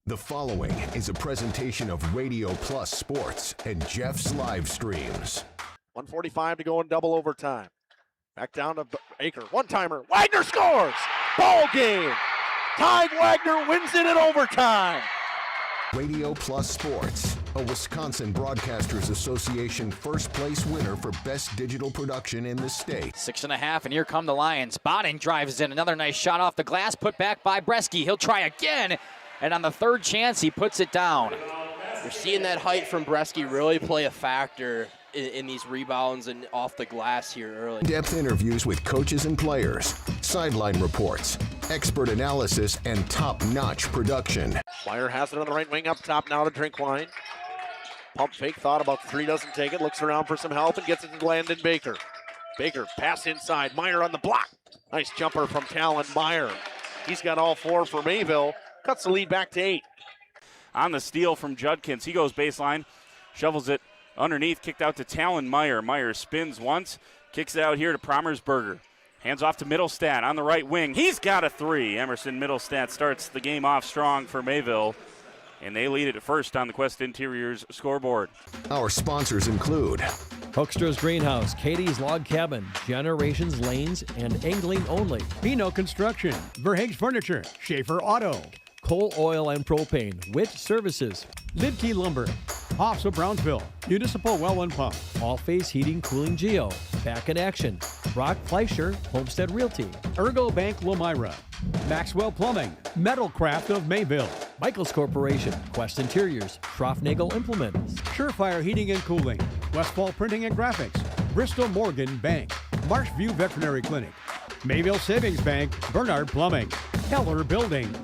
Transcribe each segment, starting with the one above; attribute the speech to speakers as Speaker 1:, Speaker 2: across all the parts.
Speaker 1: The following is a presentation of Radio Plus Sports and Jeff's Livestreams.
Speaker 2: 1:45 to go in double overtime. Back down to Baker. One-timer. Wagner scores! Ball game! Ty Wagner wins it in overtime.
Speaker 1: Radio Plus Sports, a Wisconsin Broadcasters Association first place winner for best digital production in the state.
Speaker 3: 6.5, and here come the Lions. Bodden drives in. Another nice shot off the glass, put back by Bresky. He'll try again, and on the third chance, he puts it down.
Speaker 4: You're seeing that height from Bresky really play a factor in these rebounds and off the glass here early.
Speaker 1: In-depth interviews with coaches and players, sideline reports, expert analysis, and top-notch production.
Speaker 2: Flyer has it on the right wing up top now to Drinkwine. Pump fake, thought about three, doesn't take it, looks around for some help and gets it to Landon Baker. Baker, pass inside, Meyer on the block. Nice jumper from Talon Meyer. He's got all four for Mayville, cuts the lead back to 8.
Speaker 5: On the steal from Judkins, he goes baseline, shovels it underneath, kicked out to Talon Meyer. Meyer spins once, kicks it out here to Promersberger. Hands off to Middlestat on the right wing. He's got a three. Emerson Middlestat starts the game off strong for Mayville, and they lead it at first on the Quest Interiors scoreboard.
Speaker 1: Our sponsors include
Speaker 6: Hoekstra's Greenhouse, Katie's Log Cabin, Generations Lanes, and Angling Only.
Speaker 7: Pino Construction, Verhaeg's Furniture, Schaefer Auto,
Speaker 6: Coal Oil and Propane, Witt Services,
Speaker 7: Lidkey Lumber, Hoffs of Brownsville, Municipal Well and Pump,
Speaker 6: All Face Heating Cooling Geo, Back in Action, Brock Fleischer, Homestead Realty,
Speaker 7: Ergo Bank Lomira, Maxwell Plumbing, Metalcraft of Mayville,
Speaker 6: Michaels Corporation, Quest Interiors, Schroffnagel Implements,
Speaker 7: Surefire Heating and Cooling, Westfall Printing and Graphics, Bristol Morgan Bank, Marshview Veterinary Clinic, Mayville Savings Bank, Bernard Plumbing, Keller Buildings.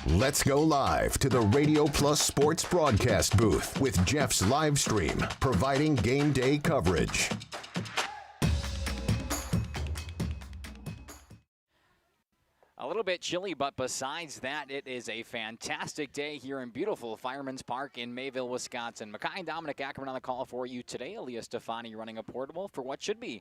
Speaker 1: Let's go live to the Radio Plus Sports broadcast booth with Jeff's Livestream, providing game day coverage.
Speaker 3: A little bit chilly, but besides that, it is a fantastic day here in beautiful Fireman's Park in Mayville, Wisconsin. Mackay and Dominic Ackerman on the call for you today. Aaliyah Stefani running a portable for what should be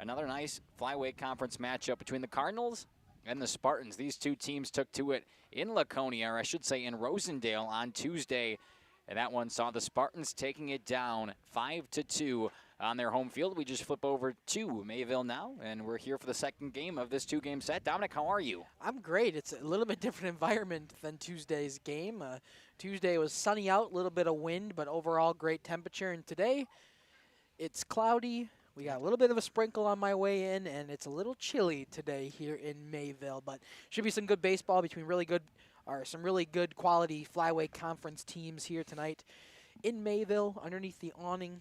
Speaker 3: another nice flyweight conference matchup between the Cardinals and the Spartans. These two teams took to it in Laconia, or I should say in Rosendale on Tuesday. And that one saw the Spartans taking it down 5-2 on their home field. We just flip over to Mayville now, and we're here for the second game of this two-game set. Dominic, how are you?
Speaker 8: I'm great. It's a little bit different environment than Tuesday's game. Tuesday was sunny out, a little bit of wind, but overall great temperature. And today it's cloudy. We got a little bit of a sprinkle on my way in, and it's a little chilly today here in Mayville. But should be some good baseball between some really good quality flyweight conference teams here tonight in Mayville underneath the awning.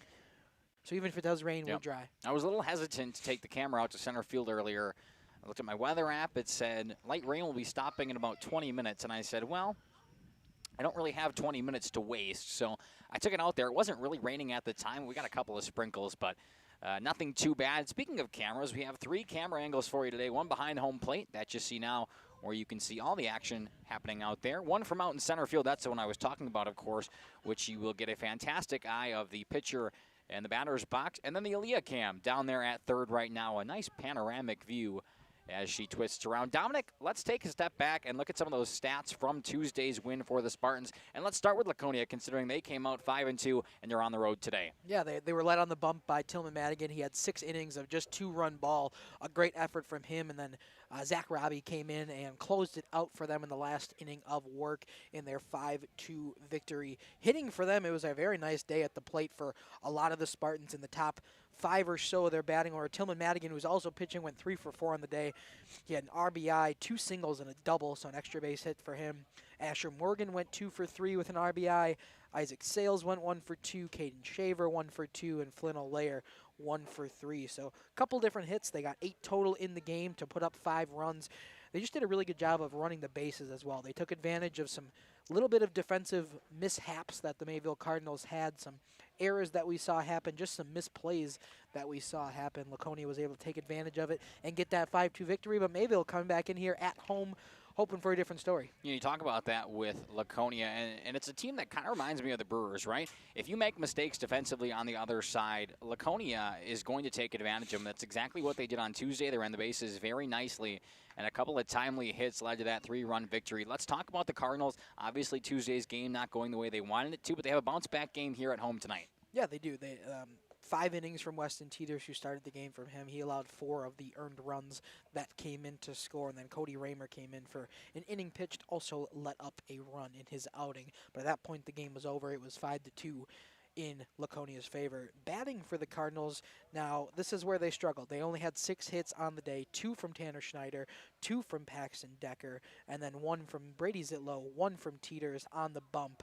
Speaker 8: So even if it does rain, we're dry.
Speaker 3: I was a little hesitant to take the camera out to center field earlier. I looked at my weather app. It said light rain will be stopping in about 20 minutes. And I said, well, I don't really have 20 minutes to waste. So I took it out there. It wasn't really raining at the time. We got a couple of sprinkles, but nothing too bad. Speaking of cameras, we have 3 camera angles for you today. One behind home plate that you see now, where you can see all the action happening out there. One from out in center field. That's the one I was talking about, of course, which you will get a fantastic eye of the pitcher and the batter's box. And then the Aaliyah cam down there at third right now. A nice panoramic view as she twists around. Dominic, let's take a step back and look at some of those stats from Tuesday's win for the Spartans. And let's start with Laconia, considering they came out 5-2 and they're on the road today.
Speaker 8: Yeah, they were led on the bump by Tillman Madigan. He had 6 innings of just 2-run ball. A great effort from him. And then Zach Robbie came in and closed it out for them in the last inning of work in their 5-2 victory. Hitting for them, it was a very nice day at the plate for a lot of the Spartans in the top 5 or so of their batting order. Tillman Madigan, who's also pitching, went 3 for 4 on the day. He had an RBI, 2 singles, and a double, so an extra base hit for him. Asher Morgan went 2 for 3 with an RBI. Isaac Sales went 1 for 2. Caden Shaver 1 for 2, and Flynn O'Lear 1 for 3. So a couple different hits. They got 8 total in the game to put up 5 runs. They just did a really good job of running the bases as well. They took advantage of some little bit of defensive mishaps that the Mayville Cardinals had, some errors that we saw happen, just some misplays that we saw happen. Laconia was able to take advantage of it and get that 5-2 victory, but Mayville coming back in here at home, hoping for a different story.
Speaker 3: You talk about that with Laconia, and it's a team that kind of reminds me of the Brewers, right? If you make mistakes defensively on the other side, Laconia is going to take advantage of them. That's exactly what they did on Tuesday. They ran the bases very nicely, and a couple of timely hits led to that 3-run victory. Let's talk about the Cardinals. Obviously, Tuesday's game not going the way they wanted it to, but they have a bounce-back game here at home tonight.
Speaker 8: Yeah, they do. They 5 innings from Weston Teeters, who started the game from him. He allowed 4 of the earned runs that came in to score, and then Cody Raymer came in for an inning pitched, also let up a run in his outing. But at that point, the game was over. It was 5-2 in Laconia's favor. Batting for the Cardinals, now this is where they struggled. They only had 6 hits on the day, 2 from Tanner Schneider, 2 from Paxton Decker, and then 1 from Brady Zitlow, 1 from Teeters on the bump.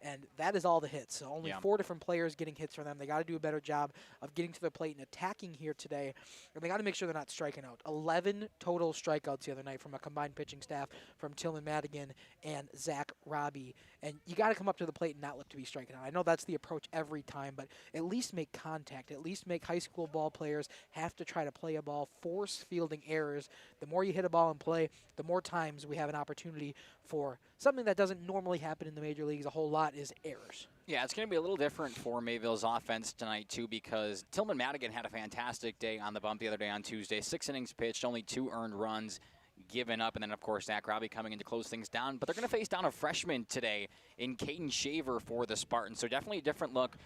Speaker 8: And that is all the hits. So only 4 different players getting hits from them. They got to do a better job of getting to the plate and attacking here today. And they got to make sure they're not striking out. 11 total strikeouts the other night from a combined pitching staff from Tillman Madigan and Zach Robbie. And you got to come up to the plate and not look to be striking out. I know that's the approach every time, but at least make contact. At least make high school ball players have to try to play a ball, force fielding errors. The more you hit a ball in play, the more times we have an opportunity for something that doesn't normally happen in the major leagues a whole lot is errors.
Speaker 3: Yeah, it's going to be a little different for Mayville's offense tonight, too, because Tillman Madigan had a fantastic day on the bump the other day on Tuesday. 6 innings pitched, only 2 earned runs given up, and then, of course, Zach Robbie coming in to close things down. But they're going to face down a freshman today in Caden Shaver for the Spartans. So definitely a different look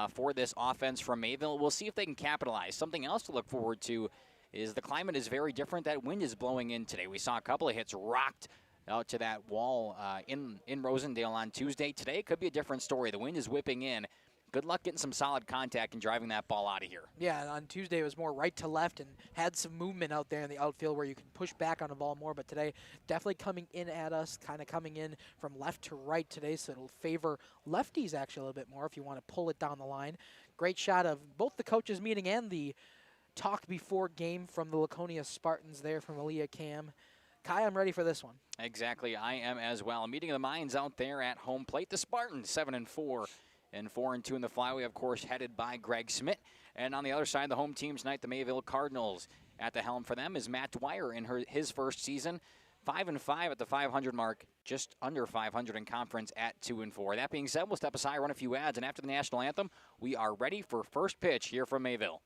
Speaker 3: for this offense from Mayville. We'll see if they can capitalize. Something else to look forward to is the climate is very different. That wind is blowing in today. We saw a couple of hits rocked out to that wall in Rosendale on Tuesday. Today could be a different story. The wind is whipping in. Good luck getting some solid contact and driving that ball out of here.
Speaker 8: Yeah, on Tuesday it was more right to left and had some movement out there in the outfield where you can push back on the ball more. But today, definitely coming in at us, kind of coming in from left to right today, so it'll favor lefties actually a little bit more if you want to pull it down the line. Great shot of both the coaches meeting and the talk before game from the Laconia Spartans there from Aaliyah Cam. Kai, I'm ready for this one.
Speaker 3: Exactly, I am as well. A meeting of the minds out there at home plate. The Spartans 7-4 and 4-2 in the flyway, of course, headed by Greg Smith. And on the other side, the home team tonight, the Mayville Cardinals. At the helm for them is Matt Dwyer in his first season. 5-5 at the 500 mark, just under 500 in conference at 2-4. That being said, we'll step aside, run a few ads, and after the national anthem, we are ready for first pitch here from Mayville.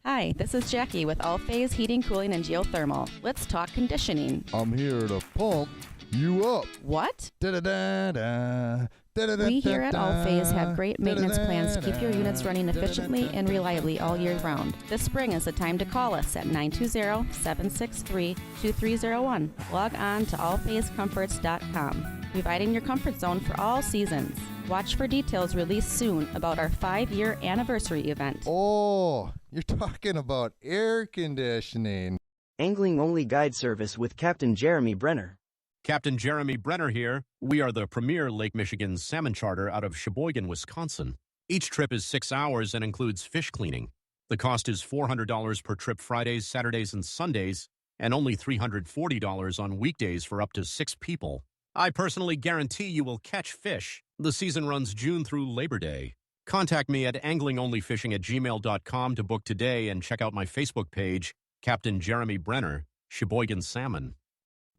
Speaker 9: Hi, this is Jackie with All Phase Heating, Cooling, and Geothermal. Let's talk conditioning.
Speaker 10: I'm here to pump you up.
Speaker 9: What?
Speaker 10: Da-da-da-da.
Speaker 9: We here at All Phase have great maintenance plans to keep your units running efficiently and reliably all year round. This spring is the time to call us at 920-763-2301. Log on to allphasecomforts.com, providing your comfort zone for all seasons. Watch for details released soon about our 5-year anniversary event.
Speaker 10: Oh, you're talking about air conditioning.
Speaker 11: Angling-only guide service with Captain Jeremy Brenner.
Speaker 12: Captain Jeremy Brenner here. We are the premier Lake Michigan salmon charter out of Sheboygan, Wisconsin. Each trip is 6 hours and includes fish cleaning. The cost is $400 per trip Fridays, Saturdays, and Sundays, and only $340 on weekdays for up to 6 people. I personally guarantee you will catch fish. The season runs June through Labor Day. Contact me at anglingonlyfishing@gmail.com to book today and check out my Facebook page, Captain Jeremy Brenner, Sheboygan Salmon.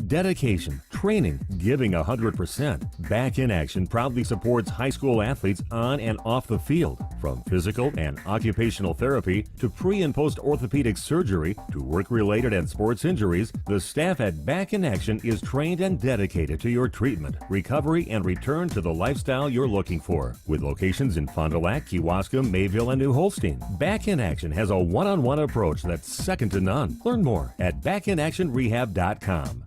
Speaker 13: Dedication, training, giving 100%. Back in Action proudly supports high school athletes on and off the field. From physical and occupational therapy to pre- and post-orthopedic surgery to work-related and sports injuries, the staff at Back in Action is trained and dedicated to your treatment, recovery, and return to the lifestyle you're looking for. With locations in Fond du Lac, Kewaskum, Mayville, and New Holstein, Back in Action has a one-on-one approach that's second to none. Learn more at backinactionrehab.com.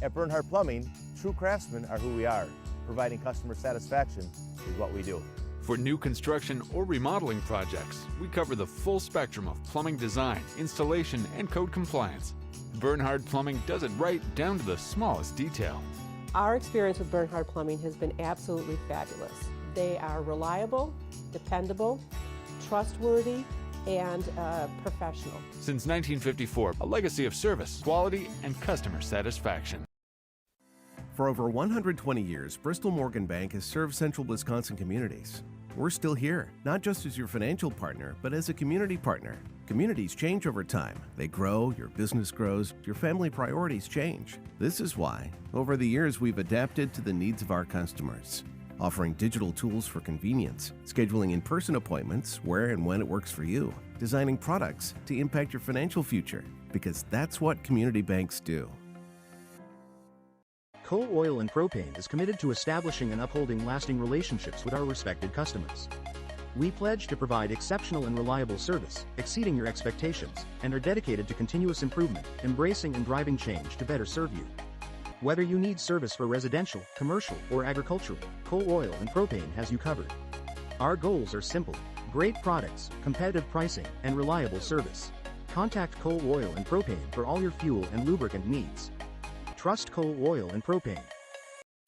Speaker 14: At Bernhardt Plumbing, true craftsmen are who we are. Providing customer satisfaction is what we do.
Speaker 15: For new construction or remodeling projects, we cover the full spectrum of plumbing design, installation, and code compliance. Bernhardt Plumbing does it right down to the smallest detail.
Speaker 16: Our experience with Bernhardt Plumbing has been absolutely fabulous. They are reliable, dependable, trustworthy, and professional.
Speaker 15: Since 1954, a legacy of service, quality, and customer satisfaction.
Speaker 17: For over 120 years, Bristol Morgan Bank has served central Wisconsin communities. We're still here, not just as your financial partner, but as a community partner. Communities change over time. They grow, your business grows, your family priorities change. This is why, over the years, we've adapted to the needs of our customers, offering digital tools for convenience, scheduling in-person appointments where and when it works for you, designing products to impact your financial future, because that's what community banks do.
Speaker 18: Coal Oil and Propane is committed to establishing and upholding lasting relationships with our respected customers. We pledge to provide exceptional and reliable service, exceeding your expectations, and are dedicated to continuous improvement, embracing and driving change to better serve you. Whether you need service for residential, commercial, or agricultural, Coal Oil and Propane has you covered. Our goals are simple: great products, competitive pricing, and reliable service. Contact Coal Oil and Propane for all your fuel and lubricant needs. Trust Coal Oil and Propane.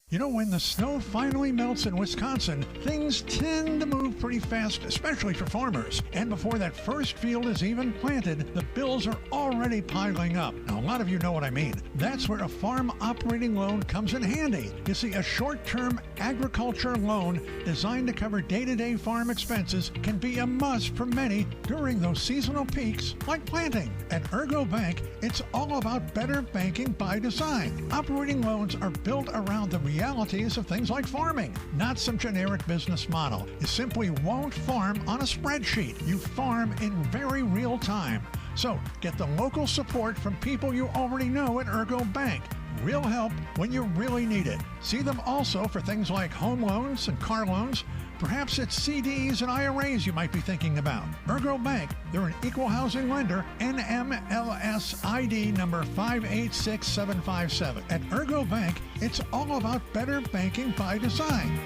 Speaker 19: You know, when the snow finally melts in Wisconsin, things tend to move pretty fast, especially for farmers. And before that first field is even planted, the bills are already piling up. Now, a lot of you know what I mean. That's where a farm operating loan comes in handy. You see, a short-term agriculture loan designed to cover day-to-day farm expenses can be a must for many during those seasonal peaks like planting. At Ergo Bank, it's all about better banking by design. Operating loans are built around the realities of things like farming, not some generic business model. You simply won't farm on a spreadsheet. You farm in very real time. So get the local support from people you already know at Ergo Bank. Real help when you really need it. See them also for things like home loans and car loans. Perhaps it's CDs and IRAs you might be thinking about. Ergo Bank, they're an equal housing lender, NMLS ID number 586757. At Ergo Bank, it's all about better banking by design.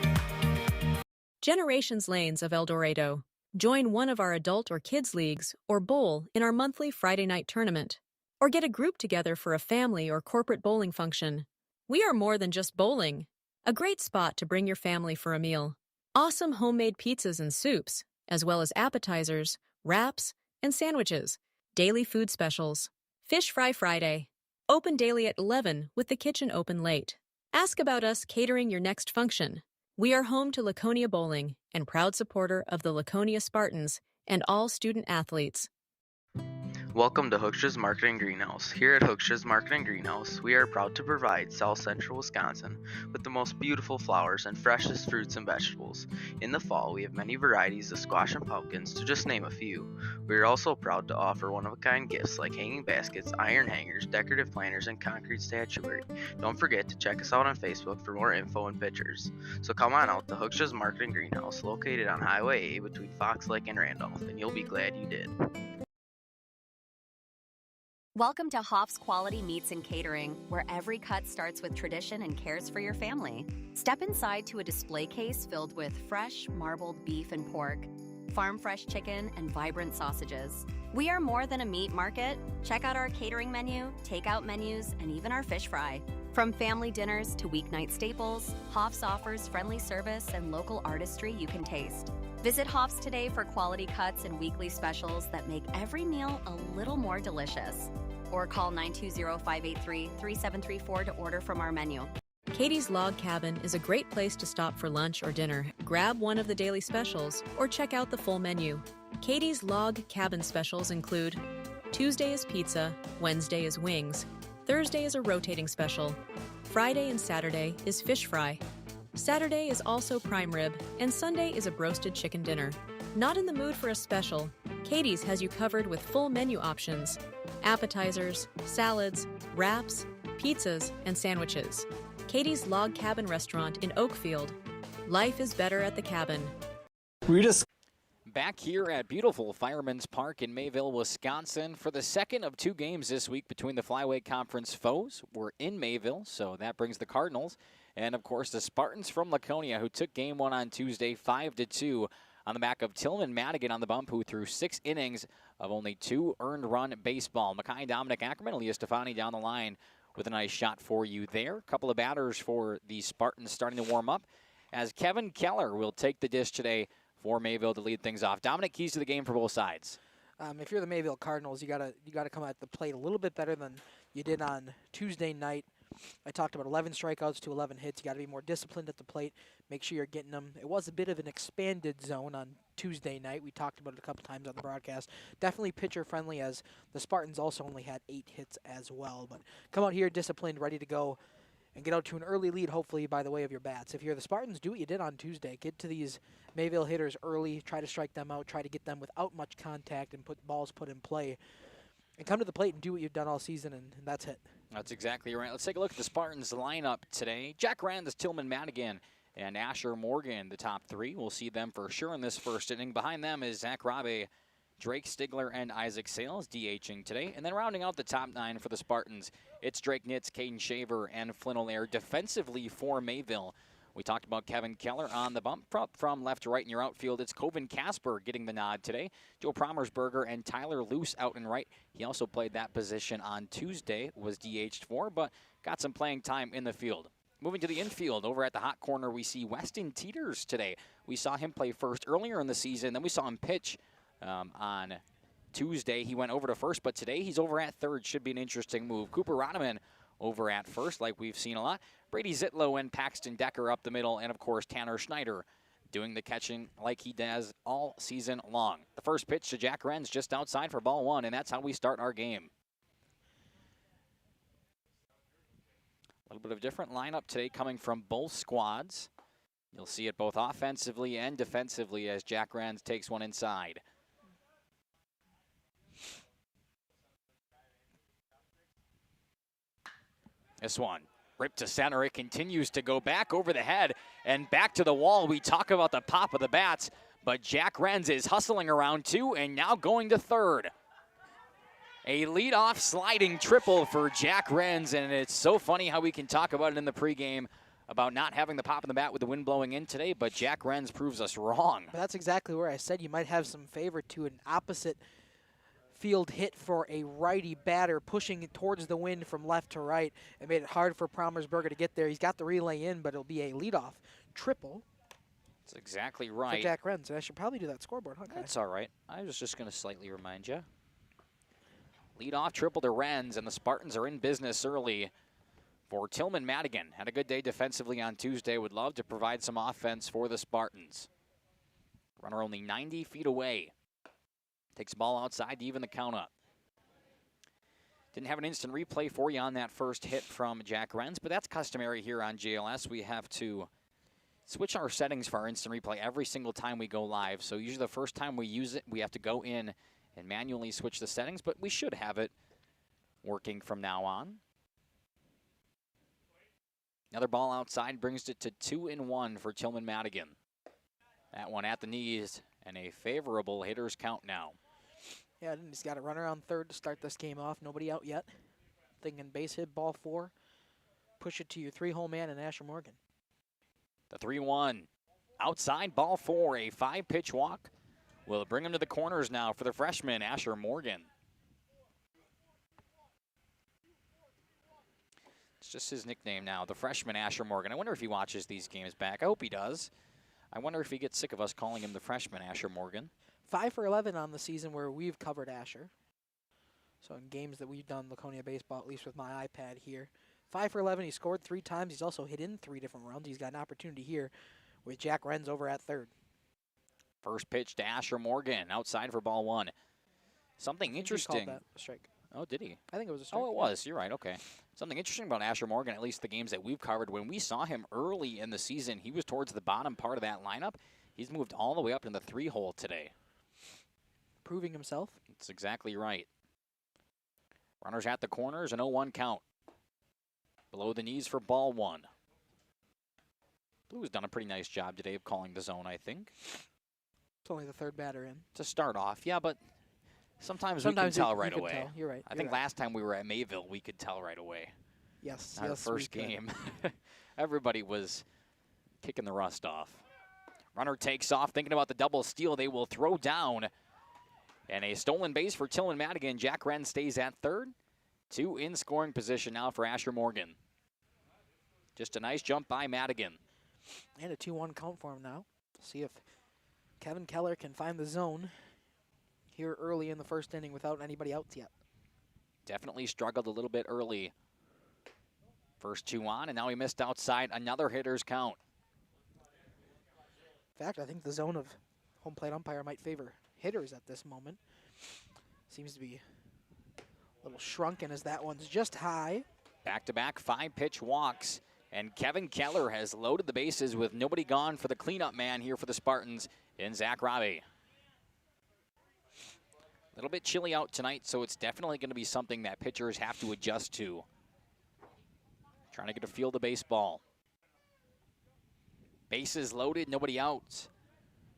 Speaker 20: Generations Lanes of El Dorado. Join one of our adult or kids leagues or bowl in our monthly Friday night tournament. Or get a group together for a family or corporate bowling function. We are more than just bowling. A great spot to bring your family for a meal. Awesome homemade pizzas and soups, as well as appetizers, wraps, and sandwiches. Daily food specials. Fish Fry Friday. Open daily at 11 with the kitchen open late. Ask about us catering your next function. We are home to Laconia Bowling and proud supporter of the Laconia Spartans and all student athletes.
Speaker 21: Welcome to Hooksha's Marketing Greenhouse. Here at Hooksha's Marketing Greenhouse, we are proud to provide South Central Wisconsin with the most beautiful flowers and freshest fruits and vegetables. In the fall, we have many varieties of squash and pumpkins, to just name a few. We are also proud to offer one-of-a-kind gifts like hanging baskets, iron hangers, decorative planters, and concrete statuary. Don't forget to check us out on Facebook for more info and pictures. So come on out to Hooksha's Marketing Greenhouse, located on Highway A between Fox Lake and Randolph, and you'll be glad you did.
Speaker 22: Welcome to Hoff's Quality Meats and Catering, where every cut starts with tradition and cares for your family. Step inside to a display case filled with fresh, marbled beef and pork, farm-fresh chicken, and vibrant sausages. We are more than a meat market. Check out our catering menu, takeout menus, and even our fish fry. From family dinners to weeknight staples, Hoff's offers friendly service and local artistry you can taste. Visit Hoff's today for quality cuts and weekly specials that make every meal a little more delicious. Or call 920-583-3734 to order from our menu.
Speaker 20: Katie's Log Cabin is a great place to stop for lunch or dinner. Grab one of the daily specials or check out the full menu. Katie's Log Cabin specials include Tuesday is pizza, Wednesday is wings, Thursday is a rotating special, Friday and Saturday is fish fry, Saturday is also prime rib, and Sunday is a broasted chicken dinner. Not in the mood for a special? Katie's has you covered with full menu options, appetizers, salads, wraps, pizzas, and sandwiches. Katie's Log Cabin Restaurant in Oakfield. Life is better at the cabin.
Speaker 3: Back here at beautiful Fireman's Park in Mayville, Wisconsin for the second of two games this week between the Flyweight Conference foes. We're in Mayville, so that brings the Cardinals and, of course, the Spartans from Laconia, who took game one on Tuesday 5-2 on the back of Tillman Madigan on the bump, who threw 6 innings of only 2 earned run baseball. Mackay Dominic Ackerman, Elias Stefani down the line with a nice shot for you there. A couple of batters for the Spartans starting to warm up as Kevin Keller will take the dish today for Mayville to lead things off. Dominic, keys to the game for both sides.
Speaker 8: If you're the Mayville Cardinals, you gotta come at the plate a little bit better than you did on Tuesday night. I talked about 11 strikeouts to 11 hits. You got to be more disciplined at the plate. Make sure you're getting them. It was a bit of an expanded zone on Tuesday night. We talked about it a couple times on the broadcast. Definitely pitcher friendly, as the Spartans also only had 8 hits as well. But come out here disciplined, ready to go, and get out to an early lead, hopefully, by the way of your bats. If you're the Spartans, do what you did on Tuesday. Get to these Mayville hitters early, try to strike them out, try to get them without much contact and put balls put in play. And come to the plate and do what you've done all season, and that's it.
Speaker 3: That's exactly right. Let's take a look at the Spartans lineup today. Jack Rand's, Tillman Madigan, and Asher Morgan, the top 3. We'll see them for sure in this first inning. Behind them is Zach Rabe, Drake Stigler, and Isaac Sales DHing today. And then rounding out the top 9 for the Spartans, it's Drake Nitz, Caden Shaver, and Flynn O'Leary defensively for Mayville. We talked about Kevin Keller on the bump from left to right in your outfield. It's Coven Casper getting the nod today. Joe Promersberger and Tyler Luce out and right. He also played that position on Tuesday, was DH'd for, but got some playing time in the field. Moving to the infield, over at the hot corner, we see Weston Teeters today. We saw him play first earlier in the season, then we saw him pitch on Tuesday. He went over to first, but today he's over at third. Should be an interesting move. Cooper Roneman over at first, like we've seen a lot. Brady Zitlow and Paxton Decker up the middle, and of course Tanner Schneider doing the catching like he does all season long. The first pitch to Jack Renz just outside for ball 1, and that's how we start our game. A little bit of a different lineup today coming from both squads. You'll see it both offensively and defensively as Jack Renz takes one inside. This one, ripped to center. It continues to go back over the head and back to the wall. We talk about the pop of the bats, but Jack Renz is hustling around 2 and now going to third. A leadoff sliding triple for Jack Renz, and it's so funny how we can talk about it in the pregame about not having the pop in the bat with the wind blowing in today, but Jack Renz proves us wrong.
Speaker 8: But that's exactly where I said you might have some favor to an opposite field hit for a righty batter, pushing it towards the wind from left to right. It made it hard for Promersberger to get there. He's got the relay in, but it'll be a leadoff triple.
Speaker 3: That's exactly right.
Speaker 8: For Jack Renz, and I should probably do that scoreboard, huh?
Speaker 3: That's all right. I was just going to slightly remind you. Leadoff triple to Renz, and the Spartans are in business early for Tillman Madigan. Had a good day defensively on Tuesday. Would love to provide some offense for the Spartans. Runner only 90 feet away. Takes the ball outside to even the count up. Didn't have an instant replay for you on that first hit from Jack Renz, but that's customary here on JLS. We have to switch our settings for our instant replay every single time we go live. So usually the first time we use it, we have to go in and manually switch the settings, but we should have it working from now on. Another ball outside brings it to 2-1 for Tillman Madigan. That one at the knees, and a favorable hitter's count now.
Speaker 8: Yeah, he's got a runner on third to start this game off. Nobody out yet. Thinking base hit, ball 4. Push it to your 3-hole man and Asher Morgan.
Speaker 3: The 3-1. Outside, ball 4. A 5-pitch walk will bring him to the corners now for the freshman, Asher Morgan. It's just his nickname now, the freshman Asher Morgan. I wonder if he watches these games back. I hope he does. I wonder if he gets sick of us calling him the freshman Asher Morgan.
Speaker 8: 5 for 11 on the season where we've covered Asher. So in games that we've done Laconia baseball, at least with my iPad here. 5 for 11, he scored 3 times. He's also hit in 3 different runs. He's got an opportunity here with Jack Renz over at third.
Speaker 3: First pitch to Asher Morgan, outside for ball 1. Something interesting.
Speaker 8: He called that a strike.
Speaker 3: Oh, did he?
Speaker 8: I think it was a strike.
Speaker 3: Oh, it was. You're right. Okay. Something interesting about Asher Morgan, at least the games that we've covered, when we saw him early in the season, he was towards the bottom part of that lineup. He's moved all the way up in the 3-hole today.
Speaker 8: Proving himself.
Speaker 3: That's exactly right. Runners at the corners, an 0-1 count. Below the knees for ball 1. Blue has done a pretty nice job today of calling the zone, I think.
Speaker 8: It's only the third batter in.
Speaker 3: To start off, yeah, but sometimes we can tell right away.
Speaker 8: You're right.
Speaker 3: I think last time we were at Mayville, we could tell right away.
Speaker 8: Yes.
Speaker 3: Our first game, everybody was kicking the rust off. Runner takes off, thinking about the double steal. They will throw down. And a stolen base for Tillman Madigan. Jack Renz stays at third. 2 in scoring position now for Asher Morgan. Just a nice jump by Madigan.
Speaker 8: And a 2-1 count for him now. See if Kevin Keller can find the zone here early in the first inning without anybody out yet.
Speaker 3: Definitely struggled a little bit early First 2 on, and now he missed outside. Another hitter's count.
Speaker 8: In fact, I think the zone of home plate umpire might favor hitters at this moment. Seems to be a little shrunken as that one's just high.
Speaker 3: Back-to-back 5-pitch walks, and Kevin Keller has loaded the bases with nobody gone for the cleanup man here for the Spartans in Zach Robbie. A little bit chilly out tonight, so it's definitely going to be something that pitchers have to adjust to. Trying to get a feel of the baseball. Bases loaded, nobody out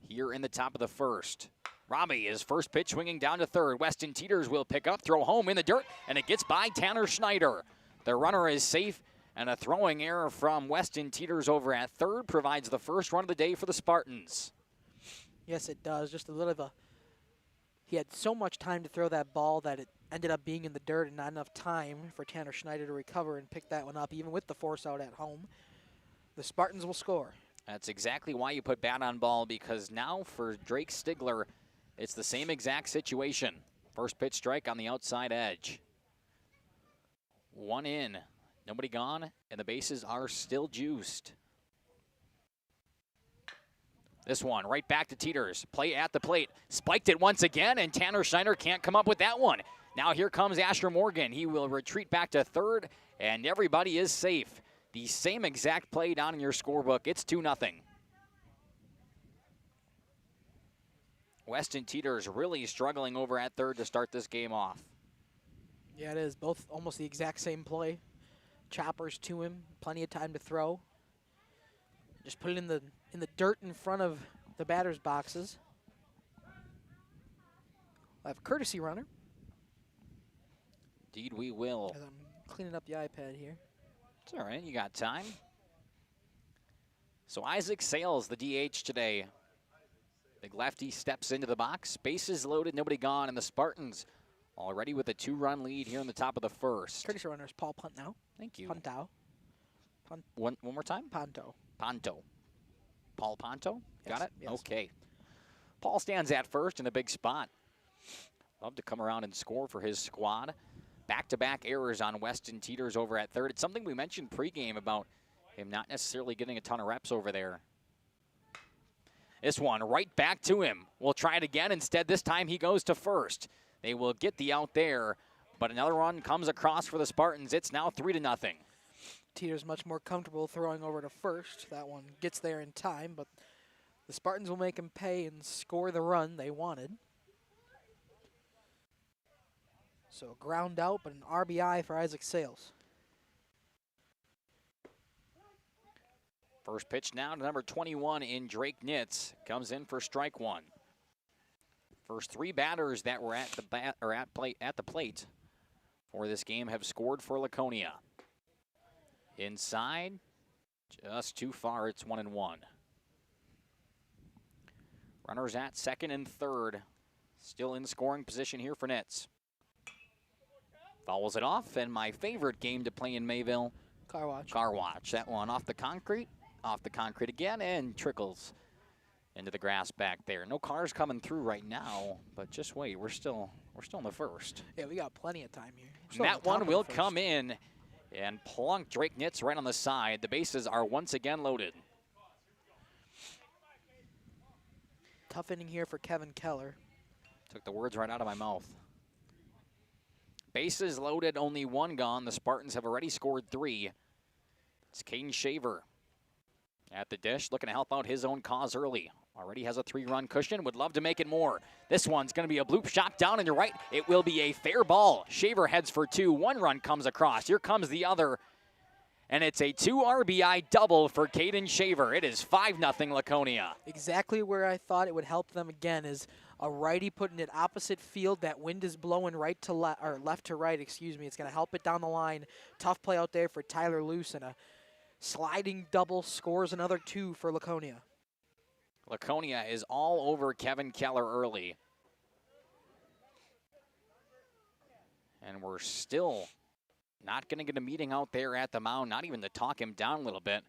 Speaker 3: here in the top of the first. Robbie is first pitch swinging down to third. Weston Teeters will pick up, throw home in the dirt, and it gets by Tanner Schneider. The runner is safe, and a throwing error from Weston Teeters over at third provides the first run of the day for the Spartans.
Speaker 8: Yes, it does. Just a little of a... He had so much time to throw that ball that it ended up being in the dirt and not enough time for Tanner Schneider to recover and pick that one up, even with the force out at home. The Spartans will score.
Speaker 3: That's exactly why you put bat on ball, because now for Drake Stigler, it's the same exact situation. First pitch strike on the outside edge. 1 in, nobody gone, and the bases are still juiced. This one right back to Teeters. Play at the plate. Spiked it once again, and Tanner Schneider can't come up with that one. Now here comes Asher Morgan. He will retreat back to third, and everybody is safe. The same exact play down in your scorebook. It's 2-0. Weston Teeters really struggling over at third to start this game off.
Speaker 8: Yeah, it is. Both almost the exact same play. Choppers to him. Plenty of time to throw. Just put it in the dirt in front of the batter's boxes. We'll have a courtesy runner.
Speaker 3: Indeed we will.
Speaker 8: As I'm cleaning up the iPad here.
Speaker 3: It's all right, you got time. So Isaac Sales, the DH today. Big lefty steps into the box. Bases loaded, nobody gone, and the Spartans already with a 2-run lead here in the top of the first.
Speaker 8: Courtesy runner is Paul Puntnow.
Speaker 3: Thank you.
Speaker 8: Puntow.
Speaker 3: One more time?
Speaker 8: Ponto.
Speaker 3: Ponto. Paul Ponto?
Speaker 8: Yes,
Speaker 3: Got it?
Speaker 8: yes.
Speaker 3: Okay. Paul stands at first in a big spot. Love to come around and score for his squad. Back-to-back errors on Weston Teeters over at third. It's something we mentioned pregame about him not necessarily getting a ton of reps over there. This one right back to him. We'll try it again. Instead, this time he goes to first. They will get the out there, but another run comes across for the Spartans. It's now 3-0.
Speaker 8: Teeters much more comfortable throwing over to first. That one gets there in time, but the Spartans will make him pay and score the run they wanted. So a ground out, but an RBI for Isaac Sales.
Speaker 3: First pitch now to number 21 in Drake Nitz. Comes in for strike one. First 3 batters that were at the plate for this game have scored for Laconia. Inside, just too far. It's 1-1. Runners at second and third. Still in scoring position here for Nitz. Fouls it off, and my favorite game to play in Mayville.
Speaker 8: Car wash.
Speaker 3: Car wash. That one off the concrete again, and trickles into the grass back there. No cars coming through right now, but just wait. We're still in the first.
Speaker 8: Yeah, we got plenty of time here.
Speaker 3: And that one will come in and plunk Drake Nitz right on the side. The bases are once again loaded.
Speaker 8: Tough inning here for Kevin Keller.
Speaker 3: Took the words right out of my mouth. Bases loaded, only 1 gone. The Spartans have already scored 3. It's Caden Shaver at the dish, looking to help out his own cause early. Already has a 3-run cushion, would love to make it more. This one's going to be a bloop shot down and to right. It will be a fair ball. Shaver heads for 2. 1 run comes across. Here comes the other. And it's a 2 RBI double for Caden Shaver. It is 5-0 Laconia.
Speaker 8: Exactly where I thought it would help them again is a righty putting it opposite field. That wind is blowing right to left, or left to right, excuse me. It's going to help it down the line. Tough play out there for Tyler Luce, and a sliding double scores another 2 for Laconia.
Speaker 3: Laconia is all over Kevin Keller early. And we're still not going to get a meeting out there at the mound, not even to talk him down a little bit.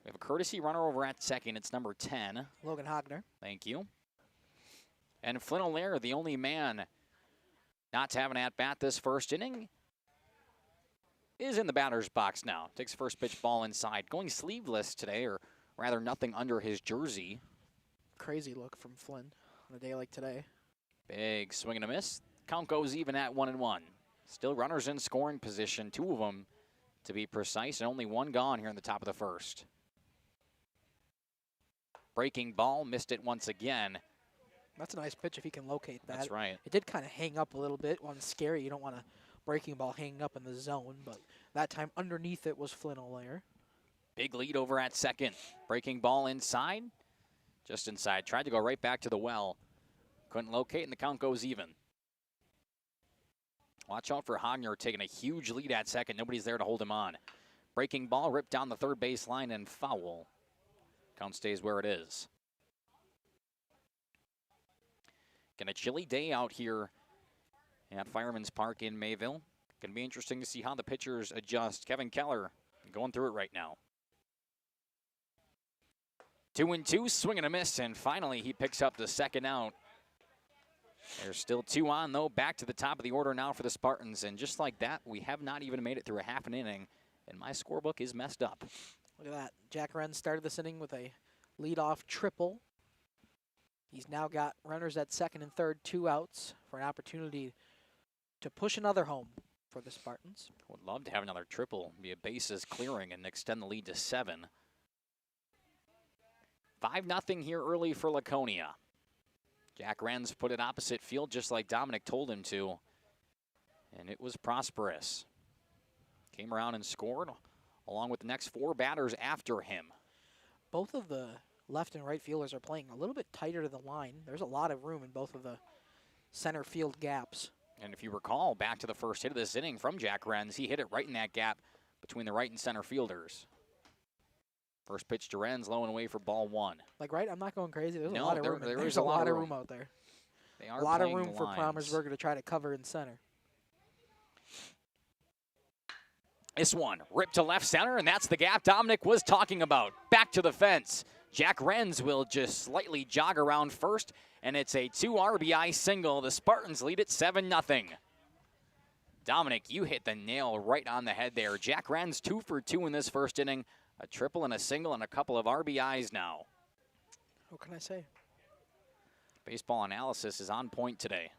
Speaker 3: We have a courtesy runner over at second. It's number 10.
Speaker 8: Logan Hogner.
Speaker 3: Thank you. And Flynn O'Leary, the only man not to have an at-bat this first inning. is in the batter's box now. Takes first pitch ball inside. Going sleeveless today, or rather nothing under his jersey.
Speaker 8: Crazy look from Flynn on a day like today.
Speaker 3: Big swing and a miss. Count goes even at 1-1. Still runners in scoring position, 2 of them to be precise, and only 1 gone here in the top of the first. Breaking ball, missed it once again.
Speaker 8: That's a nice pitch if he can locate that.
Speaker 3: That's right.
Speaker 8: It did kind of hang up a little bit. One scary. You don't want a breaking ball hanging up in the zone, but that time underneath it was Flynn O'Lear.
Speaker 3: Big lead over at second. Breaking ball inside. Just inside. Tried to go right back to the well. Couldn't locate, and the count goes even. Watch out for Hogner taking a huge lead at second. Nobody's there to hold him on. Breaking ball ripped down the third base line and foul. Count stays where it is. Getting a chilly day out here at Fireman's Park in Mayville. Going to be interesting to see how the pitchers adjust. Kevin Keller going through it right now. 2-2, swing and a miss, and finally he picks up the second out. There's still 2 on, though. Back to the top of the order now for the Spartans, and just like that, we have not even made it through a half an inning, and my scorebook is messed up.
Speaker 8: Look at that. Jack Wren started this inning with a leadoff triple. He's now got runners at second and third, 2 outs for an opportunity to push another home for the Spartans.
Speaker 3: Would love to have another triple, be a bases clearing, and extend the lead to 7. 5-0 here early for Laconia. Jack Wren's put it opposite field just like Dominic told him to, and it was prosperous. Came around and scored along with the next 4 batters after him.
Speaker 8: Both of the left and right fielders are playing a little bit tighter to the line. There's a lot of room in both of the center field gaps.
Speaker 3: And if you recall, back to the first hit of this inning from Jack Wren's, he hit it right in that gap between the right and center fielders. First pitch to Wren's, low and away for ball 1.
Speaker 8: Like, right? I'm not going crazy. There's
Speaker 3: No,
Speaker 8: a lot of room.
Speaker 3: there's
Speaker 8: a lot of room out there.
Speaker 3: They are
Speaker 8: a lot of
Speaker 3: playing
Speaker 8: room for Promersberger to try to cover in center.
Speaker 3: This one ripped to left center, and that's the gap Dominic was talking about. Back to the fence. Jack Wren's will just slightly jog around first, and it's a 2 RBI single. The Spartans lead it 7-0. Dominic, you hit the nail right on the head there. Jack Wren's 2 for 2 in this first inning. A triple and a single and a couple of RBIs now.
Speaker 8: What can I say?
Speaker 3: Baseball analysis is on point today.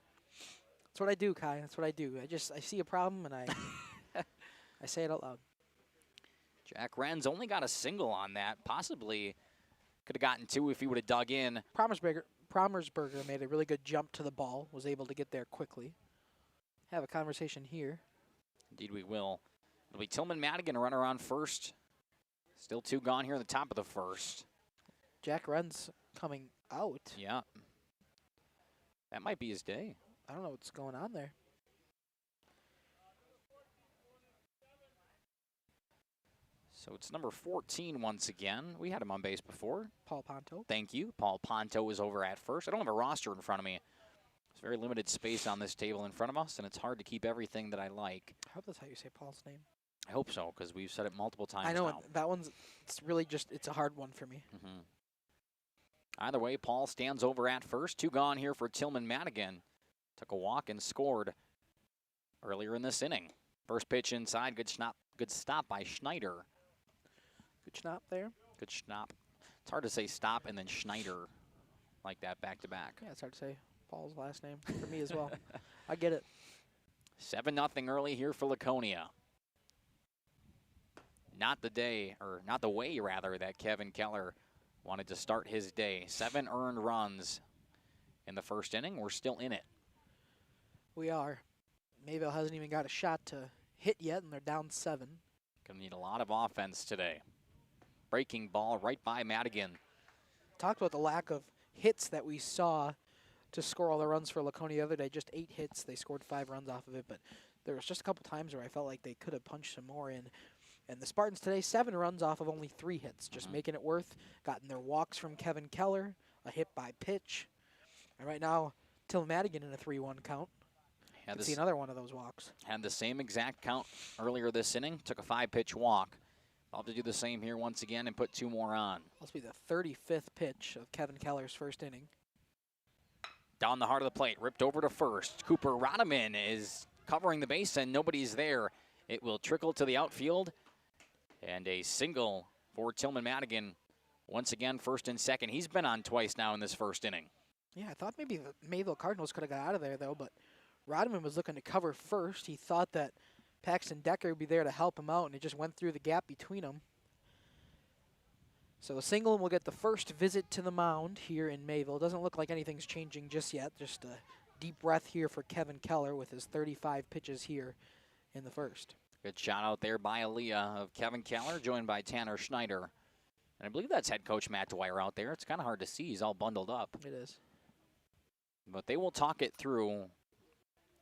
Speaker 8: That's what I do, Kai. That's what I do. I see a problem and I I say it out loud.
Speaker 3: Jack Wren's only got a single on that. Possibly could have gotten 2 if he would have dug in.
Speaker 8: Promersberger made a really good jump to the ball, was able to get there quickly. Have a conversation here.
Speaker 3: Indeed we will. It'll be Tillman Madigan, a runner on first. Still 2 gone here in the top of the first.
Speaker 8: Jack Wren's coming out.
Speaker 3: Yeah. That might be his day.
Speaker 8: I don't know what's going on there.
Speaker 3: So it's number 14 once again. We had him on base before.
Speaker 8: Paul Ponto.
Speaker 3: Thank you. Paul Ponto is over at first. I don't have a roster in front of me. There's very limited space on this table in front of us, and it's hard to keep everything that I like.
Speaker 8: I hope that's how you say Paul's name.
Speaker 3: I hope so, because we've said it multiple times
Speaker 8: I know
Speaker 3: now.
Speaker 8: that one's, it's really just, it's a hard one for me.
Speaker 3: Mm-hmm. Either way, Paul stands over at first. 2 gone here for Tillman Madigan. Took a walk and scored earlier in this inning. First pitch inside, good stop by Schneider.
Speaker 8: Good stop there.
Speaker 3: Good stop. It's hard to say stop and then Schneider like that back to back.
Speaker 8: Yeah, it's hard to say Paul's last name for me as well. I get it.
Speaker 3: 7-0 early here for Laconia. Not the day, or not the way rather, that Kevin Keller wanted to start his day. 7 earned runs in the first inning. We're still in it.
Speaker 8: We are. Mayville hasn't even got a shot to hit yet, and they're down 7.
Speaker 3: Gonna need a lot of offense today. Breaking ball right by Madigan.
Speaker 8: Talked about the lack of hits that we saw to score all the runs for Laconia the other day. Just 8 hits. They scored 5 runs off of it, but there was just a couple times where I felt like they could have punched some more in. And the Spartans today, 7 runs off of only 3 hits, just making it worth. Gotten their walks from Kevin Keller, a hit by pitch. And right now, Tillman Madigan in a 3-1 count. Could see another one of those walks.
Speaker 3: Had the same exact count earlier this inning. Took a 5-pitch walk. I'll have to do the same here once again and put 2 more on.
Speaker 8: Must be the 35th pitch of Kevin Keller's first inning.
Speaker 3: Down the heart of the plate, ripped over to first. Cooper Rodeman is covering the base and nobody's there. It will trickle to the outfield. And a single for Tillman Madigan. Once again, first and second. He's been on twice now in this first inning.
Speaker 8: Yeah, I thought maybe the Mayville Cardinals could have got out of there, though, but Rodman was looking to cover first. He thought that Paxton Decker would be there to help him out, and it just went through the gap between them. So a single will get the first visit to the mound here in Mayville. Doesn't look like anything's changing just yet. Just a deep breath here for Kevin Keller with his 35 pitches here in the first.
Speaker 3: Good shot out there by Aaliyah of Kevin Keller, joined by Tanner Schneider. And I believe that's head coach Matt Dwyer out there. It's kind of hard to see. He's all bundled up.
Speaker 8: It is.
Speaker 3: But they will talk it through.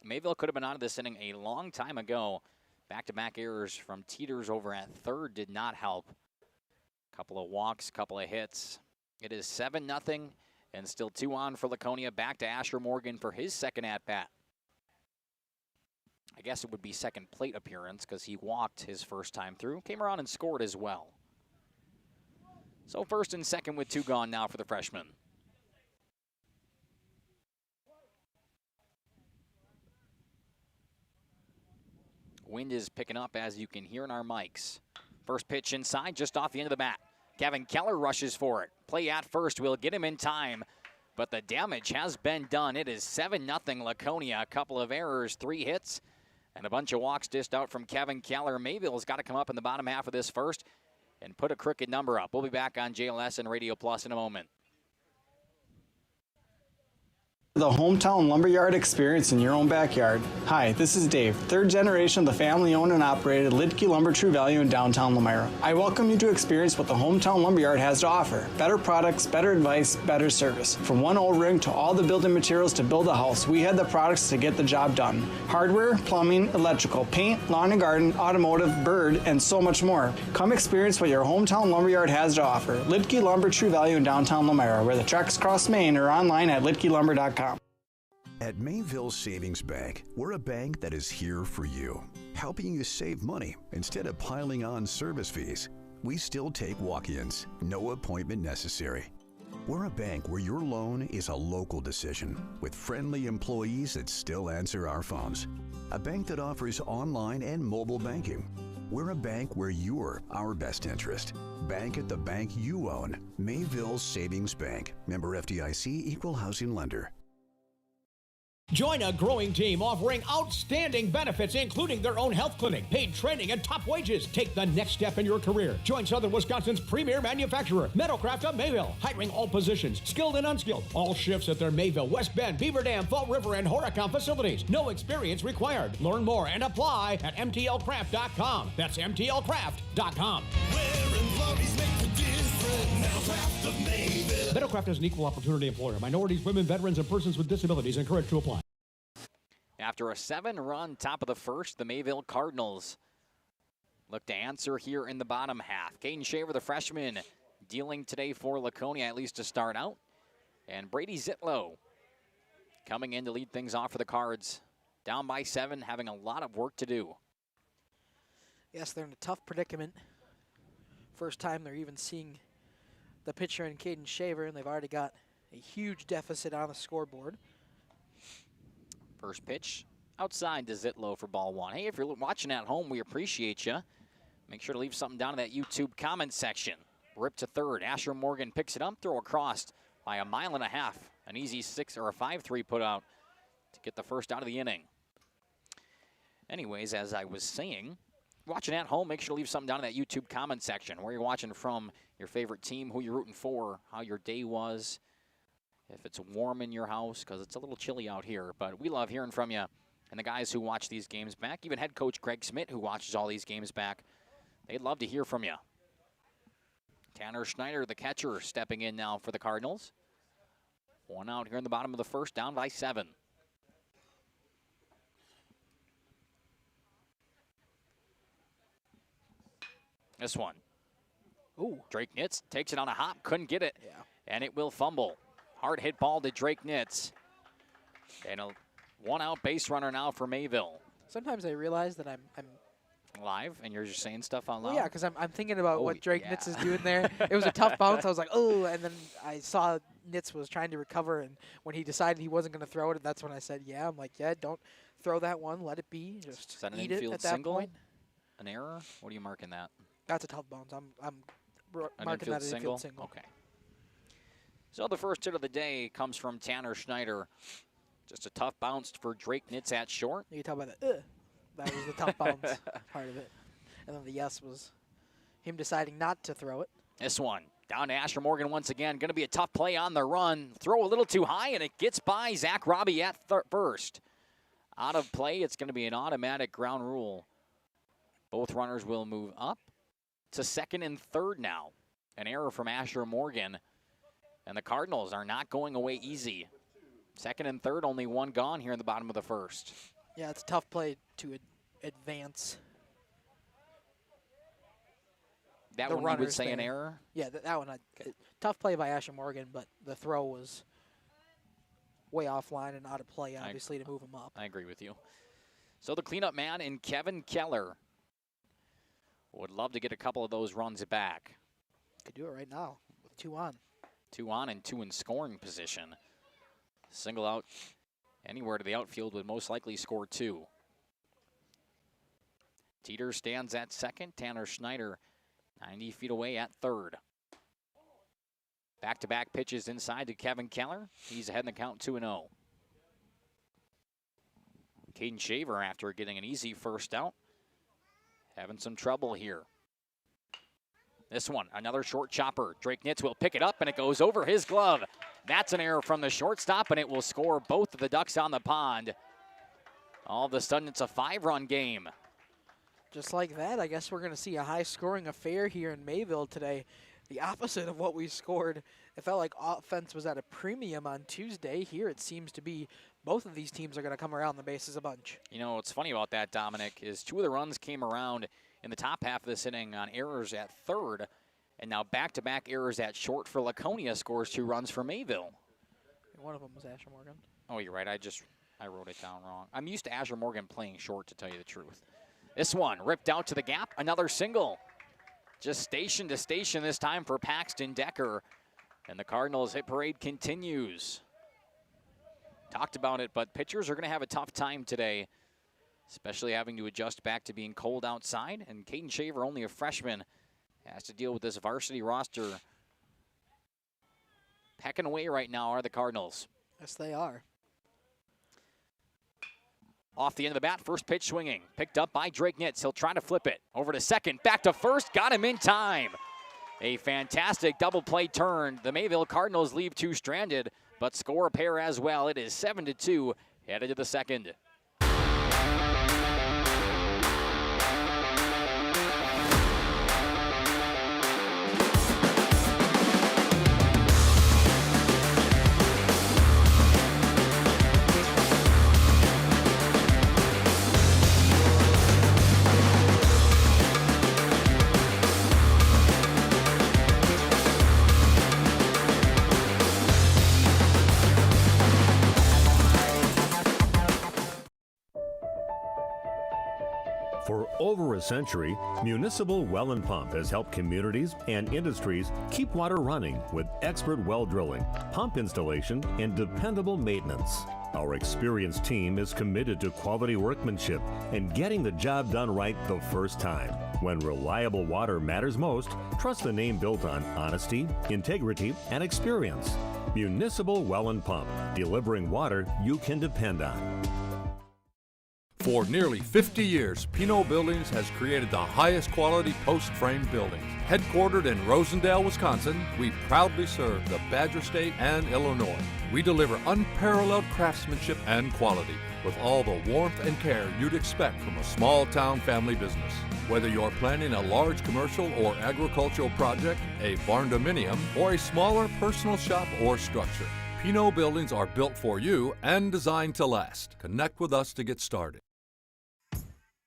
Speaker 3: Mayville could have been out of this inning a long time ago. Back-to-back errors from Teeters over at third did not help. Couple of walks, couple of hits. It is 7-0 and still 2 on for Laconia. Back to Asher Morgan for his second at-bat. I guess it would be second plate appearance because he walked his first time through. Came around and scored as well. So first and second with 2 gone now for the freshman. Wind is picking up, as you can hear in our mics. First pitch inside, just off the end of the bat. Kevin Keller rushes for it. Play at first will get him in time, but the damage has been done. It is 7-0 Laconia. A couple of errors, 3 hits, and a bunch of walks dished out from Kevin Keller. Mayville's got to come up in the bottom half of this first and put a crooked number up. We'll be back on JLS and Radio Plus in a moment.
Speaker 2: The hometown lumberyard experience in your own backyard. Hi, this is Dave, third generation of the family-owned and operated Lidke Lumber True Value in downtown Lamira. I welcome you to experience what the hometown lumberyard has to offer. Better products, better advice, better service. From one O-ring to all the building materials to build a house, we have the products to get the job done. Hardware, plumbing, electrical, paint, lawn and garden, automotive, bird, and so much more. Come experience what your hometown lumberyard has to offer. Lidke Lumber True Value in downtown Lamira, where the tracks cross Main, or online at lidkelumber.com.
Speaker 1: At Mayville Savings Bank, we're a bank that is here for you, helping you save money instead of piling on service fees. We still take walk-ins, no appointment necessary. We're a bank where your loan is a local decision with friendly employees that still answer our phones. A bank that offers online and mobile banking. We're a bank where you're our best interest. Bank at the bank you own. Mayville Savings Bank. Member FDIC, Equal Housing Lender.
Speaker 6: Join a growing team offering outstanding benefits, including their own health clinic, paid training, and top wages. Take the next step in your career. Join Southern Wisconsin's premier manufacturer, Metalcraft of Mayville, hiring all positions, skilled and unskilled. All shifts at their Mayville, West Bend, Beaver Dam, Fall River, and Horicon facilities. No experience required. Learn more and apply at mtlcraft.com. That's mtlcraft.com. Metalcraft is an equal opportunity employer. Minorities, women, veterans, and persons with disabilities encouraged to apply.
Speaker 3: After a 7-run top of the first, the Mayville Cardinals look to answer here in the bottom half. Caden Shaver, the freshman, dealing today for Laconia, at least to start out. And Brady Zitlow coming in to lead things off for the Cards. Down by 7, having a lot of work to do.
Speaker 8: Yes, they're in a tough predicament. First time they're even seeing the pitcher in Caden Shaver, and they've already got a huge deficit on the scoreboard.
Speaker 3: First pitch outside to Zitlow for ball 1. Hey, if you're watching at home, we appreciate you. Make sure to leave something down in that YouTube comment section. Rip to third. Asher Morgan picks it up, throw across by 1.5 miles. An easy 6 or a 5-3 put out to get the first out of the inning. Anyways, as I was saying, watching at home, make sure to leave something down in that YouTube comment section. Where you're watching from, your favorite team, who you're rooting for, how your day was, if it's warm in your house, because it's a little chilly out here. But we love hearing from you and the guys who watch these games back. Even head coach Greg Smith, who watches all these games back, they'd love to hear from you. Tanner Schneider, the catcher, stepping in now for the Cardinals. 1 out here in the bottom of the first, down by 7. This one.
Speaker 8: Ooh.
Speaker 3: Drake Nitz takes it on a hop, couldn't get it, and it will fumble. Hard hit ball to Drake Nitz. And a 1-out base runner now for Mayville.
Speaker 8: Sometimes I realize that I'm
Speaker 3: live, and you're just saying stuff out loud?
Speaker 8: Well, yeah, because I'm thinking about what Drake
Speaker 3: yeah.
Speaker 8: Nitz is doing there. It was a tough bounce. I was like, oh, and then I saw Nitz was trying to recover, and when he decided he wasn't going to throw it, that's when I said, yeah. I'm like, yeah, don't throw that one. Let it be. Just
Speaker 3: Send an
Speaker 8: eat it
Speaker 3: infield
Speaker 8: at that
Speaker 3: single.
Speaker 8: point.
Speaker 3: an error? What are you marking that?
Speaker 8: That's a tough bounce. I'm
Speaker 3: An
Speaker 8: marking
Speaker 3: infield
Speaker 8: that an infield single.
Speaker 3: Okay. So the first hit of the day comes from Tanner Schneider. Just a tough bounce for Drake Nitz at short.
Speaker 8: You can tell by the that was the tough bounce part of it. And then the yes was him deciding not to throw it.
Speaker 3: This one down to Asher Morgan once again. Going to be a tough play on the run. Throw a little too high, and it gets by Zach Robbie at first. Out of play, it's going to be an automatic ground rule. Both runners will move up to second and third now. An error from Asher Morgan. And the Cardinals are not going away easy. Second and third, only one gone here in the bottom of the first.
Speaker 8: Yeah, it's a tough play to advance.
Speaker 3: That one you would say an error?
Speaker 8: Yeah, that one. Tough play by Asher Morgan, but the throw was way offline and out of play, obviously, to move him up.
Speaker 3: I agree with you. So the cleanup man in Kevin Keller would love to get a couple of those runs back.
Speaker 8: Could do it right now with 2 on.
Speaker 3: 2 on and 2 in scoring position. Single out anywhere to the outfield would most likely score 2. Teeter stands at second. Tanner Schneider 90 feet away at third. Back-to-back pitches inside to Kevin Keller. He's ahead in the count 2-0. Caden Shaver, after getting an easy first out, having some trouble here. This one, another short chopper. Drake Nitz will pick it up, and it goes over his glove. That's an error from the shortstop, and it will score both of the Ducks on the pond. All of a sudden, it's a 5-run game.
Speaker 8: Just like that, I guess we're going to see a high-scoring affair here in Mayville today. The opposite of what we scored. It felt like offense was at a premium on Tuesday. Here it seems to be both of these teams are going to come around the bases a bunch.
Speaker 3: You know, what's funny about that, Dominic, is 2 of the runs came around in the top half of this inning on errors at third, and now back-to-back errors at short for Laconia scores 2 runs for Mayville.
Speaker 8: One of them was Asher Morgan.
Speaker 3: Oh, you're right. I wrote it down wrong. I'm used to Asher Morgan playing short, to tell you the truth. This one ripped out to the gap, another single. Just station to station this time for Paxton Decker. And the Cardinals hit parade continues. Talked about it, but pitchers are going to have a tough time today, especially having to adjust back to being cold outside. And Caden Shaver, only a freshman, has to deal with this varsity roster. Pecking away right now are the Cardinals.
Speaker 8: Yes, they are.
Speaker 3: Off the end of the bat, first pitch swinging. Picked up by Drake Nitz. He'll try to flip it. Over to second, back to first. Got him in time. A fantastic double play turn. The Mayville Cardinals leave 2 stranded, but score a pair as well. It is 7-2, headed to the second.
Speaker 13: For over a century, Municipal Well and Pump has helped communities and industries keep water running with expert well drilling, pump installation, and dependable maintenance. Our experienced team is committed to quality workmanship and getting the job done right the first time. When reliable water matters most, trust the name built on honesty, integrity, and experience. Municipal Well and Pump, delivering water you can depend on.
Speaker 4: For nearly 50 years, Pinot Buildings has created the highest quality post-frame buildings. Headquartered in Rosendale, Wisconsin, we proudly serve the Badger State and Illinois. We deliver unparalleled craftsmanship and quality with all the warmth and care you'd expect from a small-town family business. Whether you're planning a large commercial or agricultural project, a barn-dominium, or a smaller personal shop or structure, Pinot Buildings are built for you and designed to last. Connect with us to get started.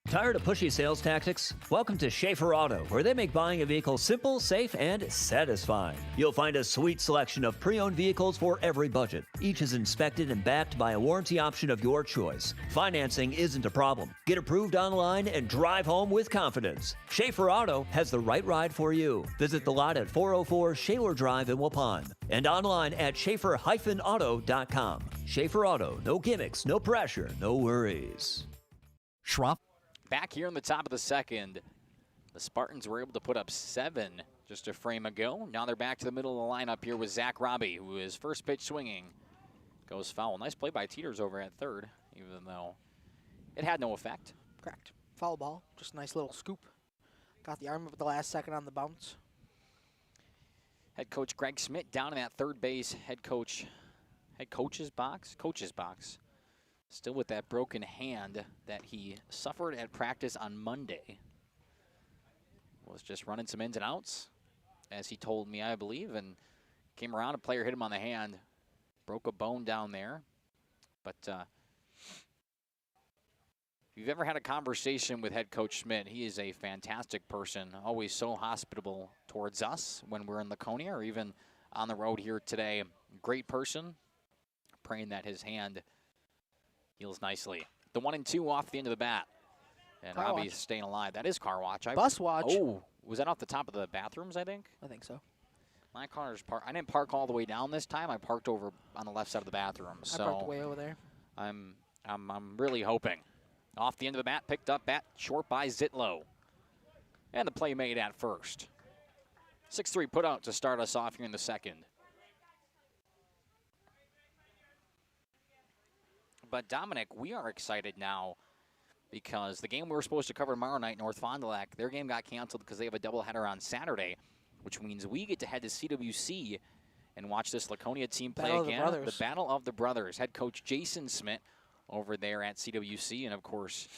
Speaker 5: Tired of pushy sales tactics? Welcome to Schaefer Auto, where they make buying a vehicle simple, safe, and satisfying. You'll find a sweet selection of pre-owned vehicles for every budget. Each is inspected and backed by a warranty option of your choice. Financing isn't a problem. Get approved online and drive home with confidence. Schaefer Auto has the right ride for you. Visit the lot at 404 Shaler Drive in Waupun and online at schaefer-auto.com. Schaefer Auto, no gimmicks, no pressure, no worries.
Speaker 6: Schroff.
Speaker 3: back here in the top of the second. The Spartans were able to put up 7 just a frame ago. Now they're back to the middle of the lineup here with Zach Robbie, who is first pitch swinging. Goes foul. Nice play by Teeters over at third, even though it had no effect.
Speaker 8: Correct. Foul ball. Just a nice little scoop. Got the arm up at the last second on the bounce.
Speaker 3: Head coach Greg Schmidt down in that third base coach's box. Still with that broken hand that he suffered at practice on Monday. Was just running some ins and outs, as he told me, I believe, and came around, a player hit him on the hand, broke a bone down there. But if you've ever had a conversation with head coach Schmidt, he is a fantastic person, always so hospitable towards us when we're in Laconia or even on the road here today. Great person, praying that his hand heals nicely. The 1-2 off the end of the bat. And
Speaker 8: Car
Speaker 3: Robbie's
Speaker 8: watch.
Speaker 3: staying alive. That is car watch.
Speaker 8: Bus watch.
Speaker 3: Oh, was that off the top of the bathrooms, I think?
Speaker 8: I think so.
Speaker 3: My car's parked. I didn't park all the way down this time. I parked over on the left side of the bathroom. So
Speaker 8: I parked way over there.
Speaker 3: I'm really hoping. Off the end of the bat, picked up at short by Zitlow. And the play made at first. 6-3 put out to start us off here in the second. But Dominic, we are excited now because the game we were supposed to cover tomorrow night, North Fond du Lac, their game got canceled because they have a doubleheader on Saturday, which means we get to head to CWC and watch this Laconia team play again. The Battle of the Brothers. Head coach Jason Schmidt over there at CWC, and of course,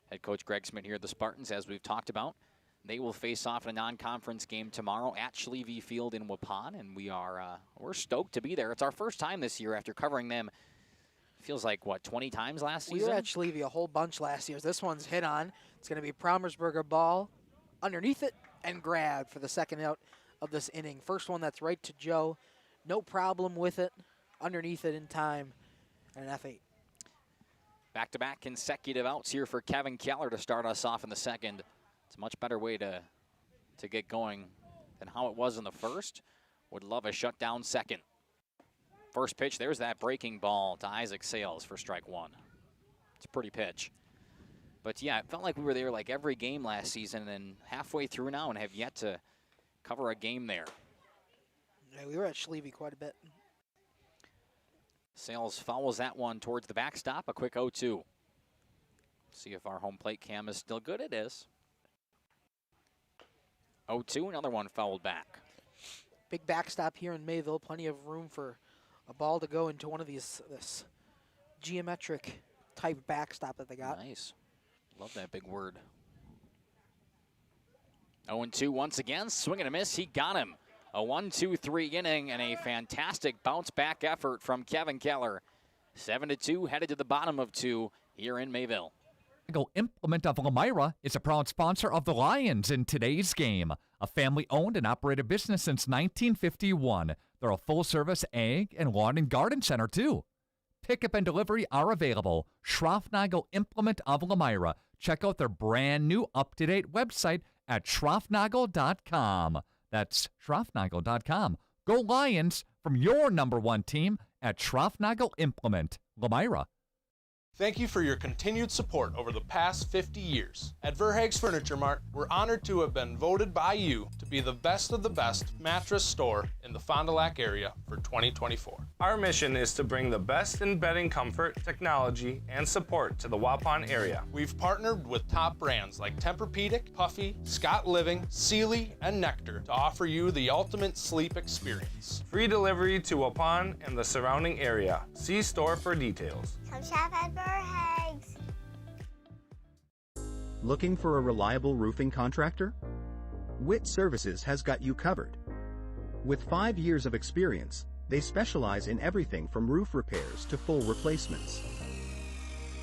Speaker 3: head coach Greg Schmidt here at the Spartans, as we've talked about. They will face off in a non-conference game tomorrow at Schlevy Field in Waupun, and we're stoked to be there. It's our first time this year after covering them. Feels like, what, 20 times last season?
Speaker 8: We were at Schlevy a whole bunch last year. This one's hit on. It's going to be Promersberger ball underneath it and grabbed for the second out of this inning. First one that's right to Joe. No problem with it. Underneath it in time. And an F8.
Speaker 3: Back-to-back consecutive outs here for Kevin Keller to start us off in the second. It's a much better way to get going than how it was in the first. Would love a shutdown second. First pitch, there's that breaking ball to Isaac Sales for strike one. It's a pretty pitch. But yeah, it felt like we were there like every game last season and halfway through now and have yet to cover a game there.
Speaker 8: Yeah, we were at Schlevy quite a bit.
Speaker 3: Sales fouls that one towards the backstop, a quick 0-2. See if our home plate cam is still good. It is. 0-2, another one fouled back.
Speaker 8: Big backstop here in Mayville. Plenty of room for a ball to go into one of this geometric type backstop that they got.
Speaker 3: Nice. Love that big word. 0-2 once again. Swing and a miss. He got him. A 1-2-3 inning and a fantastic bounce back effort from Kevin Keller. 7-2, headed to the bottom of 2 here in Mayville.
Speaker 7: Implement of Elmira is a proud sponsor of the Lions in today's game. A family-owned and operated business since 1951. They're a full-service ag and lawn and garden center, too. Pickup and delivery are available. Schroffnagel Implement of Elmira. Check out their brand-new, up-to-date website at schroffnagel.com. That's schroffnagel.com. Go Lions from your #1 team at Schroffnagel Implement, Elmira.
Speaker 9: Thank you for your continued support over the past 50 years. At Verhaeg's Furniture Mart, we're honored to have been voted by you to be the best of the best mattress store in the Fond du Lac area for 2024.
Speaker 23: Our mission is to bring the best in bedding comfort, technology, and support to the Waupun area.
Speaker 9: We've partnered with top brands like Tempur-Pedic, Puffy, Scott Living, Sealy, and Nectar to offer you the ultimate sleep experience.
Speaker 23: Free delivery to Waupun and the surrounding area. See store for details.
Speaker 24: Come shop at Verhaeg's.
Speaker 18: Looking for a reliable roofing contractor? Witt Services has got you covered. With 5 years of experience, they specialize in everything from roof repairs to full replacements.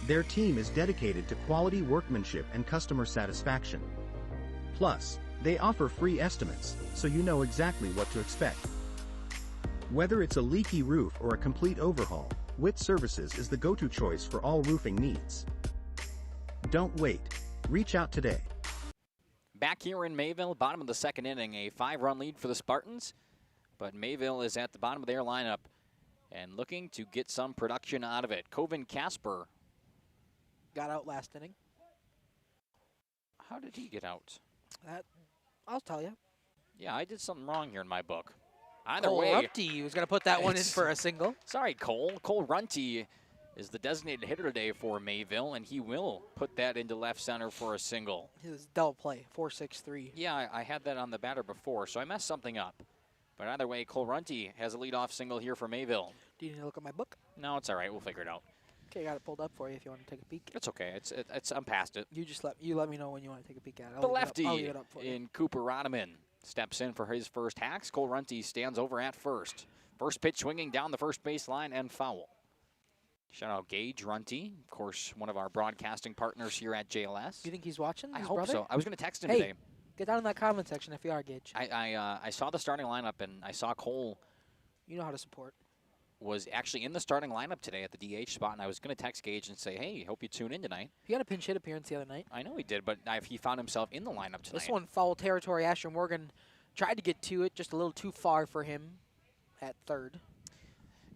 Speaker 18: Their team is dedicated to quality workmanship and customer satisfaction. Plus, they offer free estimates, so you know exactly what to expect. Whether it's a leaky roof or a complete overhaul, Witt Services is the go-to choice for all roofing needs. Don't wait. Reach out today.
Speaker 3: Back here in Mayville, bottom of the second inning, a 5-run lead for the Spartans. But Mayville is at the bottom of their lineup and looking to get some production out of it. Coven Casper
Speaker 8: got out last inning.
Speaker 3: How did he get out?
Speaker 8: I'll tell you.
Speaker 3: Yeah, I did something wrong here in my book. Either
Speaker 8: Cole
Speaker 3: way,
Speaker 8: Runty was going to put that one in for a single.
Speaker 3: Sorry, Cole. Cole Runty is the designated hitter today for Mayville, and he will put that into left center for a single.
Speaker 8: His double play, 4-6-3.
Speaker 3: Yeah, I had that on the batter before, so I messed something up. But either way, Cole Runty has a leadoff single here for Mayville.
Speaker 8: Do you need to look at my book?
Speaker 3: No, it's all right. We'll figure it out.
Speaker 8: Okay, I got it pulled up for you if you want to take a peek.
Speaker 3: It's okay. I'm past it.
Speaker 8: You just let me know when you want to take a peek at it.
Speaker 3: The lefty
Speaker 8: I'll leave it up for you.
Speaker 3: in Cooper Rodeman steps in for his first hacks. Cole Runty stands over at first. First pitch swinging down the first base line and foul. Shout out Gage Runty, of course, one of our broadcasting partners here at JLS.
Speaker 8: You think he's watching?
Speaker 3: I
Speaker 8: his
Speaker 3: hope
Speaker 8: brother?
Speaker 3: so. I was going to text him
Speaker 8: hey,
Speaker 3: today.
Speaker 8: Get down in that comment section if you are, Gage.
Speaker 3: I saw the starting lineup, and I saw Cole.
Speaker 8: You know how to support.
Speaker 3: Was actually in the starting lineup today at the DH spot, and I was going to text Gage and say, hey, hope you tune in tonight.
Speaker 8: He had a pinch hit appearance the other night.
Speaker 3: I know he did, but he found himself in the lineup tonight.
Speaker 8: This one, foul territory. Asher Morgan tried to get to it, just a little too far for him at third.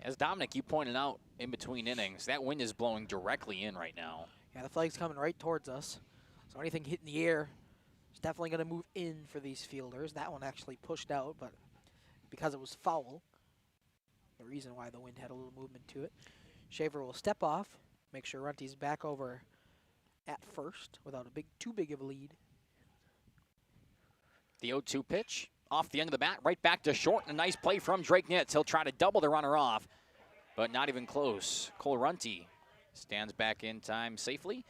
Speaker 3: As Dominic, you pointed out in between innings, that wind is blowing directly in right now.
Speaker 8: Yeah, the flag's coming right towards us. So anything hitting the air is definitely going to move in for these fielders. That one actually pushed out, but because it was foul, the reason why the wind had a little movement to it. Shaver will step off, make sure Runty's back over at first without too big of a lead.
Speaker 3: The 0-2 pitch off the end of the bat, right back to short, and a nice play from Drake Nitz. He'll try to double the runner off, but not even close. Cole Runty stands back in time safely,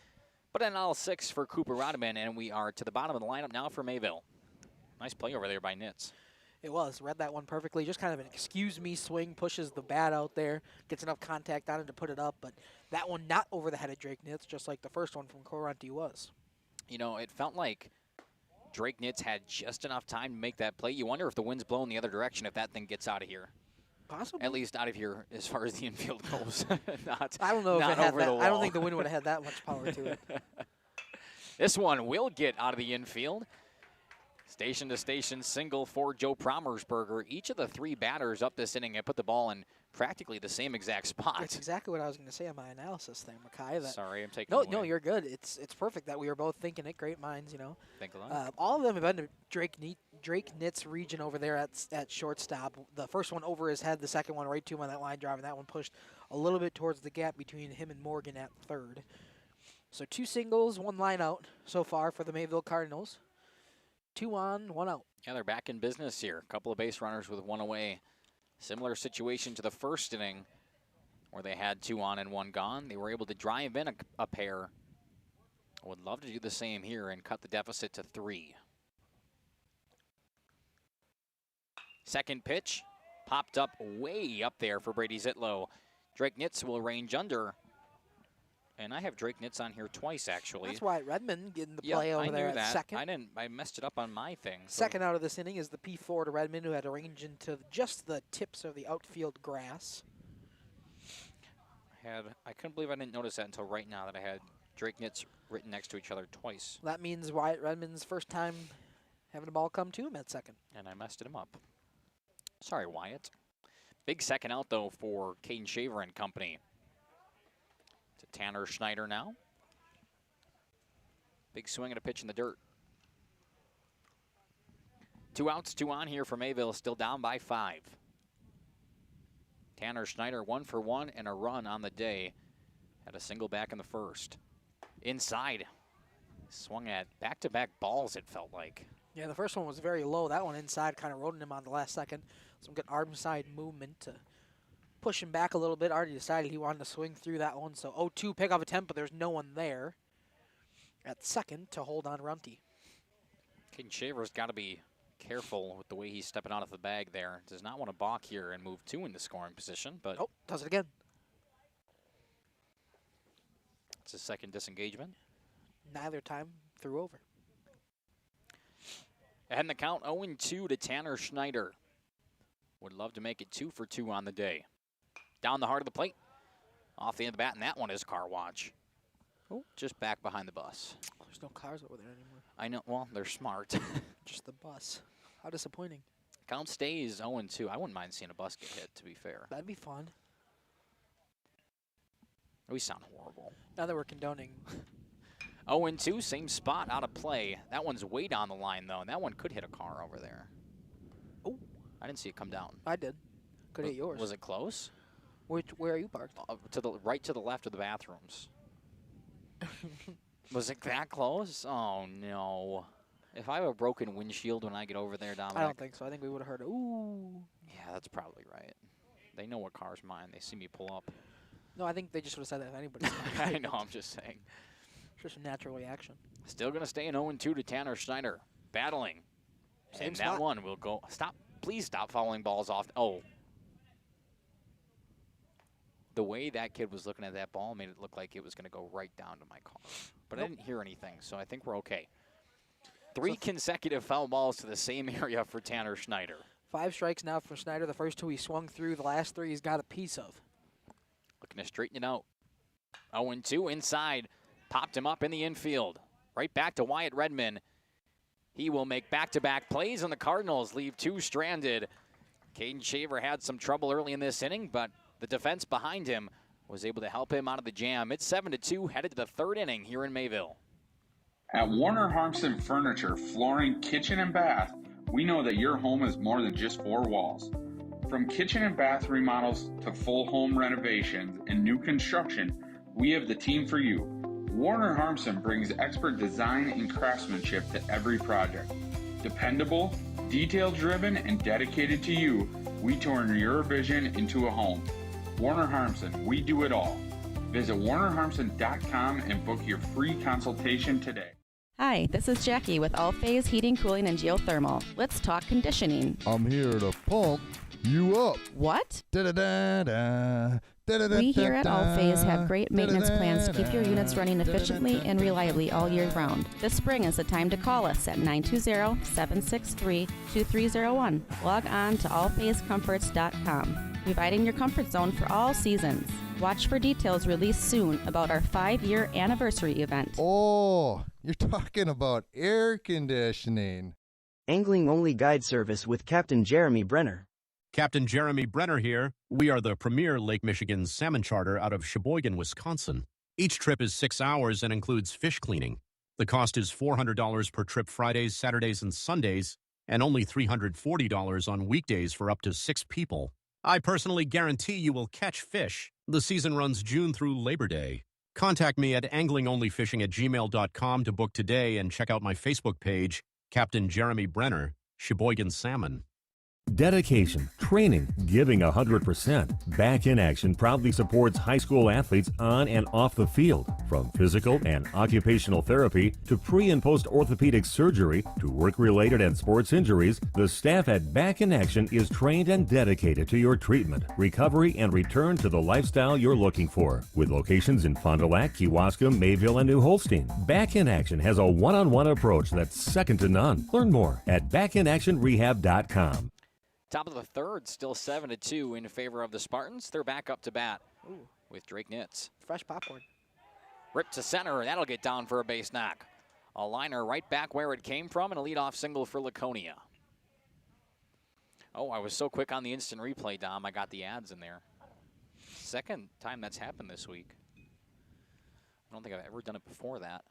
Speaker 3: but an L6 for Cooper Rodeman, and we are to the bottom of the lineup now for Mayville. Nice play over there by Nitz.
Speaker 8: It was. Read that one perfectly. Just kind of an excuse-me swing, pushes the bat out there, gets enough contact on it to put it up, but that one not over the head of Drake Nitz, just like the first one from Cole Runty was. You know, it felt like Drake Nitz had just enough time to make that play. You wonder if the wind's blowing the other direction if that thing gets out of here. Possibly.
Speaker 3: At least out of here as far as the infield goes.
Speaker 8: I don't know if it had that.
Speaker 3: I
Speaker 8: I don't think the wind would have had that much power to it.
Speaker 3: This one will get out of the infield. Station to station single for Joe Promersberger. Each of the three batters up this inning have put the ball in practically the same exact spot.
Speaker 8: That's exactly what I was going to say on my analysis there, Makai.
Speaker 3: Sorry, I'm taking it away.
Speaker 8: No, you're good. It's perfect that we were both thinking it. Great minds, you know.
Speaker 3: Think a lot.
Speaker 8: All of them have been to Drake Nitz region over there at shortstop. The first one over his head, the second one right to him on that line drive, and that one pushed a little bit towards the gap between him and Morgan at third. So 2 singles, 1 line out so far for the Mayville Cardinals. 2 on, 1 out.
Speaker 3: Yeah, they're back in business here. A couple of base runners with 1 away. Similar situation to the first inning where they had 2 on and 1 gone. They were able to drive in a pair. Would love to do the same here and cut the deficit to 3. Second pitch popped up way up there for Brady Zitlow. Drake Nitz will range under. And I have Drake Nitz on here twice, actually.
Speaker 8: That's why Redmond getting the play over there at second.
Speaker 3: I messed it up on my thing. So.
Speaker 8: Second out of this inning is the P4 to Redmond, who had to range into just the tips of the outfield grass.
Speaker 3: I couldn't believe I didn't notice that until right now that I had Drake Nitz written next to each other twice.
Speaker 8: That means Wyatt Redmond's first time having the ball come to him at second.
Speaker 3: And I messed him up. Sorry, Wyatt. Big second out, though, for Caden Shaver and company. To Tanner Schneider now. Big swing and a pitch in the dirt. 2 outs, 2 on here for Mayville, still down by 5. Tanner Schneider 1 for 1 and a run on the day. Had a single back in the first. Inside. Swung at back-to-back balls, it felt like.
Speaker 8: Yeah, the first one was very low. That one inside kind of rode him on the last second. Some good arm side movement to push him back a little bit. Already decided he wanted to swing through that one. So 0-2 pick off attempt, but there's no one there at second to hold on Runty.
Speaker 3: Caden Shaver's got to be careful with the way he's stepping out of the bag there. Does not want to balk here and move 2 into scoring position, but
Speaker 8: does it again.
Speaker 3: It's his second disengagement.
Speaker 8: Neither time threw over.
Speaker 3: Ahead in the count, 0-2 to Tanner Schneider. Would love to make it 2 for 2 on the day. Down the heart of the plate. Off the end of the bat, and that one is car watch. Oh, just back behind the bus.
Speaker 8: There's no cars over there anymore.
Speaker 3: I know, well, they're smart.
Speaker 8: Just the bus. How disappointing.
Speaker 3: Count stays 0-2. I wouldn't mind seeing a bus get hit, to be fair.
Speaker 8: That'd be fun.
Speaker 3: We sound horrible.
Speaker 8: Now that we're condoning
Speaker 3: 0-2, same spot, out of play. That one's way down the line, though, and that one could hit a car over there.
Speaker 8: Oh.
Speaker 3: I didn't see it come down.
Speaker 8: I did. Could hit yours.
Speaker 3: Was it close?
Speaker 8: Where are you parked?
Speaker 3: To the right, to the left of the bathrooms. Was it that close? Oh, no. If I have a broken windshield when I get over there, Dominic.
Speaker 8: I don't think so. I think we would have heard, ooh.
Speaker 3: Yeah, that's probably right. They know what car's mine. They see me pull up.
Speaker 8: No, I think they just would have said that if anybody's
Speaker 3: I know, I'm just saying.
Speaker 8: Just a natural reaction.
Speaker 3: Still going to stay in 0-2 to Tanner Schneider. Battling.
Speaker 8: Same
Speaker 3: and
Speaker 8: spot.
Speaker 3: that one will go. Stop. Please stop fouling balls off. Oh. The way that kid was looking at that ball made it look like it was going to go right down to my car. But I didn't hear anything, so I think we're okay. 3 consecutive foul balls to the same area for Tanner Schneider.
Speaker 8: 5 strikes now from Schneider. The first 2 he swung through. The last 3 he's got a piece of.
Speaker 3: Looking to straighten it out. 0-2 inside. Popped him up in the infield. Right back to Wyatt Redman. He will make back-to-back plays, and the Cardinals leave 2 stranded. Caden Shaver had some trouble early in this inning, but the defense behind him was able to help him out of the jam. It's 7-2, headed to the 3rd inning here in Mayville.
Speaker 10: At Warner Harmson Furniture, Flooring, Kitchen, and Bath, we know that your home is more than just 4 walls. From kitchen and bath remodels to full home renovations and new construction, we have the team for you. Warner Harmson brings expert design and craftsmanship to every project. Dependable, detail-driven, and dedicated to you, we turn your vision into a home. Warner Harmson, we do it all. Visit warnerharmson.com and book your free consultation today.
Speaker 11: Hi, this is Jackie with All Phase Heating, Cooling, and Geothermal. Let's talk conditioning.
Speaker 12: I'm here to pump you up.
Speaker 11: What?
Speaker 12: Da-da-da-da.
Speaker 11: We here at All Phase have great maintenance plans to keep your units running efficiently and reliably all year round. This spring is the time to call us at 920-763-2301. Log on to allphasecomforts.com, providing your comfort zone for all seasons. Watch for details released soon about our 5-year anniversary event.
Speaker 12: Oh, you're talking about air conditioning.
Speaker 18: Angling-only guide service with Captain Jeremy Brenner.
Speaker 14: Captain Jeremy Brenner here. We are the premier Lake Michigan salmon charter out of Sheboygan, Wisconsin. Each trip is 6 hours and includes fish cleaning. The cost is $400 per trip Fridays, Saturdays, and Sundays, and only $340 on weekdays for up to 6 people. I personally guarantee you will catch fish. The season runs June through Labor Day. Contact me at anglingonlyfishing@gmail.com to book today and check out my Facebook page, Captain Jeremy Brenner, Sheboygan Salmon.
Speaker 13: Dedication, training, giving 100%. Back in Action proudly supports high school athletes on and off the field. From physical and occupational therapy to pre- and post-orthopedic surgery to work-related and sports injuries, the staff at Back in Action is trained and dedicated to your treatment, recovery, and return to the lifestyle you're looking for. With locations in Fond du Lac, Kewaskum, Mayville, and New Holstein, Back in Action has a one-on-one approach that's second to none. Learn more at backinactionrehab.com.
Speaker 3: Top of the 3rd, still 7-2 in favor of the Spartans. They're back up to bat with Drake Nitz.
Speaker 8: Fresh popcorn.
Speaker 3: Ripped to center, that'll get down for a base knock. A liner right back where it came from, and a leadoff single for Laconia. Oh, I was so quick on the instant replay, Dom, I got the ads in there. Second time that's happened this week. I don't think I've ever done it before that.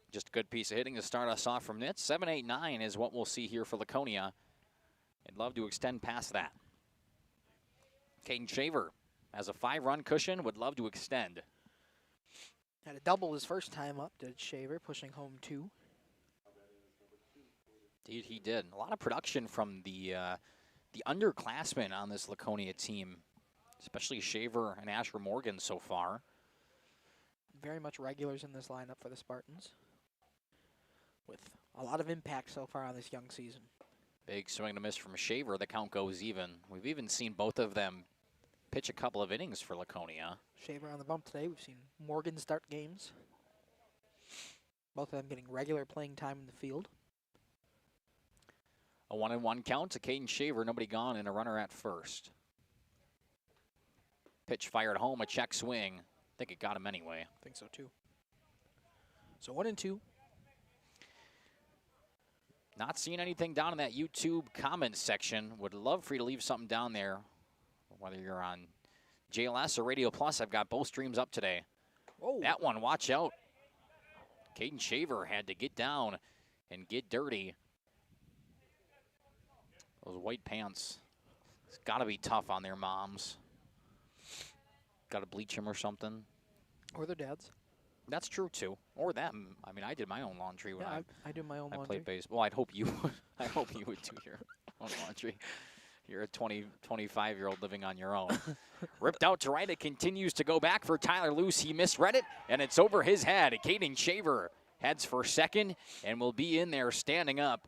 Speaker 3: Just a good piece of hitting to start us off from Nitz. 7-8-9 is what we'll see here for Laconia. I'd love to extend past that. Caden Shaver has a 5-run cushion, would love to extend.
Speaker 8: Had a double his first time up, did Shaver, pushing home 2.
Speaker 3: Indeed, he did. A lot of production from the underclassmen on this Laconia team, especially Shaver and Asher Morgan so far.
Speaker 8: Very much regulars in this lineup for the Spartans, with a lot of impact so far on this young season.
Speaker 3: Big swing and a miss from Shaver. The count goes even. We've even seen both of them pitch a couple of innings for Laconia.
Speaker 8: Shaver on the bump today. We've seen Morgan start games. Both of them getting regular playing time in the field.
Speaker 3: A 1-1 count to Caden Shaver. Nobody gone and a runner at first. Pitch fired home, a check swing. I think it got him anyway.
Speaker 8: I think so too. So 1-2.
Speaker 3: Not seeing anything down in that YouTube comments section. Would love for you to leave something down there. Whether you're on JLS or Radio Plus, I've got both streams up today. That one, watch out. Caden Shaver had to get down and get dirty. Those white pants, it's got to be tough on their moms. Got to bleach them or something.
Speaker 8: Or their dads.
Speaker 3: That's true, too. Or them. I mean, I did my own laundry when
Speaker 8: I do my own
Speaker 3: I
Speaker 8: laundry.
Speaker 3: played baseball. I'd hope you would. I hope you would do your own laundry. You're a 25-year-old living on your own. Ripped out to right. It continues to go back for Tyler Luce. He misread it, and it's over his head. Caden Shaver heads for second and will be in there standing up.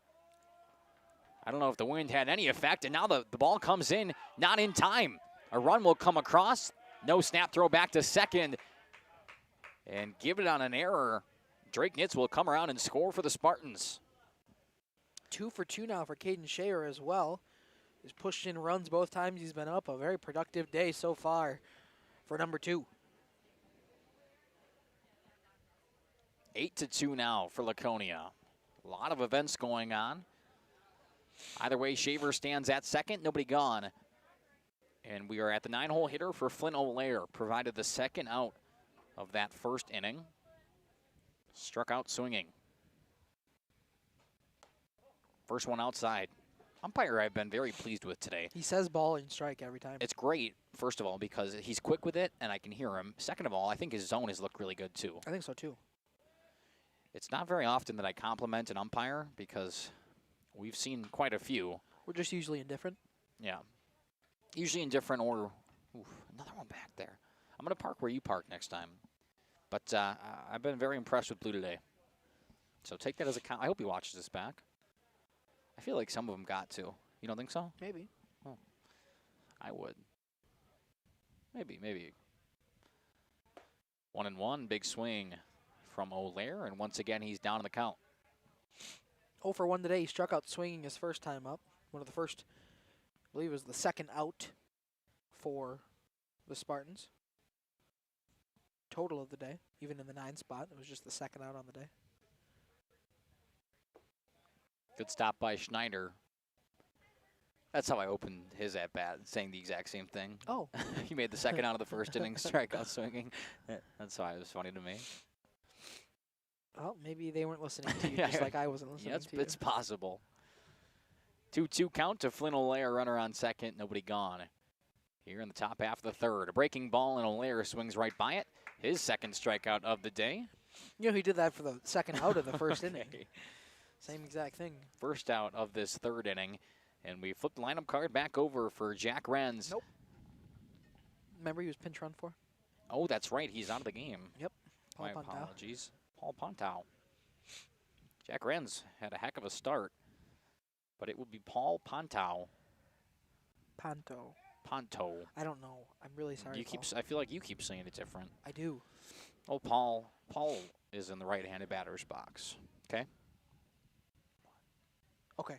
Speaker 3: I don't know if the wind had any effect, and now the ball comes in, not in time. A run will come across. No snap, throw back to second. And give it on an error. Drake Nitz will come around and score for the Spartans.
Speaker 8: 2 for 2 now for Caden Shayer as well. He's pushed in runs both times he's been up. A very productive day so far for number 2.
Speaker 3: 8-2 now for Laconia. A lot of events going on. Either way, Shaver stands at second, nobody gone. And we are at the 9-hole hitter for Flynn O'Lear. Provided the second out of that first inning. Struck out swinging. First one outside. Umpire I've been very pleased with today.
Speaker 8: He says ball and strike every time.
Speaker 3: It's great, first of all, because he's quick with it and I can hear him. Second of all, I think his zone has looked really good too.
Speaker 8: I think so too.
Speaker 3: It's not very often that I compliment an umpire because we've seen quite a few.
Speaker 8: We're just usually indifferent.
Speaker 3: Yeah. Usually indifferent or another one back there. I'm going to park where you park next time. But I've been very impressed with Blue today. So take that as a count. I hope he watches this back. I feel like some of them got to. You don't think so?
Speaker 8: Maybe.
Speaker 3: Oh, I would. Maybe. 1-1, big swing from O'Lear, and once again he's down in the count.
Speaker 8: 0 for 1 today. He struck out swinging his first time up. One of the first, I believe it was the second out for the Spartans. Total of the day, even in the 9 spot. It was just the second out on the day.
Speaker 3: Good stop by Schneider. That's how I opened his at-bat, saying the exact same thing.
Speaker 8: Oh.
Speaker 3: He made the second out of the first inning, strikeout swinging. That's why it was funny to me.
Speaker 8: Well, maybe they weren't listening to you, just like I wasn't listening to you.
Speaker 3: It's possible. 2-2 count to Flynn O'Lear, runner on second, nobody gone. Here in the top half of the third. A breaking ball, and O'Lear swings right by it. His second strikeout of the day.
Speaker 8: You know, he did that for the second out of the first inning. Same exact thing.
Speaker 3: First out of this third inning. And we flip the lineup card back over for Jack Renz.
Speaker 8: Nope. Remember he was pinch run for?
Speaker 3: Oh, that's right. He's out of the game.
Speaker 8: Yep.
Speaker 3: My apologies. Paul Pontow. Jack Renz had a heck of a start. But it would be Paul Pontow.
Speaker 8: Ponto.
Speaker 3: I
Speaker 8: don't know. I'm really sorry.
Speaker 3: I feel like you keep saying it different.
Speaker 8: I do.
Speaker 3: Oh, Paul is in the right-handed batter's box. Okay?
Speaker 8: Okay.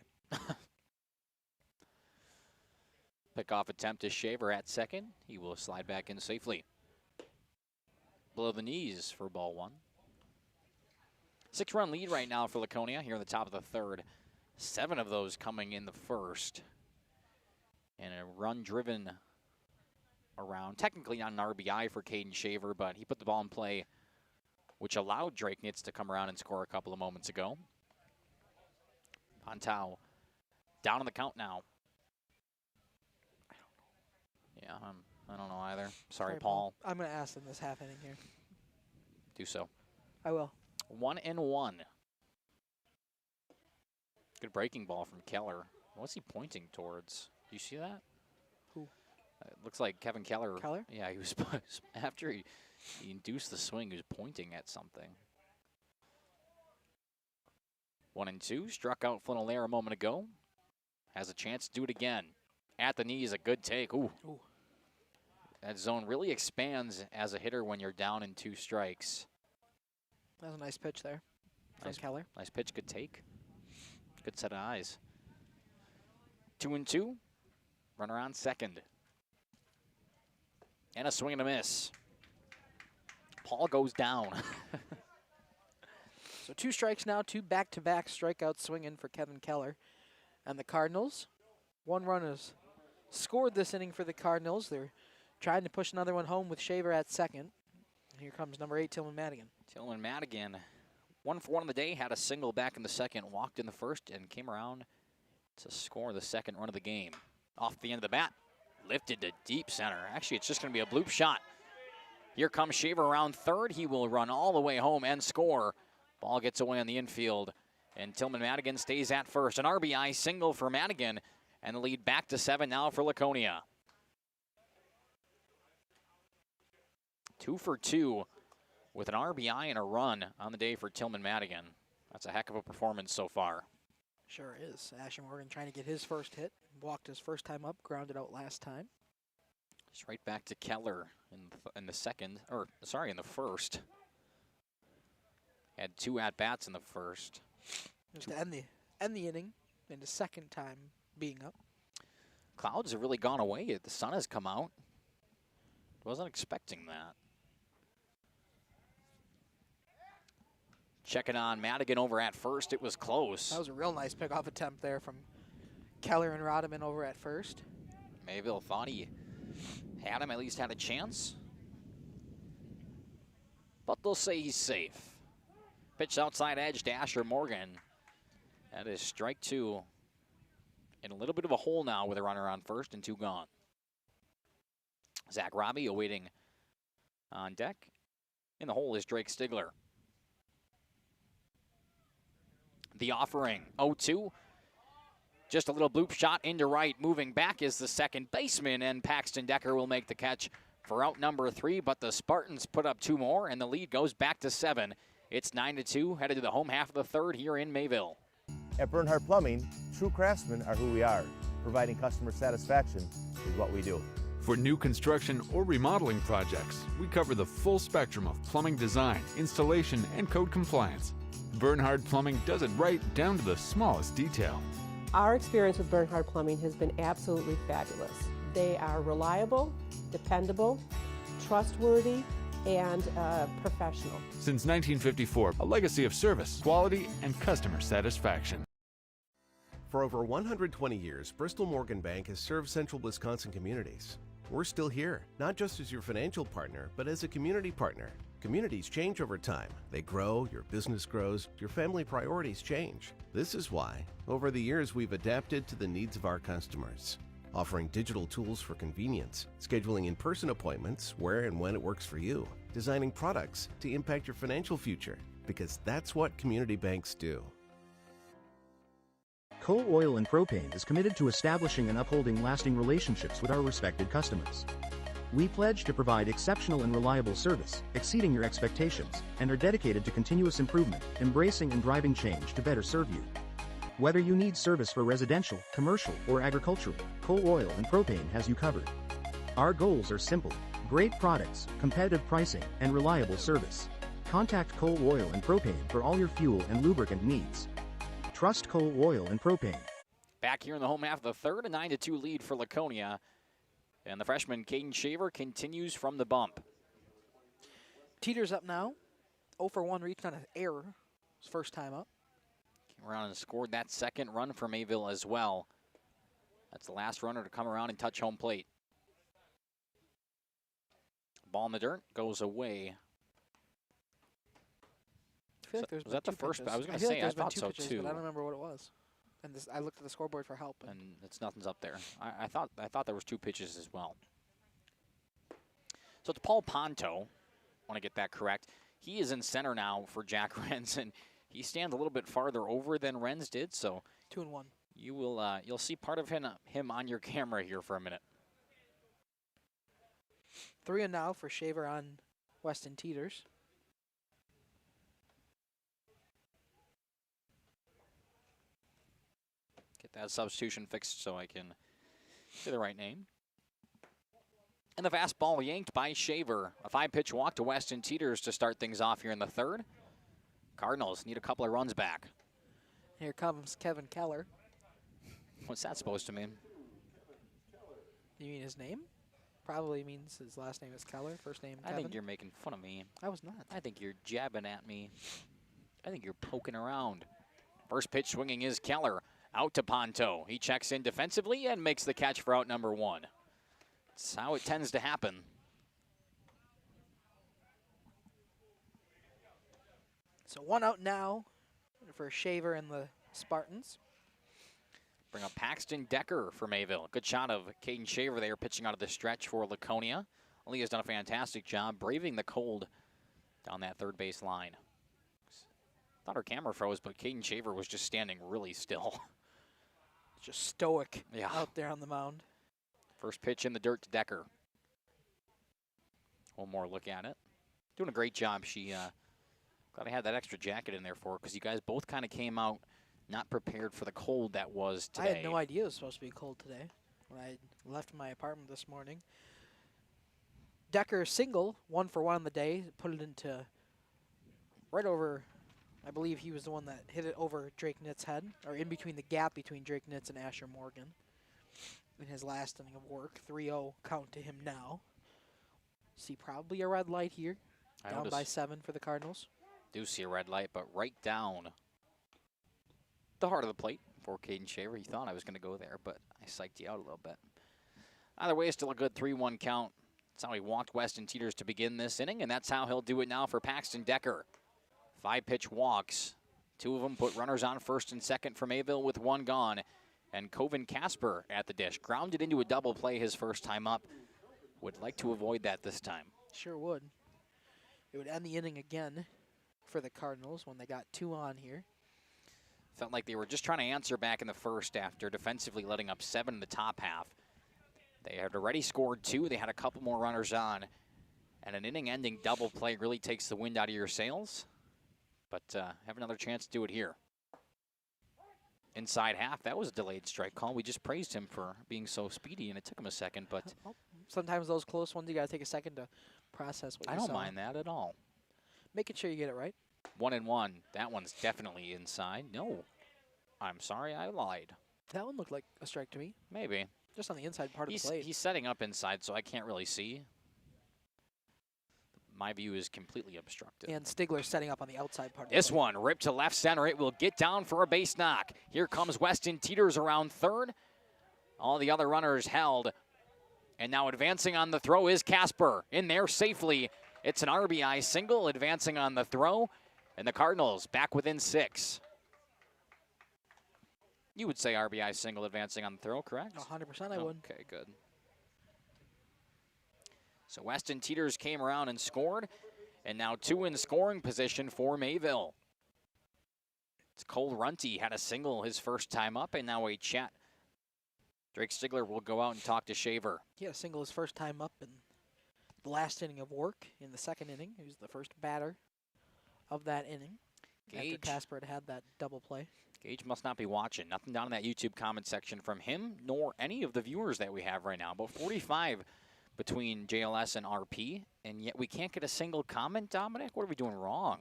Speaker 3: Pickoff attempt is Shaver at second. He will slide back in safely. Below the knees for ball 1. 6-run lead right now for Laconia here in the top of the third. 7 of those coming in the first. And a run driven around. Technically not an RBI for Caden Shaver, but he put the ball in play, which allowed Drake Nitz to come around and score a couple of moments ago. Pontow down on the count now. Yeah, I don't know either. Sorry, Paul.
Speaker 8: I'm going to ask them this half inning here.
Speaker 3: Do so.
Speaker 8: I will.
Speaker 3: 1-1. Good breaking ball from Keller. What's he pointing towards? Do you see that?
Speaker 8: Who?
Speaker 3: It looks like Kevin Keller.
Speaker 8: Keller?
Speaker 3: Yeah, he was after he induced the swing, he was pointing at something. 1-2. Struck out Flynn O'Lear a moment ago. Has a chance to do it again. At the knees, a good take. Ooh. That zone really expands as a hitter when you're down in 2 strikes.
Speaker 8: That was a nice pitch there from Keller.
Speaker 3: Nice pitch, good take. Good set of eyes. 2-2. Runner on second. And a swing and a miss. Paul goes down.
Speaker 8: So 2 strikes now, 2 back-to-back strikeouts swinging for Kevin Keller. And the Cardinals, 1 run is scored this inning for the Cardinals. They're trying to push another one home with Shaver at second. Here comes number 8, Tillman Madigan.
Speaker 3: Tillman Madigan, 1 for 1 on the day, had a single back in the second, walked in the first, and came around to score the second run of the game. Off the end of the bat, lifted to deep center. Actually, it's just going to be a bloop shot. Here comes Shaver around third. He will run all the way home and score. Ball gets away on the infield, and Tillman Madigan stays at first. An RBI single for Madigan, and the lead back to 7 now for Laconia. 2 for 2 with an RBI and a run on the day for Tillman Madigan. That's a heck of a performance so far.
Speaker 8: Sure is. Asher Morgan trying to get his first hit. Walked his first time up, grounded out last time.
Speaker 3: Just right back to Keller in the first. Had 2 at-bats in the first.
Speaker 8: Just to end the inning in the second time being up.
Speaker 3: Clouds have really gone away. The sun has come out. Wasn't expecting that. Checking on Madigan over at first. It was close.
Speaker 8: That was a real nice pickoff attempt there from Keller and Rodman over at first.
Speaker 3: Mayville thought he had him, at least had a chance. But they'll say he's safe. Pitch outside edge to Asher Morgan. That is strike 2. In a little bit of a hole now with a runner on first and 2 gone. Zach Robbie awaiting on deck. In the hole is Drake Stigler. The offering, 0-2. Just a little bloop shot into right. Moving back is the second baseman, and Paxton Decker will make the catch for out number 3, but the Spartans put up 2 more, and the lead goes back to 7. It's 9-2, headed to the home half of the third here in Mayville.
Speaker 15: At Bernhardt Plumbing, true craftsmen are who we are. Providing customer satisfaction is what we do.
Speaker 16: For new construction or remodeling projects, we cover the full spectrum of plumbing design, installation, and code compliance. Bernhardt Plumbing does it right down to the smallest detail.
Speaker 17: Our experience with Bernhardt Plumbing has been absolutely fabulous. They are reliable, dependable, trustworthy, and professional.
Speaker 16: Since 1954, a legacy of service, quality, and customer satisfaction.
Speaker 19: For over 120 years, Bristol Morgan Bank has served central Wisconsin communities. We're still here, not just as your financial partner, but as a community partner. Communities change over time. They grow, your business grows, your family priorities change. This is why, over the years, we've adapted to the needs of our customers, offering digital tools for convenience, scheduling in-person appointments where and when it works for you, designing products to impact your financial future, because that's what community banks do.
Speaker 18: Coal Oil and Propane is committed to establishing and upholding lasting relationships with our respected customers. We pledge to provide exceptional and reliable service, exceeding your expectations, and are dedicated to continuous improvement, embracing and driving change to better serve you. Whether you need service for residential, commercial, or agricultural, Coal Oil and Propane has you covered. Our goals are simple: great products, competitive pricing, and reliable service. Contact Coal Oil and Propane for all your fuel and lubricant needs. Trust Coal Oil and Propane.
Speaker 3: Back here in the home half of the third, a 9-2 lead for Laconia. And the freshman Caden Shaver continues from the bump.
Speaker 8: Teeter's up now. 0 for 1 reached on an error. His first time up.
Speaker 3: Came around and scored that second run for Mayville as well. That's the last runner to come around and touch home plate. Ball in the dirt goes away.
Speaker 8: I feel like there's
Speaker 3: was that the first? I was going to say, I thought so too.
Speaker 8: But I don't remember what it was. And I looked at the scoreboard for help.
Speaker 3: And nothing's up there. I thought there was 2 pitches as well. So it's Paul Ponto. Want to get that correct. He is in center now for Jack Renz, and he stands a little bit farther over than Renz did. So
Speaker 8: 2-1.
Speaker 3: You will you'll see part of him on your camera here for a minute.
Speaker 8: 3-0 now for Shaver on Weston Teeters.
Speaker 3: Get that substitution fixed so I can say the right name. And the fastball yanked by Shaver. A 5-pitch walk to Weston Teeters to start things off here in the third. Cardinals need a couple of runs back.
Speaker 8: Here comes Kevin Keller.
Speaker 3: What's that supposed to mean?
Speaker 8: You mean his name? Probably means his last name is Keller, first name Kevin.
Speaker 3: I think you're making fun of me.
Speaker 8: I was not.
Speaker 3: I think you're jabbing at me. I think you're poking around. First pitch swinging is Keller. Out to Ponto. He checks in defensively and makes the catch for out number 1. That's how it tends to happen.
Speaker 8: So 1 out now for Shaver and the Spartans.
Speaker 3: Bring up Paxton Decker for Mayville. Good shot of Caden Shaver there pitching out of the stretch for Laconia. Leah's done a fantastic job braving the cold down that third base line. Thought her camera froze, but Caden Shaver was just standing really still.
Speaker 8: Just stoic out there on the mound.
Speaker 3: First pitch in the dirt to Decker. One more look at it. Doing a great job. She glad I had that extra jacket in there for her because you guys both kind of came out not prepared for the cold that was today.
Speaker 8: I had no idea it was supposed to be cold today when I left my apartment this morning. Decker single, 1 for 1 on the day, put it into right over, I believe he was the one that hit it over Drake Nitz's head, or in between the gap between Drake Nitz and Asher Morgan in his last inning of work. 3-0 count to him now. See probably a red light here, down by 7 for the Cardinals.
Speaker 3: Do see a red light, but right down the heart of the plate for Caden Shaver. He thought I was going to go there, but I psyched you out a little bit. Either way, still a good 3-1 count. That's how he walked Weston Teeters to begin this inning, and that's how he'll do it now for Paxton Decker. 5-pitch walks. 2 of them put runners on first and second for Mayville with 1 gone. And Coven Casper at the dish. Grounded into a double play his first time up. Would like to avoid that this time.
Speaker 8: Sure would. It would end the inning again for the Cardinals when they got 2 on here.
Speaker 3: Felt like they were just trying to answer back in the first after defensively letting up 7 in the top half. They had already scored 2. They had a couple more runners on. And an inning-ending double play really takes the wind out of your sails. But have another chance to do it here. Inside half, that was a delayed strike call. We just praised him for being so speedy, and it took him a second. But
Speaker 8: sometimes those close ones, you got to take a second to process what you saw.
Speaker 3: I don't mind that at all.
Speaker 8: Making sure you get it right.
Speaker 3: 1-1. That one's definitely inside. No. I'm sorry, I lied.
Speaker 8: That one looked like a strike to me.
Speaker 3: Maybe.
Speaker 8: Just on the inside part of the plate.
Speaker 3: He's setting up inside, so I can't really see. My view is completely obstructed.
Speaker 8: And Stigler setting up on the outside part of
Speaker 3: this
Speaker 8: the plate.
Speaker 3: One ripped to left center. It will get down for a base knock. Here comes Weston Teeters around third. All the other runners held. And now advancing on the throw is Casper. In there safely. It's an RBI single advancing on the throw. And the Cardinals back within 6. You would say RBI single advancing on the throw, correct?
Speaker 8: 100% I would.
Speaker 3: Okay, good. So Weston Teeters came around and scored. And now 2 in scoring position for Mayville. It's Cole Runty had a single his first time up, and now a chat. Drake Stigler will go out and talk to Shaver.
Speaker 8: He had a single his first time up in the last inning of work in the second inning. He was the first batter of that inning.
Speaker 3: Gage.
Speaker 8: After Casper had that double play.
Speaker 3: Gage must not be watching. Nothing down in that YouTube comment section from him, nor any of the viewers that we have right now. About 45 between JLS and RP, and yet we can't get a single comment, Dominic? What are we doing wrong?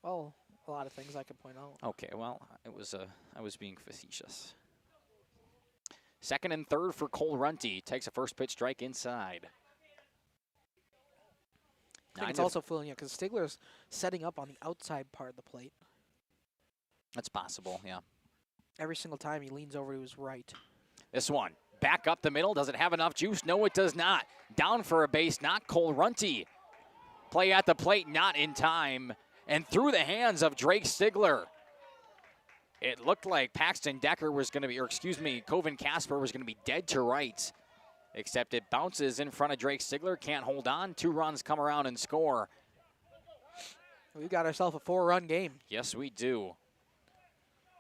Speaker 8: Well, a lot of things I could point out.
Speaker 3: Okay, well, I was being facetious. Second and third for Cole Runty. Takes a first pitch strike inside.
Speaker 8: I think it's also fooling you because Stigler's setting up on the outside part of the plate.
Speaker 3: That's possible, yeah.
Speaker 8: Every single time he leans over to his right.
Speaker 3: This one, back up the middle. Does it have enough juice? No, it does not. Down for a base, not Cole Runty. Play at the plate, not in time. And through the hands of Drake Stigler. It looked like Paxton Decker was going to be, or excuse me, Coven Casper was going to be dead to rights. Except it bounces in front of Drake Stigler, can't hold on. 2 runs come around and score.
Speaker 8: We've got ourselves a 4-run game.
Speaker 3: Yes, we do.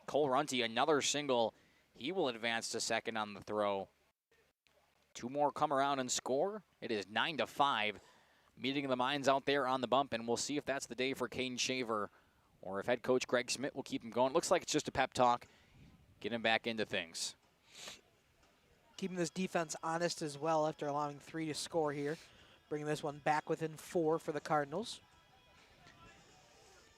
Speaker 3: Cole Runty, another single. He will advance to second on the throw. 2 more come around and score. It is 9-5. Meeting of the minds out there on the bump, and we'll see if that's the day for Caden Shaver or if head coach Greg Smith will keep him going. Looks like it's just a pep talk. Get him back into things.
Speaker 8: Keeping this defense honest as well after allowing 3 to score here. Bringing this one back within 4 for the Cardinals.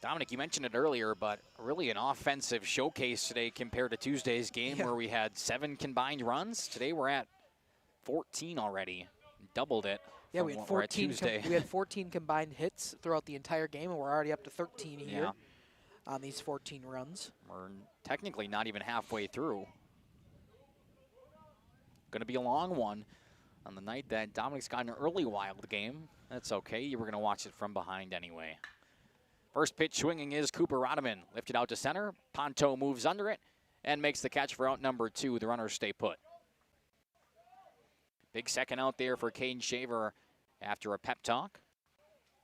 Speaker 3: Dominic, you mentioned it earlier, but really an offensive showcase today compared to Tuesday's game where we had 7 combined runs. Today we're at 14 already. Doubled it.
Speaker 8: Yeah, we had 14. We had 14 combined hits throughout the entire game, and we're already up to 13 here on these 14 runs.
Speaker 3: We're technically not even halfway through. Going to be a long one on the night that Dominic's got an early Wild game. That's okay. You were going to watch it from behind anyway. First pitch swinging is Cooper Rodeman. Lifted out to center. Ponto moves under it and makes the catch for out number 2. The runners stay put. Big second out there for Caden Shaver after a pep talk.